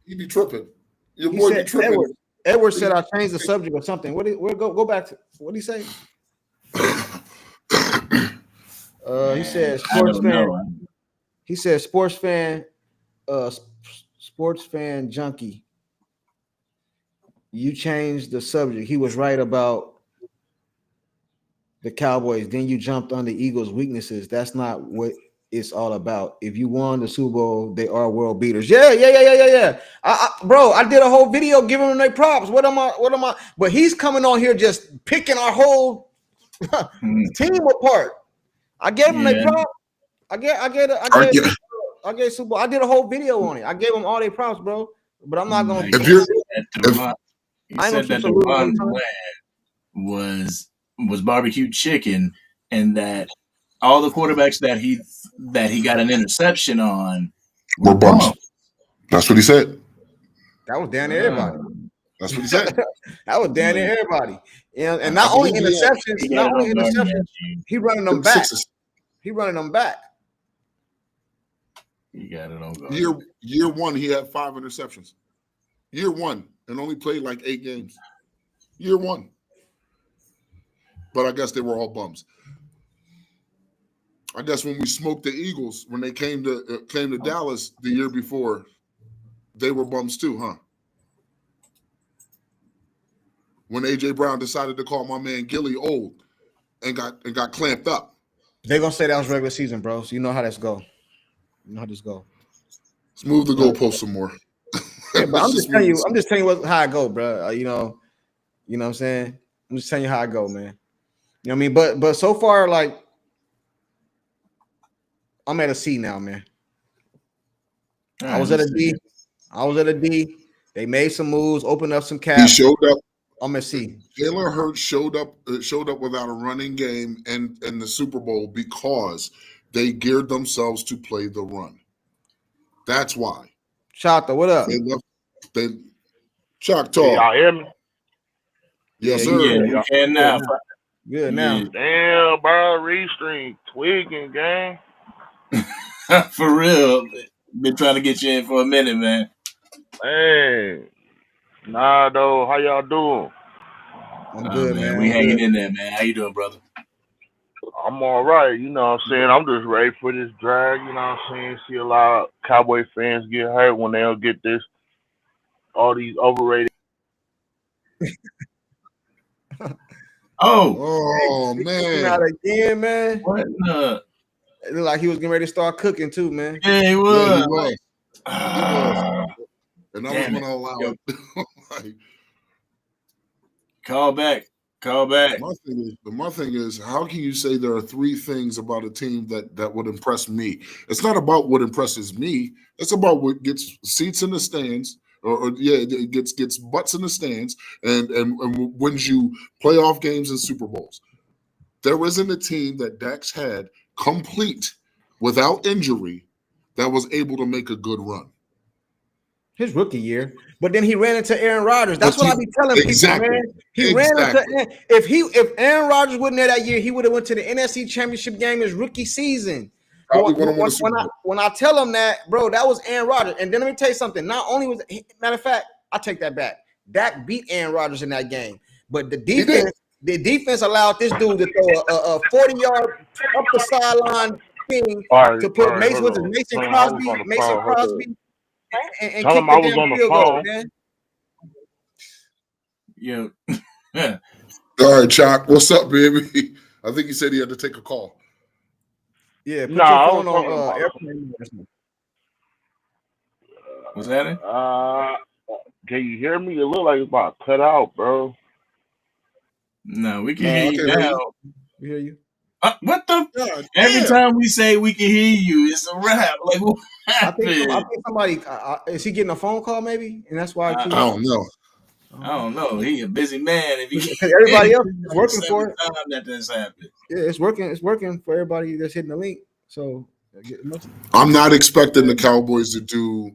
He be tripping. Your boy be tripping. Edward said I changed the subject or something. Go back to what did he say? He said sports fan. He said sports fan junkie. You changed the subject. He was right about the Cowboys. Then you jumped on the Eagles' weaknesses. That's not what it's all about. If you won the Super Bowl, they are world beaters. Yeah. Bro, I did a whole video giving them their props. What am I? But he's coming on here just picking our whole team apart. I gave him their props. I gave Super Bowl. I did a whole video on it. I gave them all their props, bro. But I'm not gonna. He said that the one plan was barbecue chicken, and that all the quarterbacks that he got an interception on were bums. That's what he said. That was down to everybody. That's what he said. That was down to everybody. And not only interceptions, he running them back. He running them back. You got it on guard. Year 1, he had 5 interceptions. Year 1, and only played like 8 games. Year 1. But I guess they were all bums. I guess when we smoked the Eagles, when they came to Dallas the year before, they were bums too, huh? When A.J. Brown decided to call my man Gilly old and got clamped up. They're gonna say that was regular season, bro. So you know how this go. You know how this go. Let's move the goalpost some more. Yeah, but I'm just telling you how I go, bro. You know what I'm saying? I'm just telling you how I go, man. You know what I mean? But so far, like, I'm at a C now, man. I was at a D. They made some moves, opened up some cap. He showed up. I'm at C. Jalen Hurts showed up without a running game in the Super Bowl because they geared themselves to play the run. That's why. Chata, what up? Choctaw. Y'all hear me? Yes, sir. Yeah, you can now. Good now. Damn, bro, Restream tweaking, gang. For real. Been trying to get you in for a minute, man. Hey, nah, though. How y'all doing? I'm good, man. We hanging in there, man. How you doing, brother? I'm all right. You know what I'm saying? I'm just ready for this drag. You know what I'm saying? See a lot of Cowboy fans get hurt when they don't get all these overrated. Oh Came out man. again, man. What? It looked like he was getting ready to start cooking too, man. Yeah, he Yeah, was. he was. He was. And I was Damn going to it. allow Yo, it. Like, call back. Call back. my thing is, how can you say there are three things about a team that would impress me? It's not about what impresses me. It's about what gets seats in the stands, or it gets butts in the stands, and wins you playoff games and Super Bowls. There isn't a team that Dak's had complete without injury that was able to make a good run. His rookie year, but then he ran into Aaron Rodgers. That's what I be telling people, man. He ran into if Aaron Rodgers wasn't there that year, he would have went to the NFC Championship game his rookie season. But when I tell him that, bro, that was Aaron Rodgers. And then let me tell you something. Not only was matter of fact, I take that back. Dak beat Aaron Rodgers in that game, but the defense allowed this dude to throw a 40-yard up the sideline thing to put Mason Crosby. And tell kick him I the was damn on the field goal, phone. man. Yeah. All right, Chalk. What's up, baby? I think he said he had to take a call. Yeah, put your phone on airplane. What's that? Can you hear me? It look like it's about to cut out, bro. No, we can hear you now. We hear you. What the? God, every time we say we can hear you, it's a wrap. Like, what happened? I think somebody is he getting a phone call maybe, and that's why. I don't know. I don't know. He a busy man. If he everybody else is working for it. That this happened. Yeah, it's working. It's working for everybody that's hitting the link. So I'm not expecting the Cowboys to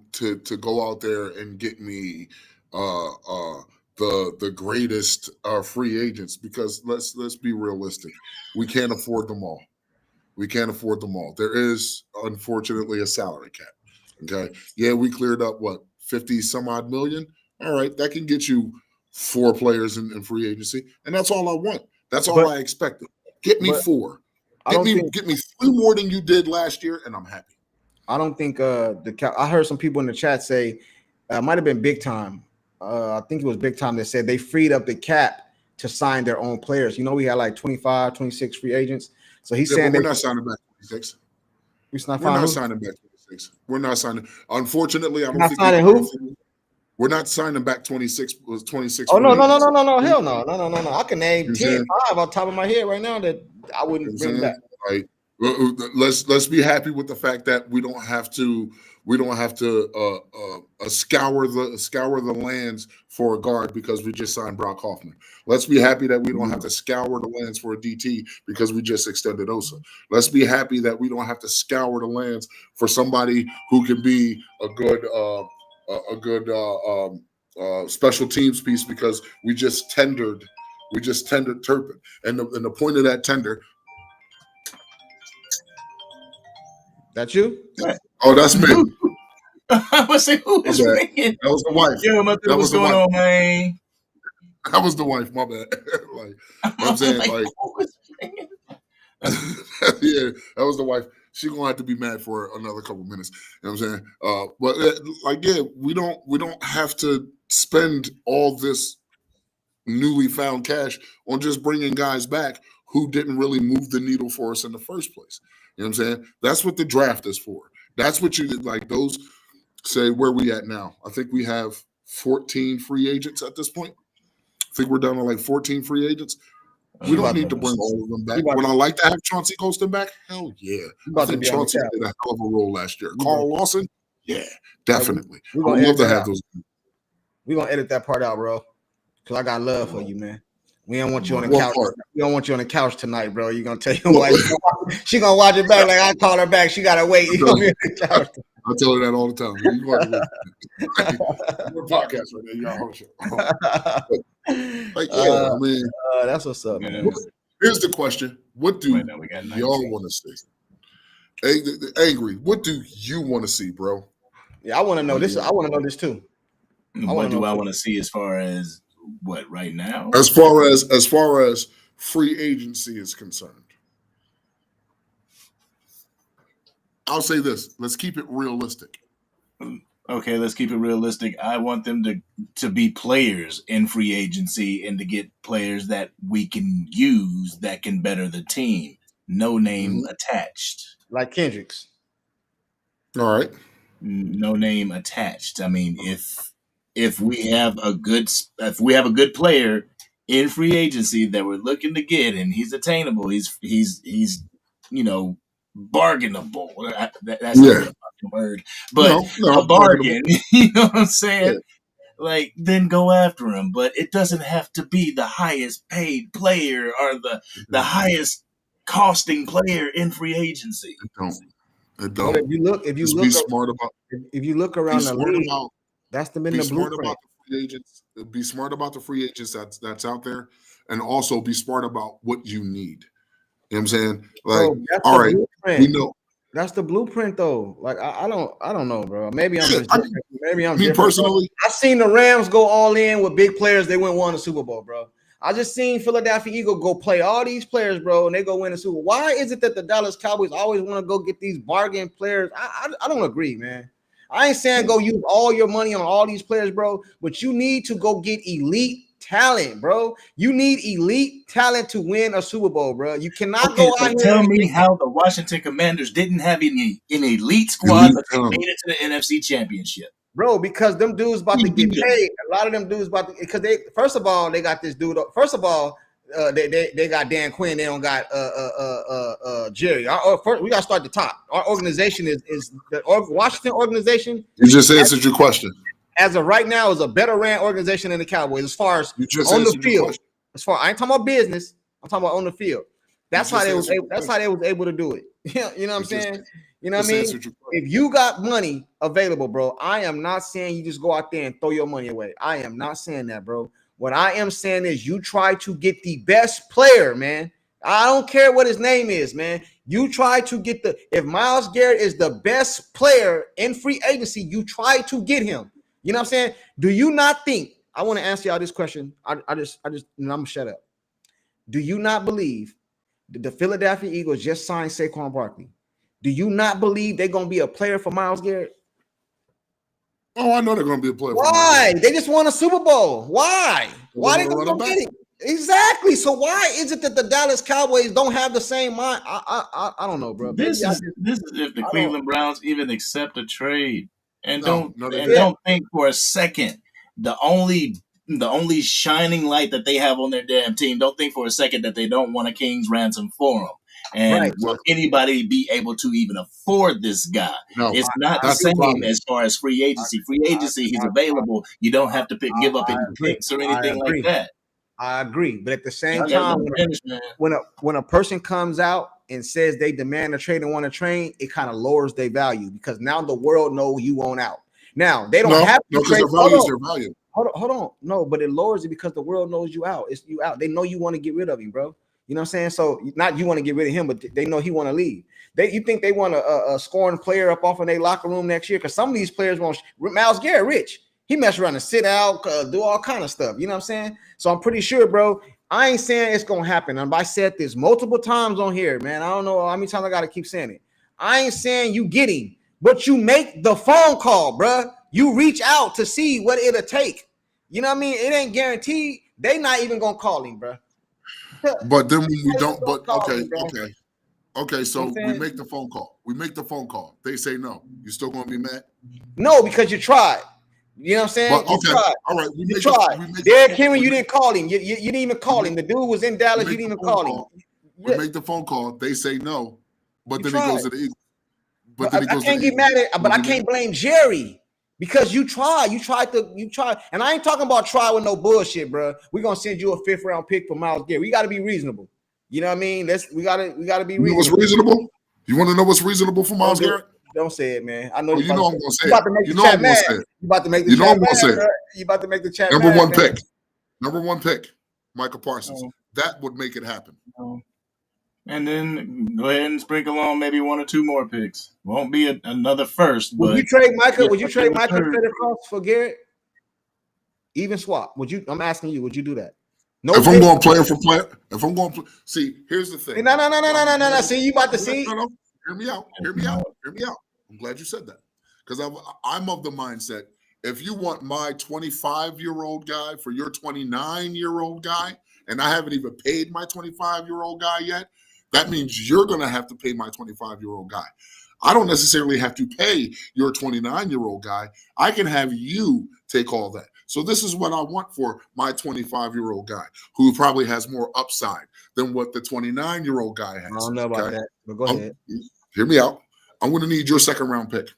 go out there and get me the greatest free agents, because let's be realistic. We can't afford them all. We can't afford them all. There is, unfortunately, a salary cap. Okay. Yeah, we cleared up 50 some odd million. All right, that can get you 4 players in free agency, and that's all I want. That's all I expected. Get me 4. Get me 3 more than you did last year, and I'm happy. I don't think I heard some people in the chat say it might have been Big Time. I think it was Big Time that said they freed up the cap to sign their own players. You know, we had like 25, 26 free agents. So he's saying we're not signing back 26. We're not signing back 26. We're not signing. Unfortunately, I don't think signing who? We're not signing back 26. Was 26. Oh no! Hell no! I can name 10, 5 on top of my head right now that I wouldn't bring back. Like, let's be happy with the fact that we don't have to scour the lands for a guard because we just signed Brock Hoffman. Let's be happy that we don't have to scour the lands for a DT because we just extended Osa. Let's be happy that we don't have to scour the lands for somebody who can be a good special teams piece because we just tendered Turpin. And the point of that tender. That's you? Oh, that's me. I was saying, who is ringing? That was the wife. Yeah, what's going on, man? That was the wife. My bad. Like, you know what I'm saying, like, yeah, that was the wife. She's gonna have to be mad for another couple minutes. You know what I'm saying? But we don't have to spend all this newly found cash on just bringing guys back who didn't really move the needle for us in the first place. You know what I'm saying? That's what the draft is for. That's what you did. Like, those say, where we at now? I think we have 14 free agents at this point. I think we're down to like 14 free agents. We don't need to bring all of them back. Would I like to have Chauncey Colston back? Hell yeah. I think Chauncey did a hell of a role last year. Carl Lawson? Yeah, definitely. I would love to have those. We're going to edit that part out, bro, because I got love for you, man. We don't want you on the couch. We don't want you on the couch tonight, bro. You're going to tell your wife. She's going to watch it back like I called her back. She got to wait. I tell her that all the time. We're podcast right now. Y'all man. That's what's up, man. Here's the question. What do y'all want to see? Angry, what do you want to see, bro? Yeah, I want to know this. I want to know this too. What do I want to see as far as what right now? As far as free agency is concerned. I'll say this. Let's keep it realistic. Okay, let's keep it realistic. I want them to be players in free agency and to get players that we can use that can better the team. No name attached. Like Kendricks. All right. No name attached. I mean, if we have a good player in free agency that we're looking to get and he's attainable, he's bargainable. That's not a fucking word, but a bargain. You know what I'm saying? Yeah. Like, then go after him. But it doesn't have to be the highest paid player or the highest costing player in free agency. It don't. But if you look around the league, that's been the blueprint. Be smart about the free agents that's out there, and also be smart about what you need. You know what I'm saying? Like, all right, we know that's the blueprint, though. Like, I don't know, bro. Maybe I'm just maybe I'm me different. personally. I seen the Rams go all in with big players. They won the Super Bowl, bro. I just seen Philadelphia Eagles go play all these players, bro, and they go win the Super Bowl. Why is it that the Dallas Cowboys always want to go get these bargain players? I don't agree, man. I ain't saying go use all your money on all these players, bro, but you need to go get elite talent, bro. You need elite talent to win a Super Bowl, bro. You cannot go out here. Tell me how the Washington Commanders didn't have an elite squad, but they made it to the NFC Championship. Bro, because them dudes about to get paid. A lot of them dudes about to, because they first of all they got this dude. First of all, they got Dan Quinn. They don't got Jerry. First, we got to start at the top. Our organization is the Washington organization. You just answered your question. As of right now, is a better ran organization than the Cowboys as far as you just on the field. As far I ain't talking about business. I'm talking about on the field. That's how they was able to do it. You know what I'm saying? You know what I mean? If you got money available, bro, I am not saying you just go out there and throw your money away. I am not saying that, bro. What I am saying is you try to get the best player, man. I don't care what his name is, man. You try to get if Myles Garrett is the best player in free agency, you try to get him. You know what I'm saying? Do you not think, I want to answer y'all this question. I just, and I'm gonna shut up. Do you not believe that the Philadelphia Eagles just signed Saquon Barkley? Do you not believe they're going to be a player for Myles Garrett? Oh, I know they're going to be a player. Why? They just won a Super Bowl. Why? Why they going to get it? Exactly. So why is it that the Dallas Cowboys don't have the same mind? I don't know, bro. This is if the Cleveland Browns even accept a trade and don't think for a second the only shining light that they have on their damn team. Don't think for a second that they don't want a king's ransom for them. And will anybody be able to even afford this guy? No, it's not the same as far as free agency. Free agency, he's available. You don't have to give up any picks or anything like that. I agree, but at the same time, when a person comes out and says they demand a trade and want to trade, it kind of lowers their value because now the world knows you want out. Now they don't have to trade. Their value. Hold on. No, but it lowers it because the world knows you out. It's you out. They know you want to get rid of him, bro. You know what I'm saying? So not you want to get rid of him, but they know he want to leave. You think they want a scoring player up off in their locker room next year? Because some of these players want Myles Garrett rich. He mess around and sit out, do all kind of stuff. You know what I'm saying? So I'm pretty sure, bro. I ain't saying it's gonna happen. I said this multiple times on here, man. I don't know how many times I gotta keep saying it. I ain't saying you get him, but you make the phone call, bro. You reach out to see what it'll take. You know what I mean? It ain't guaranteed. They not even gonna call him, bro. But then when we don't, but okay. So we make the phone call. They say no. You still gonna be mad? No, because you tried. You know what I'm saying? But, okay. Tried. All right. You tried. Derrick Henry, you didn't call him. You didn't even call him. The dude was in Dallas. You didn't even call him. We make the phone call. They say no, but then he goes to the Eagles. But then I can't get mad at. But I can't blame Jerry. Because you tried, and I ain't talking about try with no bullshit, bro. We're gonna send you a 5th round pick for Myles Garrett. We gotta be reasonable. You know what I mean? We gotta be reasonable. You know what's reasonable? You want to know what's reasonable for Myles Garrett? Don't say it, man. I know you know I'm gonna say it. You about to make the chat mad. You about to make the chat mad. Number one pick, Michael Parsons. That would make it happen. And then go ahead and sprinkle on maybe 1 or 2 more picks. Won't be another first. Would you trade Michael? Would you trade Michael Cross for Garrett? Even swap? Would you? I'm asking you. Would you do that? No. If I'm going player for player, if I'm going, see, here's the thing. No. See, you about to see. No. Hear me out. I'm glad you said that because I'm of the mindset, if you want my 25-year-old guy for your 29-year-old guy, and I haven't even paid my 25-year-old guy yet, that means you're going to have to pay my 25-year-old guy. I don't necessarily have to pay your 29-year-old guy. I can have you take all that. So this is what I want for my 25-year-old guy, who probably has more upside than what the 29-year-old guy has. I don't know about that, but go ahead. Hear me out. I'm going to need your second-round pick.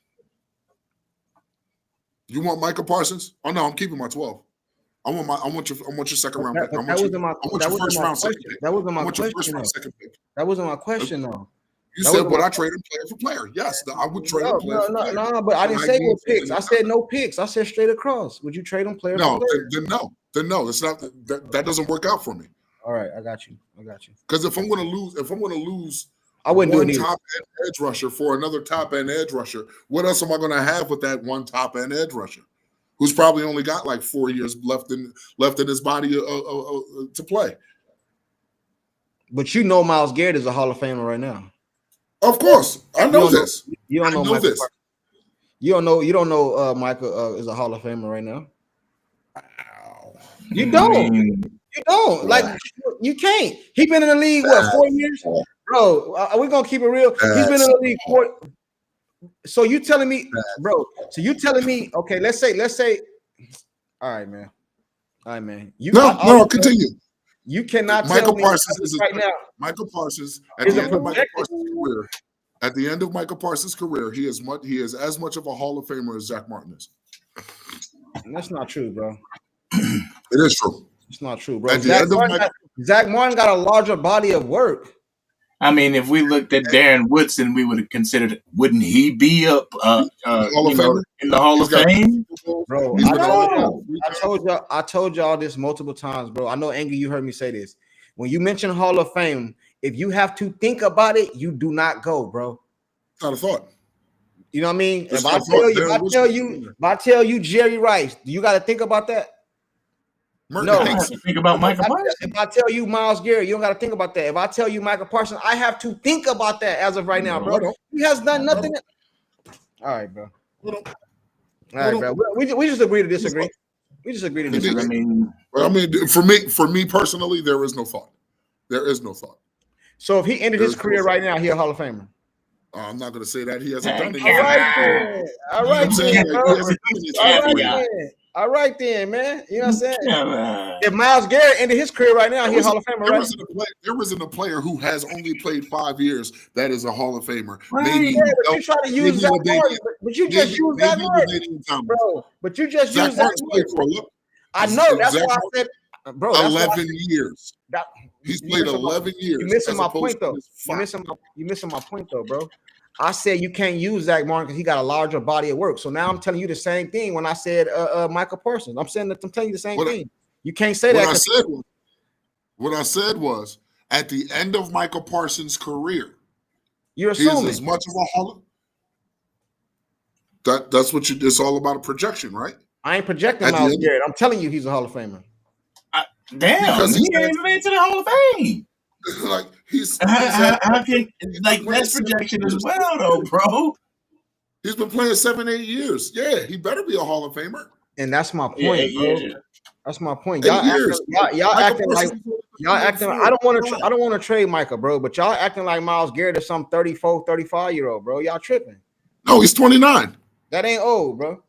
You want Micah Parsons? Oh no, I'm keeping my 12. I want your second round pick. I want your first round second pick. That wasn't my question. That wasn't my question though. You said, would I trade him player for player? Yes, I would trade him player for player. No, but I didn't say no picks. I said no picks. I said straight across. Would you trade him player for player? Then no. It's not that doesn't work out for me. All right, I got you. Because if I'm going to lose, I wouldn't do it. Top end edge rusher for another top end edge rusher. What else am I going to have with that one top end edge rusher, who's probably only got like 4 years left in his body to play? But you know, Myles Garrett is a Hall of Famer right now. Of course, I know this. You don't know this. You don't know Michael is a Hall of Famer right now. You don't. You don't. Like you can't. He been in the league 4 years, bro. Are we gonna keep it real? He's been in the league 4. So you telling me, bro? So you telling me? Okay, let's say. All right, man. You continue. You cannot Michael tell me Parsons right now. Michael Parsons at the end of Michael Parsons' career. At the end of Michael Parsons' career, he is as much of a Hall of Famer as Zach Martin is. That's not true, bro. It is true. It's not true, bro. Zach Martin got a larger body of work. I mean, if we looked at Darren Woodson, we would have considered, wouldn't he be up in the Hall of Fame? Bro, I told y'all this multiple times, bro. I know, Anger, you heard me say this. When you mention Hall of Fame, if you have to think about it, you do not go, bro. Not a thought. You know what I mean? If I tell you Jerry Rice, do you got to think about that? No, I have to think about Michael Parsons. If I tell you Myles Garrett, you don't got to think about that. If I tell you Michael Parsons, I have to think about that as of right now, bro. He has done nothing. All right, bro. All right, bro. We just agree to disagree. We just agree to disagree. I mean, for me personally, there is no thought. There is no thought. So if he ended his career right now, he a Hall of Famer. I'm not going to say that he hasn't done it. All right, then, man. You know what I'm saying? If Myles Garrett ended his career right now, he's a Hall of Famer, right? There isn't a player who has only played 5 years that is a Hall of Famer. Right. Maybe, but you try to use that word, but you just use that word, bro. But you just use that word. I know. That's why I said, bro. 11 years. He's played 11 years. You're missing my point, though. You're missing my point, though, bro. I said you can't use Zach Martin because he got a larger body of work. So now I'm telling you the same thing when I said Michael Parsons. I'm telling you the same thing. You can't say that. What I said was at the end of Michael Parsons' career, you're assuming he is as much of a Hall of that's what it's all about, a projection, right? I ain't projecting Myles Garrett. I'm telling you he's a Hall of Famer. Damn, he ain't made to the Hall of Fame. Like that's projection as well, though, bro. He's been playing 7-8 years. Yeah, he better be a Hall of Famer. And that's my point, bro. That's my point. Y'all acting like I don't want to trade Michael, bro, but y'all acting like Myles Garrett is some 34, 35-year-old, bro. Y'all tripping. No, he's 29. That ain't old, bro.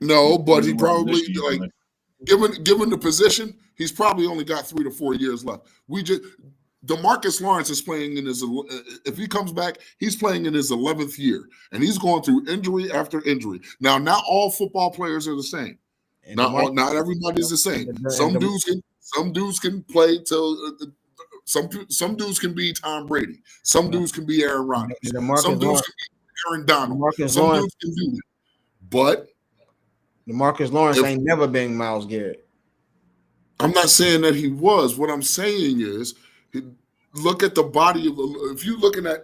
No, but he probably given the position, he's probably only got 3 to 4 years left. DeMarcus Lawrence is playing in his, if he comes back, he's playing in his 11th year, and he's going through injury after injury. Now, not all football players are the same. Not everybody's the same. Some dudes can play till some dudes can be Tom Brady. Some dudes can be Aaron Rodgers. Some dudes can be Aaron Donald. Some dudes can do it. But DeMarcus Lawrence ain't never been Myles Garrett. I'm not saying that he was. What I'm saying is, look at the body of. If you're looking at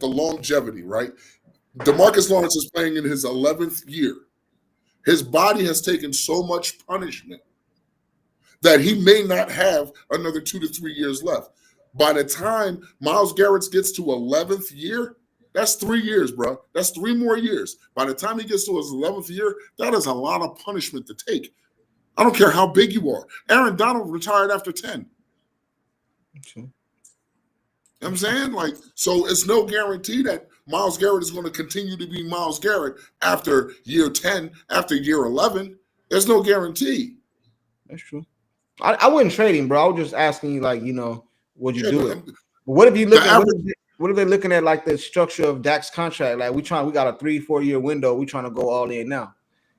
the longevity, right? DeMarcus Lawrence is playing in his 11th year. His body has taken so much punishment that he may not have another 2 to 3 years left. By the time Myles Garrett gets to 11th year, That's 3 years, bro. That's 3 more years. By the time he gets to his 11th year, that is a lot of punishment to take. I don't care how big you are. Aaron Donald retired after 10. Okay. You know what I'm saying? Like, so it's no guarantee that Myles Garrett is going to continue to be Myles Garrett after year 10, after year 11. There's no guarantee. That's true. I wouldn't trade him, bro. I was just asking you, like, would you do it? But What if you look the at average- what if they're looking at like the structure of Dak's contract? Like we got a 3-4 year window. We trying to go all in now.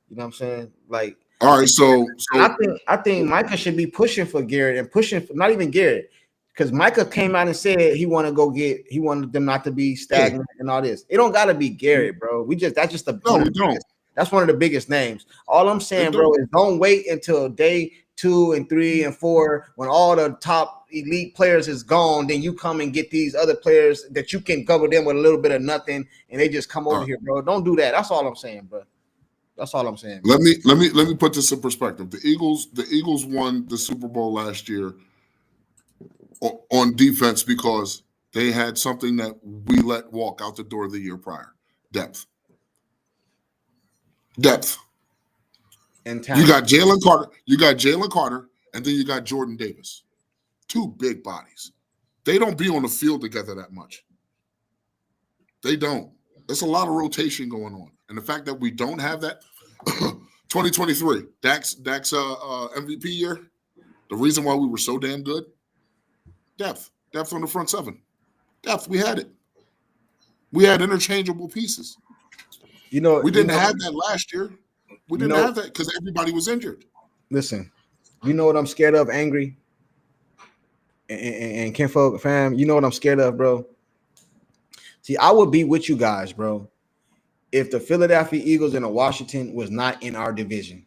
You know what I'm saying? Like, all right, so I think Micah should be pushing for Garrett and pushing for, not even Garrett, because Micah came out and said he wanted them not to be stagnant and all this. It don't gotta be Garrett, bro. That's just that's one of the biggest names. All I'm saying, bro, is don't wait until day 2 and 3 and 4 when all the top elite players is gone. Then you come and get these other players that you can cover them with a little bit of nothing, and they just come over here, bro. Don't do that. That's all I'm saying, bro. That's all I'm saying. Let me put this in perspective. The Eagles won the Super Bowl last year on defense because they had something that we let walk out the door the year prior. Depth. And you got Jalen Carter, and then you got Jordan Davis. 2 big bodies. They don't be on the field together that much. They don't. There's a lot of rotation going on. And the fact that we don't have that 2023, Dak's MVP year, the reason why we were so damn good, depth on the front 7. Depth, we had it. We had interchangeable pieces. We didn't have that last year. We didn't have that because everybody was injured. Listen, you know what I'm scared of, Angry? And Kinfolk fam, you know what I'm scared of, bro? See, I would be with you guys, bro, if the Philadelphia Eagles and the Washington was not in our division.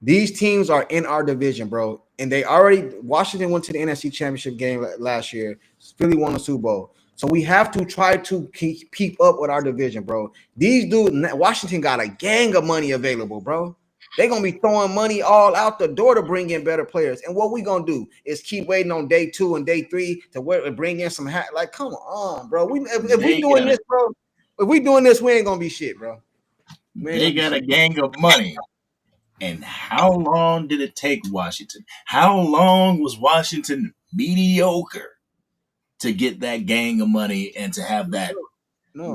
These teams are in our division, bro. And Washington went to the NFC Championship game last year. Philly won the Super Bowl. So we have to try to keep up with our division, bro. These dudes, Washington got a gang of money available, bro. They're going to be throwing money all out the door to bring in better players. And what we going to do is keep waiting on day 2 and day 3 to bring in some like, come on, bro. If we doing this, bro, if we doing this, we ain't going to be shit, bro. They got a gang of money. And how long did it take Washington? How long was Washington mediocre to get that gang of money and to have that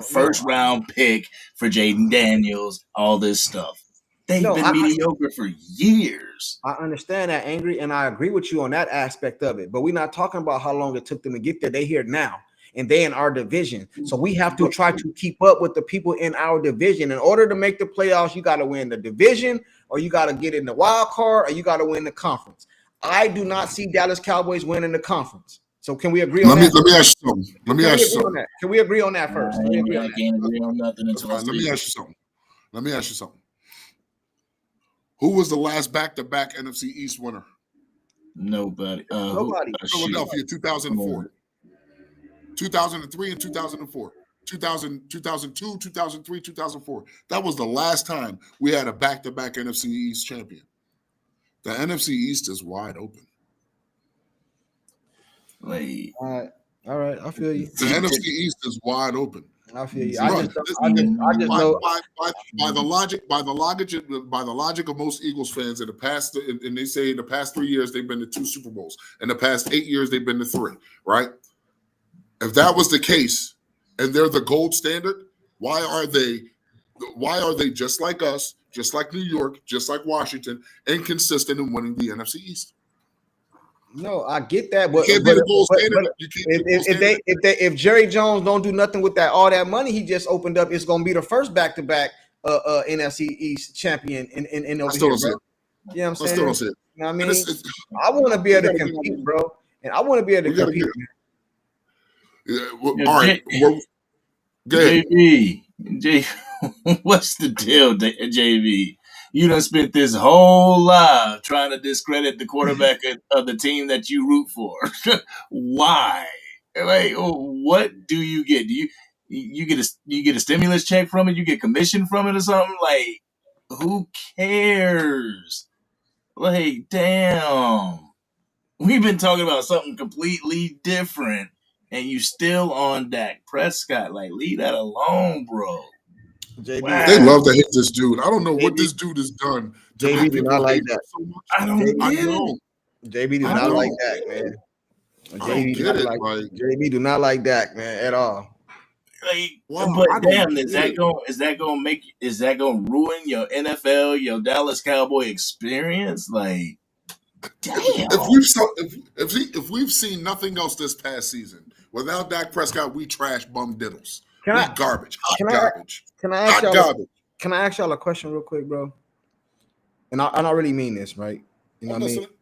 first round pick for Jaden Daniels, all this stuff? They've been mediocre for years. I understand that, Angry, and I agree with you on that aspect of it. But we're not talking about how long it took them to get there. They here now, and they in our division. So we have to try to keep up with the people in our division. In order to make the playoffs, you got to win the division, or you got to get in the wild card, or you got to win the conference. I do not see Dallas Cowboys winning the conference. So can we agree on that? Let me ask you something. Let me ask you something. Can we agree on that first? I can't agree on nothing until let me ask you something. Who was the last back-to-back NFC East winner? Nobody. Nobody. Philadelphia, 2004. 2003 and 2004. 2002, 2003, 2004. That was the last time we had a back-to-back NFC East champion. The NFC East is wide open. Wait. All right. I feel you. The NFC East is wide open. I feel you. By the logic of most Eagles fans in the past, and they say in the past 3 years they've been to 2 Super Bowls. In the past 8 years they've been to 3. Right? If that was the case, and they're the gold standard, why are they just like us, just like New York, just like Washington, inconsistent in winning the NFC East? No, I get that, but if Jerry Jones don't do nothing with all that money he just opened up, it's gonna be the first back-to-back NFC East champion in over here, bro. You know what I'm saying? I still don't see it. You know what I mean? I want to be able to compete, bro, and I want to be able to compete. All right, JB, what's the deal, JB? You done spent this whole life trying to discredit the quarterback of the team that you root for. Why? Like, what do you get? Do you get a stimulus check from it? You get commission from it or something? Like, who cares? Like, damn. We've been talking about something completely different, and you still on Dak Prescott. Like, leave that alone, bro. JB, Wow. They love to hate this dude. I don't know what JB this dude has done to JB make do people not like hate that. him so much. I don't I get know. it. JB do I not like don't. Dak, man. I don't JB get not it. like Like, JB do not like Dak, man, at all. Like, wow, but I don't damn, get is that it. gonna ruin your NFL, your Dallas Cowboy experience? Like, damn. If we've seen nothing else this past season, without Dak Prescott, we trash bum diddles. Can We I garbage. Hot can I garbage. can I ask Hot y'all garbage. can I ask y'all a question real quick, bro? And I really mean this, right? You know I'm what I mean? listening.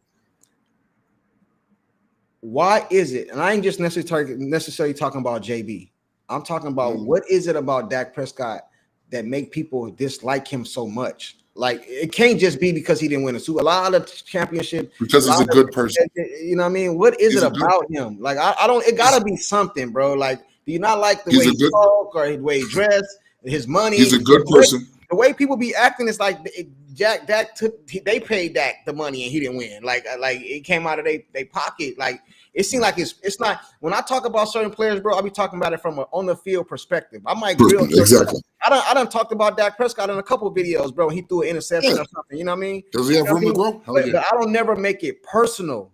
Why is it? And I ain't just necessarily talking about JB. I'm talking about what is it about Dak Prescott that make people dislike him so much? Like, it can't just be because he didn't win a Super. A lot of championships. Because he's a good person. You know what I mean? What is He's it a good- about him? Like, I don't. It gotta be something, bro. Like, do you not like the He's way a he good- talk or the way he dress, his money? He's a good person. The way people be acting is like they paid Dak the money and he didn't win. Like it came out of their pocket. Like, it seems like it's not. When I talk about certain players, bro, I be talking about it from an on the field perspective. I might grill Exactly. I done talked about Dak Prescott in a couple of videos, bro. He threw an interception or something. You know what I mean? Does he have room to grow? Hell But yeah. I don't never make it personal.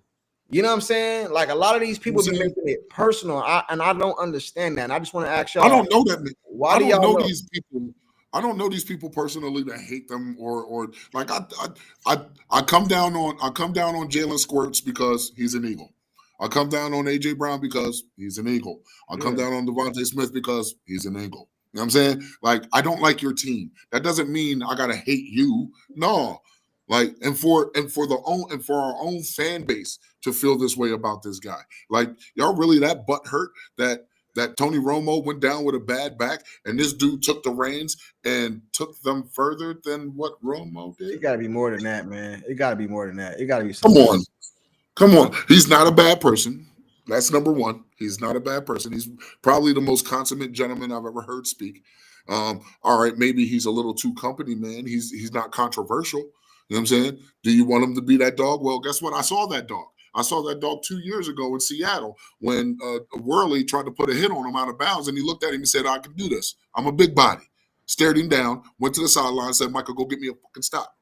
You know what I'm saying? Like, a lot of these people be making it personal, and I don't understand that. And I just want to ask y'all. I don't know that. Why do y'all know these people? I don't know these people personally that hate them or like I come down on Jalen Squirts because he's an Eagle. I come down on AJ Brown because he's an Eagle. I come down on Devontae Smith because he's an Eagle. You know what I'm saying? Like, I don't like your team. That doesn't mean I gotta hate you. No. Like, and for our own fan base to feel this way about this guy. Like, y'all really that butthurt that Tony Romo went down with a bad back, and this dude took the reins and took them further than what Romo did? It got to be more than that, man. It got to be more than that. It got to be something. Come on. He's not a bad person. That's number one. He's not a bad person. He's probably the most consummate gentleman I've ever heard speak. All right, maybe he's a little too company man. He's not controversial. You know what I'm saying? Do you want him to be that dog? Well, guess what? I saw that dog. I saw that dog 2 years ago in Seattle when Worley tried to put a hit on him out of bounds, and he looked at him and said, I can do this. I'm a big body. Stared him down, went to the sideline, said, Michael, go get me a fucking stop.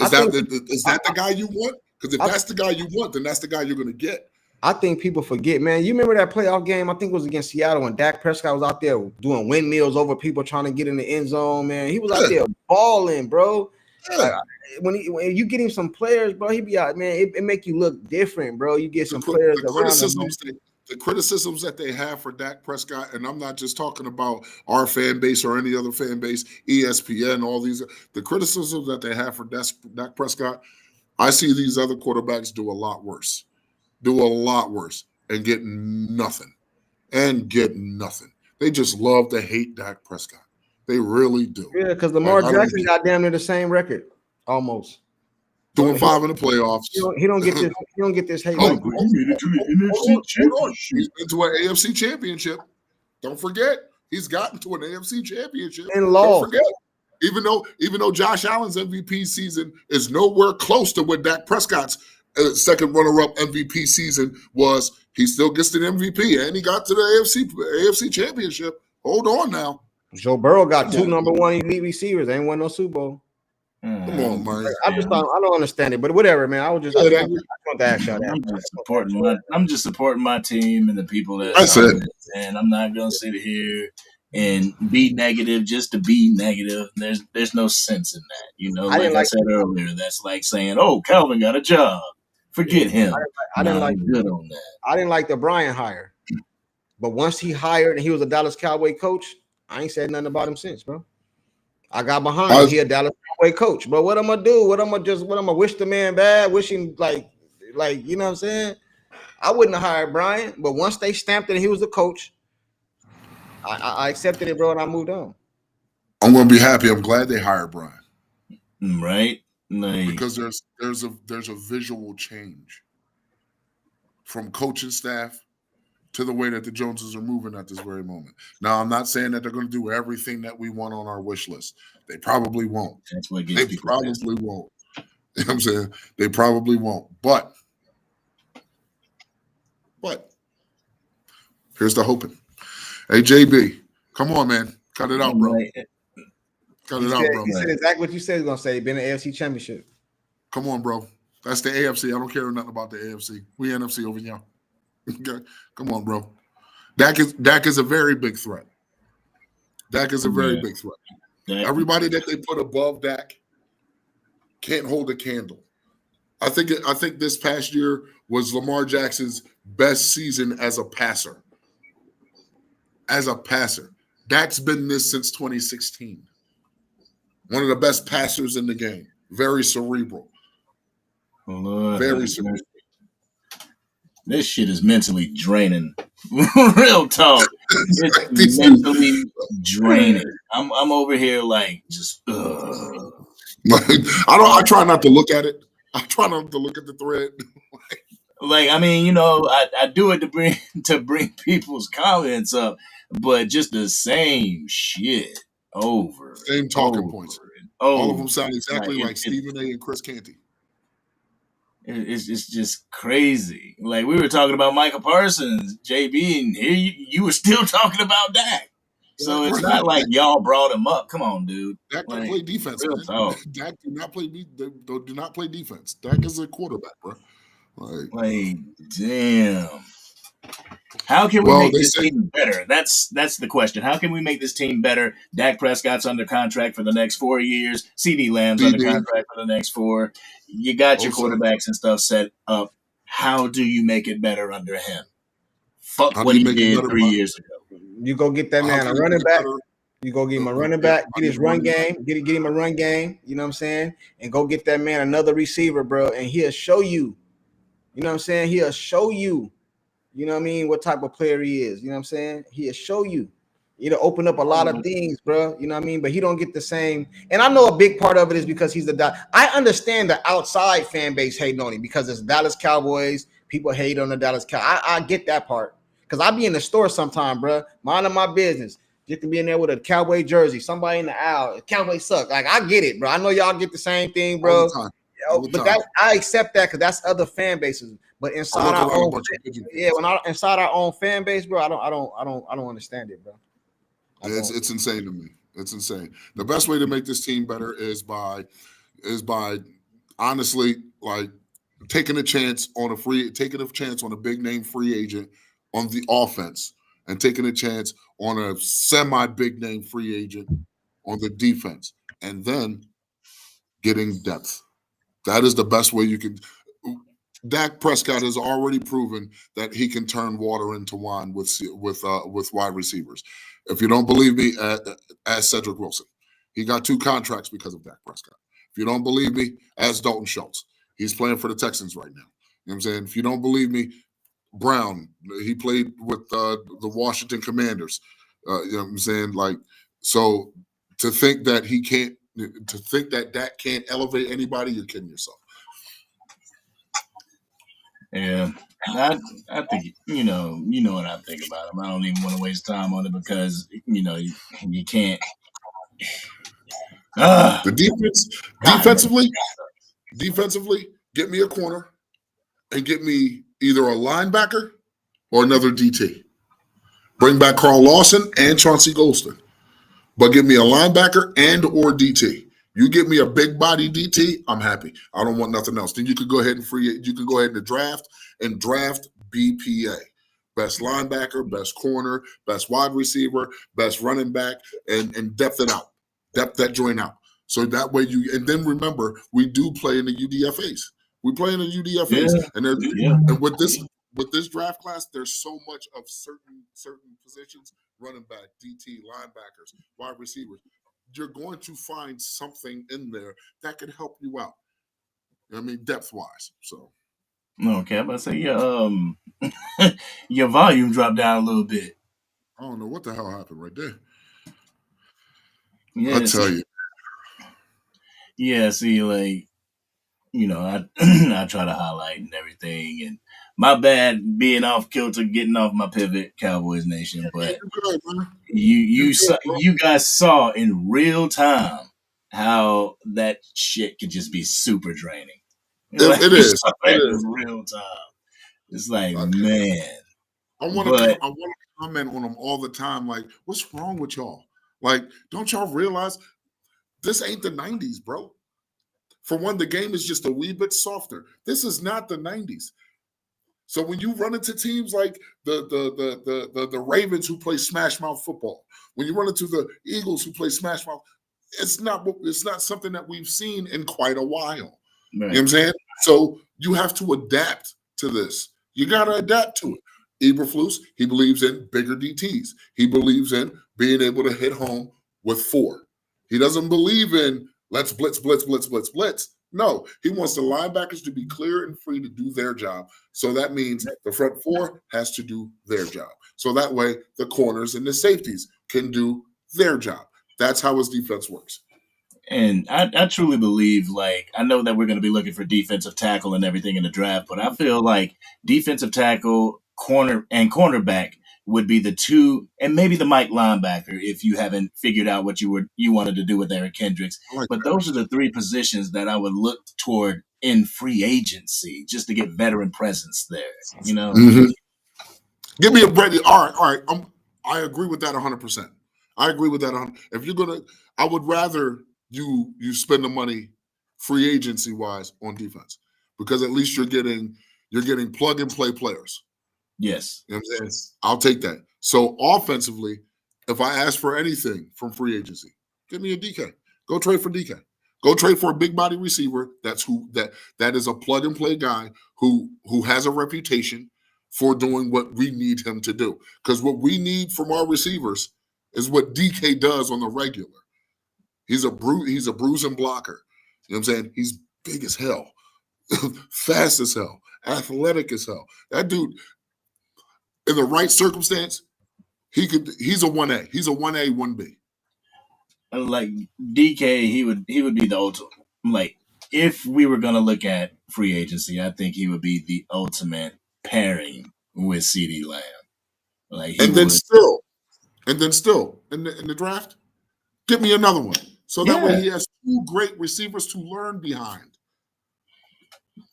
Is that the guy you want? Because if that's the guy you want, then that's the guy you're going to get. I think people forget, man. You remember that playoff game? I think it was against Seattle when Dak Prescott was out there doing windmills over people trying to get in the end zone, man. He was out there balling, bro. Like, when you get him some players, bro, he be out, man. It make you look different, bro. You get some players around him. The criticisms that they have for Dak Prescott, and I'm not just talking about our fan base or any other fan base, ESPN, all these, the criticisms that they have for Dak Prescott, I see these other quarterbacks do a lot worse. And get nothing. They just love to hate Dak Prescott. They really do. Yeah, because Lamar Jackson got damn near the same record, almost. 2-5 in the playoffs. He don't get this. He don't get this hate. He's been to an AFC championship. Don't forget, he's gotten to an AFC championship. And lost. Don't forget, even though Josh Allen's MVP season is nowhere close to what Dak Prescott's second runner-up MVP season was, he still gets the MVP, and he got to the AFC championship. Hold on now. Joe Burrow got two number one elite receivers. Ain't won no Super Bowl. Come on, man. I don't understand it, but whatever, man. I want to ask y'all that. I'm just supporting my team and the people that and I'm not gonna sit here and be negative just to be negative. There's no sense in that. You know, like I said earlier, that's like saying, oh, Calvin got a job. Forget him. I didn't like good on that. I didn't like the Brian hire. But once he hired and he was a Dallas Cowboy coach, I ain't said nothing about him since, bro. I got behind him. He a Dallas Cowboy coach. But what I'm gonna do? What I'm gonna wish the man bad? Wish him like you know what I'm saying? I wouldn't have hired Brian, but once they stamped it and he was the coach, I accepted it, bro, and I moved on. I'm gonna be happy. I'm glad they hired Brian. Right? Because there's a visual change from coaching staff to the way that the Joneses are moving at this very moment. Now, I'm not saying that they're going to do everything that we want on our wish list. They probably won't. That's what gets they probably won't. You know what I'm saying? They probably won't. But Here's the hoping. Hey, JB, come on, man. Cut it out, bro. Cut it out, bro. He said exactly what you said he was going to say. Been an AFC championship. Come on, bro. That's the AFC. I don't care nothing about the AFC. We NFC over here. Okay. Come on, bro. Dak is a very big threat. Dak is a very big threat. Everybody that they put above Dak can't hold a candle. I think this past year was Lamar Jackson's best season as a passer. As a passer. Dak's been this since 2016. One of the best passers in the game. Very cerebral. Very cerebral. This shit is mentally draining. Real talk. It's mentally draining. I'm over here like just. I try not to look at it. I try not to look at the thread. Like, I mean, you know, I do it to bring people's comments up, but just the same shit over. Same talking points. All of them sound exactly like Stephen A. and Chris Canty. It's just crazy. Like, we were talking about Micah Parsons, JB, and here you were still talking about Dak. So it's not like y'all brought him up. Come on, dude. Dak can play defense. Dak do not play defense. Dak is a quarterback, bro. Like damn. How can we make this team better? That's the question. How can we make this team better? Dak Prescott's under contract for the next 4 years. CeeDee Lamb's under contract for the next 4. You got your quarterbacks and stuff set up. How do you make it better under him? Fuck what he did 3 years ago. You go get that man a running back. You go get him a running back. Get his run game. Get him a run game. You know what I'm saying? And go get that man another receiver, bro. And he'll show you. You know what I'm saying? He'll show you. You know what I mean? What type of player he is. You know what I'm saying? He'll show you. It'll open up a lot of things, bro. You know what I mean? But he don't get the same. And I know a big part of it is because he's I understand the outside fan base hating on him because it's Dallas Cowboys. People hate on the Dallas Cowboys. I get that part. Because I be in the store sometime, bro. Minding my business. Just to be in there with a Cowboy jersey. Somebody in the aisle. Cowboys suck. Like, I get it, bro. I know y'all get the same thing, bro. But I accept that because that's other fan bases. But inside our own, inside our own fan base, bro, I don't understand it, bro. It's insane to me. It's insane. The best way to make this team better is by honestly like taking a chance on a big name free agent on the offense and taking a chance on a semi-big name free agent on the defense, and then getting depth. That is the best way you can. Dak Prescott has already proven that he can turn water into wine with wide receivers. If you don't believe me, ask Cedric Wilson. He got 2 contracts because of Dak Prescott. If you don't believe me, ask Dalton Schultz. He's playing for the Texans right now. You know what I'm saying? If you don't believe me, Brown, he played with the Washington Commanders. You know what I'm saying? Like, so to think that Dak can't elevate anybody, you're kidding yourself. Yeah, I think you know what I think about him. I don't even want to waste time on it because you can't. The defensively, get me a corner and get me either a linebacker or another DT. Bring back Carl Lawson and Chauncey Golston, but give me a linebacker and or DT. You give me a big body DT, I'm happy. I don't want nothing else. Then you could go ahead and draft BPA. Best linebacker, best corner, best wide receiver, best running back, and depth it out. Depth that joint out. So that way and then remember, we do play in the UDFAs. We play in the UDFAs. And with this draft class, there's so much of certain positions, running back, DT, linebackers, wide receivers. You're going to find something in there that can help you out. I mean, depth-wise. So, okay, I'm about to say your volume dropped down a little bit. I don't know what the hell happened right there. Yeah, I'll tell you. Yeah, see, like, I try to highlight and everything, and my bad being off kilter, getting off my pivot, Cowboys Nation. But you guys saw in real time how that shit could just be super draining. It is. In real time. It's like, man. I want to comment on them all the time. Like, what's wrong with y'all? Like, don't y'all realize this ain't the 90s, bro? For one, the game is just a wee bit softer. This is not the 90s. So when you run into teams like the Ravens who play smash mouth football, when you run into the Eagles who play smash mouth, it's not something that we've seen in quite a while. Right. You know what I'm saying? So you have to adapt to this. You got to adapt to it. Eberflus, he believes in bigger DTs. He believes in being able to hit home with 4. He doesn't believe in let's blitz. No, he wants the linebackers to be clear and free to do their job. So that means the front 4 has to do their job. So that way the corners and the safeties can do their job. That's how his defense works. And I truly believe, like, I know that we're going to be looking for defensive tackle and everything in the draft, but I feel like defensive tackle, corner, and cornerback would be the 2, and maybe the Mike linebacker if you haven't figured out what you wanted to do with Eric Kendricks. But those are the 3 positions that I would look toward in free agency just to get veteran presence there. You know, Give me a break. All right. I agree with that 100%. I agree with that. If you're gonna, I would rather you spend the money free agency wise on defense, because at least you're getting plug and play players. Yes. You know what I'm saying? I'll take that. So offensively, if I ask for anything from free agency, give me a DK. Go trade for DK. Go trade for a big body receiver. That is a plug and play guy who has a reputation for doing what we need him to do. Because what we need from our receivers is what DK does on the regular. He's a bruising blocker. You know what I'm saying? He's big as hell, fast as hell, athletic as hell. That dude, in the right circumstance, he's a 1A. He's a 1A, 1B. Like DK, he would be the ultimate. Like, if we were gonna look at free agency, I think he would be the ultimate pairing with CeeDee Lamb. Like, and then still in the draft, give me another one. So that way he has 2 great receivers to learn behind.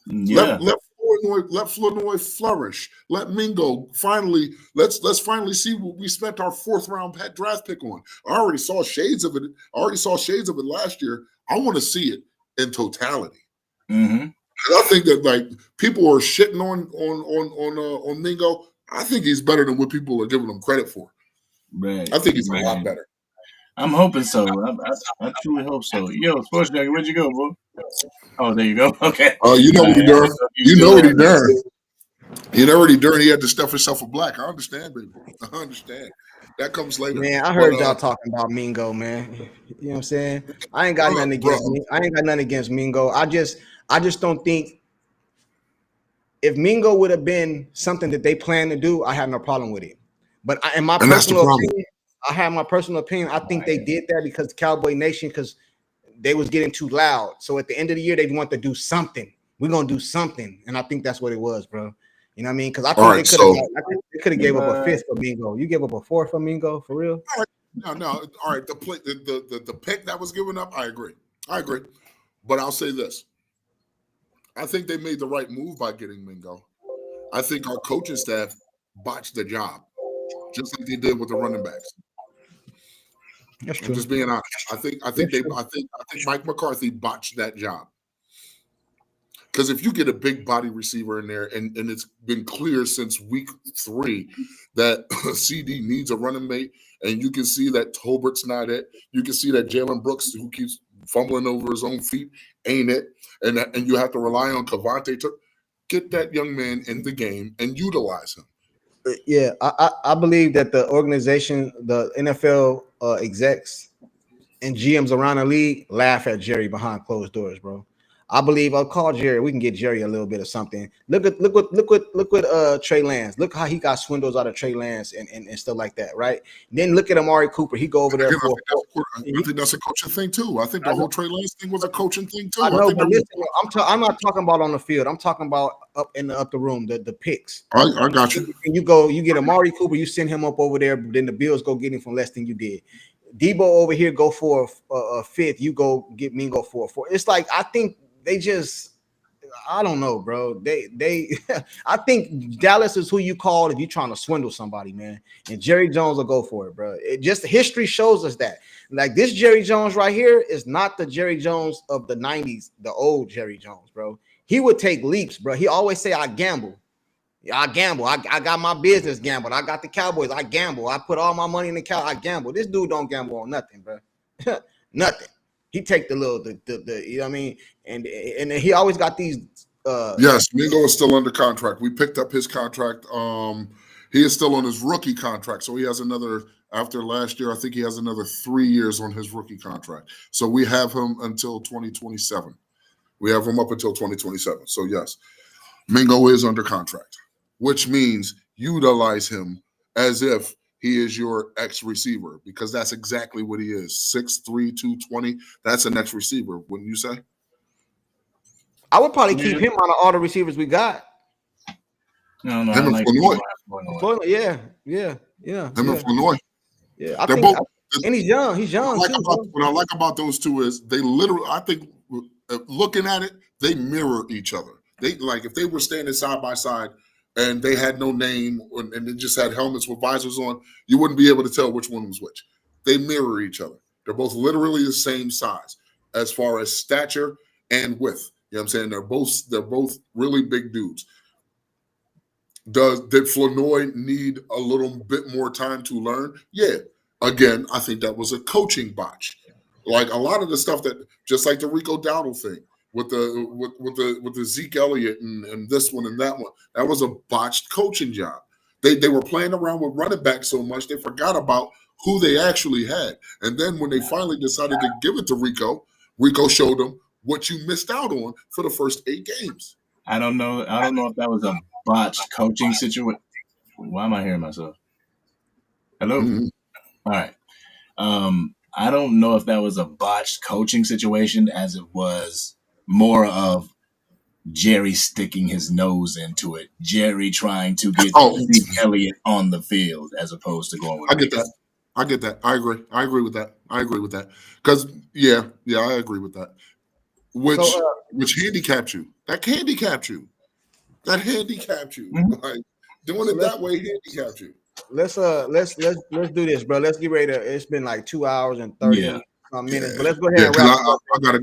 Yeah. Let Flournoy flourish. Let Mingo finally let's finally see what we spent our 4th round draft pick on. I already saw shades of it. Last year. I want to see it in totality. And I think that, like, people are shitting on Mingo. I think he's better than what people are giving him credit for. Right. I think he's a lot better. I'm hoping so. I truly hope so. Yo, Sports Junkie, where'd you go, bro? Oh, there you go. Okay. Oh, you know what he done. You know what he done. He already done. He had to stuff himself with black. I understand, baby. I understand. That comes later. Man, I heard y'all talking about Mingo, man. You know what I'm saying? I ain't got nothing against Mingo. I just don't think if Mingo would have been something that they plan to do, I have no problem with it. But in my personal opinion, I have my personal opinion. I think they did that because the Cowboy Nation, because they was getting too loud. So at the end of the year, they want to do something. We're gonna do something, and I think that's what it was, bro. You know what I mean? Because I think they could have gave up a 5th for Mingo. You gave up a 4th for Mingo, for real? No. All right, the pick that was given up, I agree. But I'll say this: I think they made the right move by getting Mingo. I think our coaching staff botched the job, just like they did with the running backs. That's true. I'm just being honest. I think Mike McCarthy botched that job. Because if you get a big body receiver in there, and it's been clear since week 3 that CeeDee needs a running mate, and you can see that Tolbert's not it. You can see that Jalen Brooks, who keeps fumbling over his own feet, ain't it. And you have to rely on Cavante to get that young man in the game and utilize him. Yeah, I believe that the organization, the NFL execs and GMs around the league laugh at Jerry behind closed doors, bro. I believe I'll call Jerry. We can get Jerry a little bit of something. Look what Trey Lance. Look how he got swindles out of Trey Lance and stuff like that, right? Then look at Amari Cooper. He go over there. I think that's a coaching thing too. I think the whole Trey Lance thing was a coaching thing too. I know, but listen, I'm not talking about on the field. I'm talking about up the room, the picks. I got you. And you get Amari Cooper. You send him up over there. Then the Bills go get him for less than you did. Debo over here go for a 5th. You go get Mingo for a 4th. It's like, I think they just I don't know, bro. They I think Dallas is who you call if you're trying to swindle somebody, man. And Jerry Jones will go for it, bro. It just history shows us that. Like this Jerry Jones right here is not the Jerry Jones of the 90s, the old Jerry Jones, bro. He would take leaps, bro. He always say, I gamble. I gamble. I got my business gambled. I got the Cowboys. I gamble. I put all my money in the cow. I gamble. This dude don't gamble on nothing, bro. Nothing. He take the little the you know what I mean, and he always got these. Yes, Mingo is still under contract. We picked up his contract. He is still on his rookie contract, so he has another. After last year, I think he has another 3 years on his rookie contract. So we have him until 2027. We have him up until 2027. So yes, Mingo is under contract, which means utilize him as if he is your ex-receiver, because that's exactly what he is. 6'3", 220. That's an ex-receiver, wouldn't you say? I would probably keep him on all the receivers we got. No, Him and like Flournoy. Yeah. Him and Flournoy. Yeah, I They're think, both. and he's young. He's young What I like about those two is they literally, I think, looking at it, they mirror each other. They like if they were standing side by side and they had no name and they just had helmets with visors on, you wouldn't be able to tell which one was which. They mirror each other. They're both literally the same size as far as stature and width. You know what I'm saying? They're both really big dudes. Did Flournoy need a little bit more time to learn? Yeah. Again, I think that was a coaching botch. Like a lot of the stuff that, just like the Rico Dowdle thing with the Zeke Elliott and this one and that one, that was a botched coaching job. They were playing around with running back so much they forgot about who they actually had. And then when they finally decided to give it to Rico, Rico showed them what you missed out on for the first 8 games. I don't know if that was a botched coaching situation. Why am I hearing myself? Hello? Mm-hmm. All right. I don't know if that was a botched coaching situation as it was more of Jerry sticking his nose into it. Jerry trying to get Zeke Elliott on the field as opposed to going with I get that. I agree with that. Because, yeah, I agree with that. Which handicapped you. That handicapped you. Mm-hmm. Like, doing it that way handicapped you. Let's do this, bro. Let's get ready to. It's been like 2 hours and 30 minutes, but let's go ahead and wrap it up. I gotta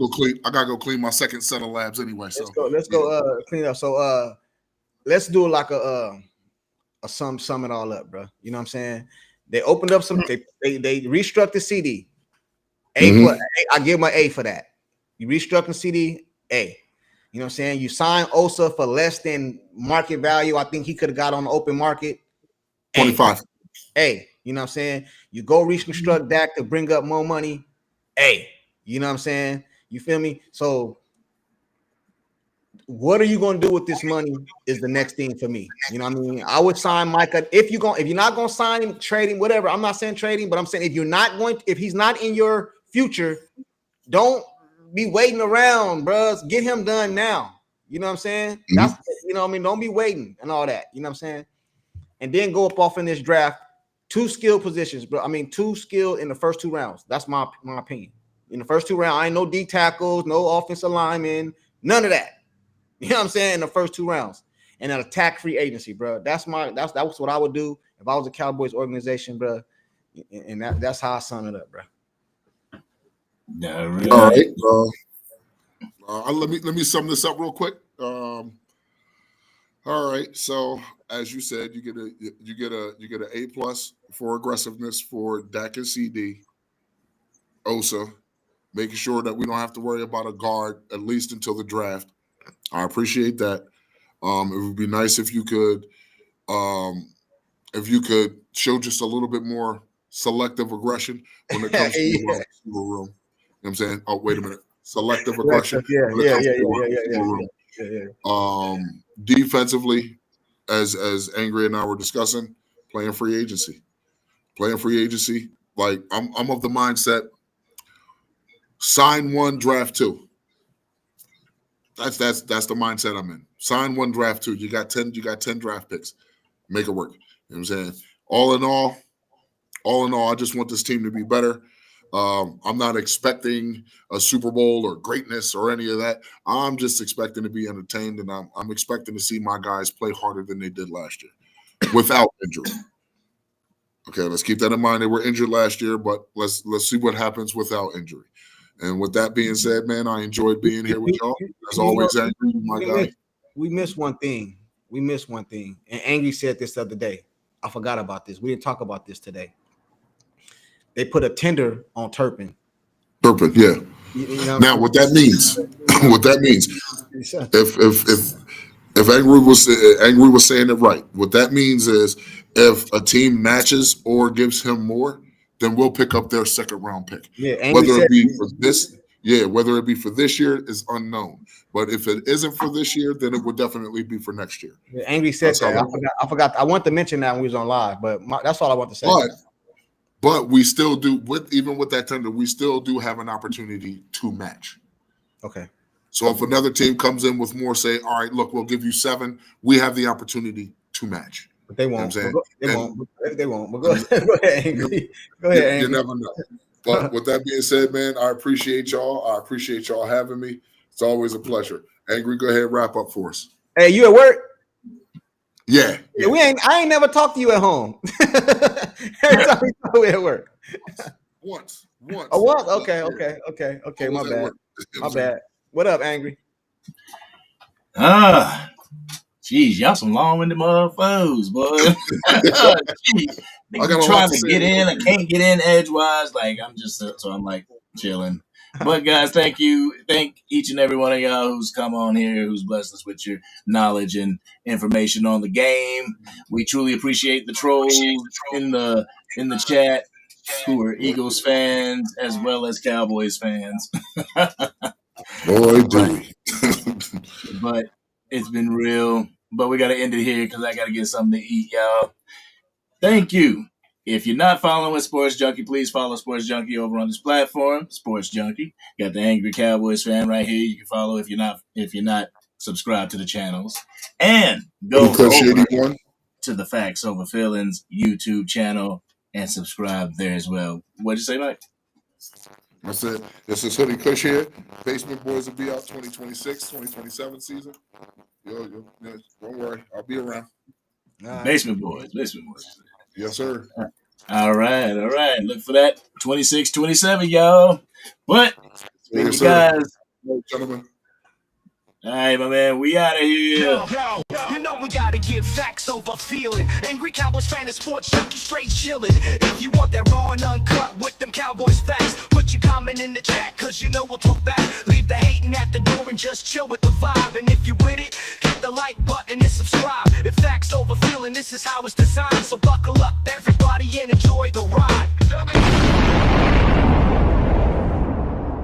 go clean my second set of labs anyway. So let's go clean it up. So let's do like a sum it all up, bro. You know what I'm saying? They opened up some. They restructured CeeDee. I give them an A for that. You restructured CeeDee, A. You know what I'm saying? You signed Osa for less than market value. I think he could have got on the open market. 25. A. You know what I'm saying? You go reconstruct Dak to bring up more money. A. You know what I'm saying? You feel me? So what are you going to do with this money is the next thing for me. You know what I mean? I would sign Micah. If you're not going to sign him, trade him, whatever. I'm not saying trading, but I'm saying if he's not in your future, don't be waiting around, bros. Get him done now. You know what I'm saying? That's, you know what I mean? Don't be waiting and all that. You know what I'm saying? And then go up off in this draft, 2 skill positions, bro. I mean, 2 skill in the first 2 rounds. That's my opinion. In the first 2 rounds, I ain't no D tackles, no offensive linemen, none of that. You know what I'm saying? In the first 2 rounds. And an attack free agency, bro. That's what I would do if I was a Cowboys organization, bro. And that's how I sum it up, bro. Yeah, really. All right. Let me sum this up real quick. All right. So as you said, you get an A+ for aggressiveness for Dak and CeeDee, Osa, making sure that we don't have to worry about a guard at least until the draft. I appreciate that. It would be nice if you could show just a little bit more selective aggression when it comes to the room. You know what I'm saying? Oh, wait a minute. Selective aggression. Defensively, as Angry and I were discussing, playing free agency. Like I'm of the mindset, sign 1, draft 2. That's the mindset I'm in. Sign 1, draft 2. You got 10 draft picks. Make it work. You know what I'm saying? All in all, I just want this team to be better. I'm not expecting a Super Bowl or greatness or any of that. I'm just expecting to be entertained, and I'm expecting to see my guys play harder than they did last year without injury. Okay, let's keep that in mind. They were injured last year, but let's see what happens without injury. And with that being said, man, I enjoyed being here with y'all. As always, Angry, my guy. We missed one thing. And Angry said this the other day. I forgot about this. We didn't talk about this today. They put a tender on Turpin. Turpin, yeah. Now, what that means, if Angry was saying it right, what that means is if a team matches or gives him more, then we'll pick up their second round pick. Yeah, whether it be for this year is unknown. But if it isn't for this year, then it would definitely be for next year. Yeah, Angry said that. I forgot. I wanted to mention that when we was on live, but that's all I want to say. But we still do, even with that tender, we still do have an opportunity to match. Okay. So if another team comes in with more, say, all right, look, we'll give you 7. We have the opportunity to match. But they won't. You know They won't. But go ahead, Angry. Go ahead, Angry. You never know. But with that being said, man, I appreciate y'all. I appreciate y'all having me. It's always a pleasure. Angry, go ahead and wrap up for us. Hey, you at work? Yeah. I ain't never talked to you at home. Every time we at work. Once. Oh, once? Okay. My bad. What up, Angry? Jeez, y'all some long-winded motherfuckers, boy. I'm trying to get in. I can't get in edgewise. Like, I'm just, so I'm like chilling. But guys, thank you. Thank each and every one of y'all who's come on here, who's blessed us with your knowledge and information on the game. We truly appreciate the trolls in the chat who are Eagles fans as well as Cowboys fans. Boy, do we. But it's been real. But we got to end it here because I got to get something to eat, y'all. Thank you. If you're not following Sports Junkie, please follow Sports Junkie over on this platform, Sports Junkie. Got the Angry Cowboys fan right here. You can follow if you're not subscribed to the channels. And go over to the Facts Over Feelings YouTube channel and subscribe there as well. What'd you say, Mike? I said, this is Hoodie Kush here. Basement Boys will be out 2026, 2027 season. Yo, don't worry. I'll be around. Basement Boys. Yes, sir. All right. Look for that 26, 27, y'all. But thank you guys. Gentlemen. All right, my man. We out of here. You know we gotta give facts over feeling. Angry Cowboys fan and Sports Junkie straight chilling. If you want that raw and uncut with them Cowboys facts, put your comment in the chat, cause you know we'll talk back. Leave the hating at the door and just chill with the vibe. And if you with it, hit the like button and subscribe. If facts over feeling, this is how it's designed. So buckle up, everybody, and enjoy the ride.